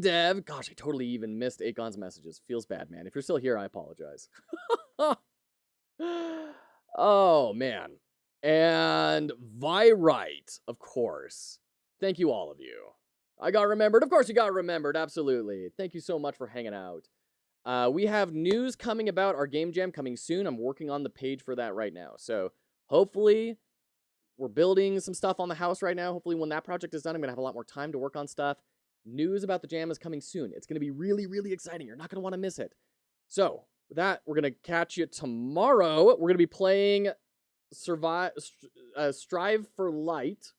Dev. Gosh, I totally even missed 8Gon's messages. Feels bad, man. If you're still here, I apologize. Oh, man. And Virite, of course. Thank you, all of you. I got remembered. Of course you got remembered. Absolutely. Thank you so much for hanging out. We have news coming about our game jam coming soon. I'm working on the page for that right now. So hopefully we're building some stuff on the house right now. Hopefully when that project is done, I'm going to have a lot more time to work on stuff. News about the jam is coming soon. It's going to be really, really exciting. You're not going to want to miss it. So with that, we're going to catch you tomorrow. We're going to be playing Strive for Light,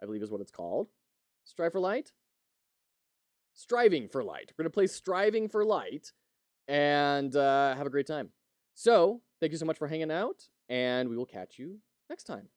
I believe is what it's called. Strive for Light? Striving for Light. We're going to play Striving for Light and have a great time. So, thank you so much for hanging out, and we will catch you next time.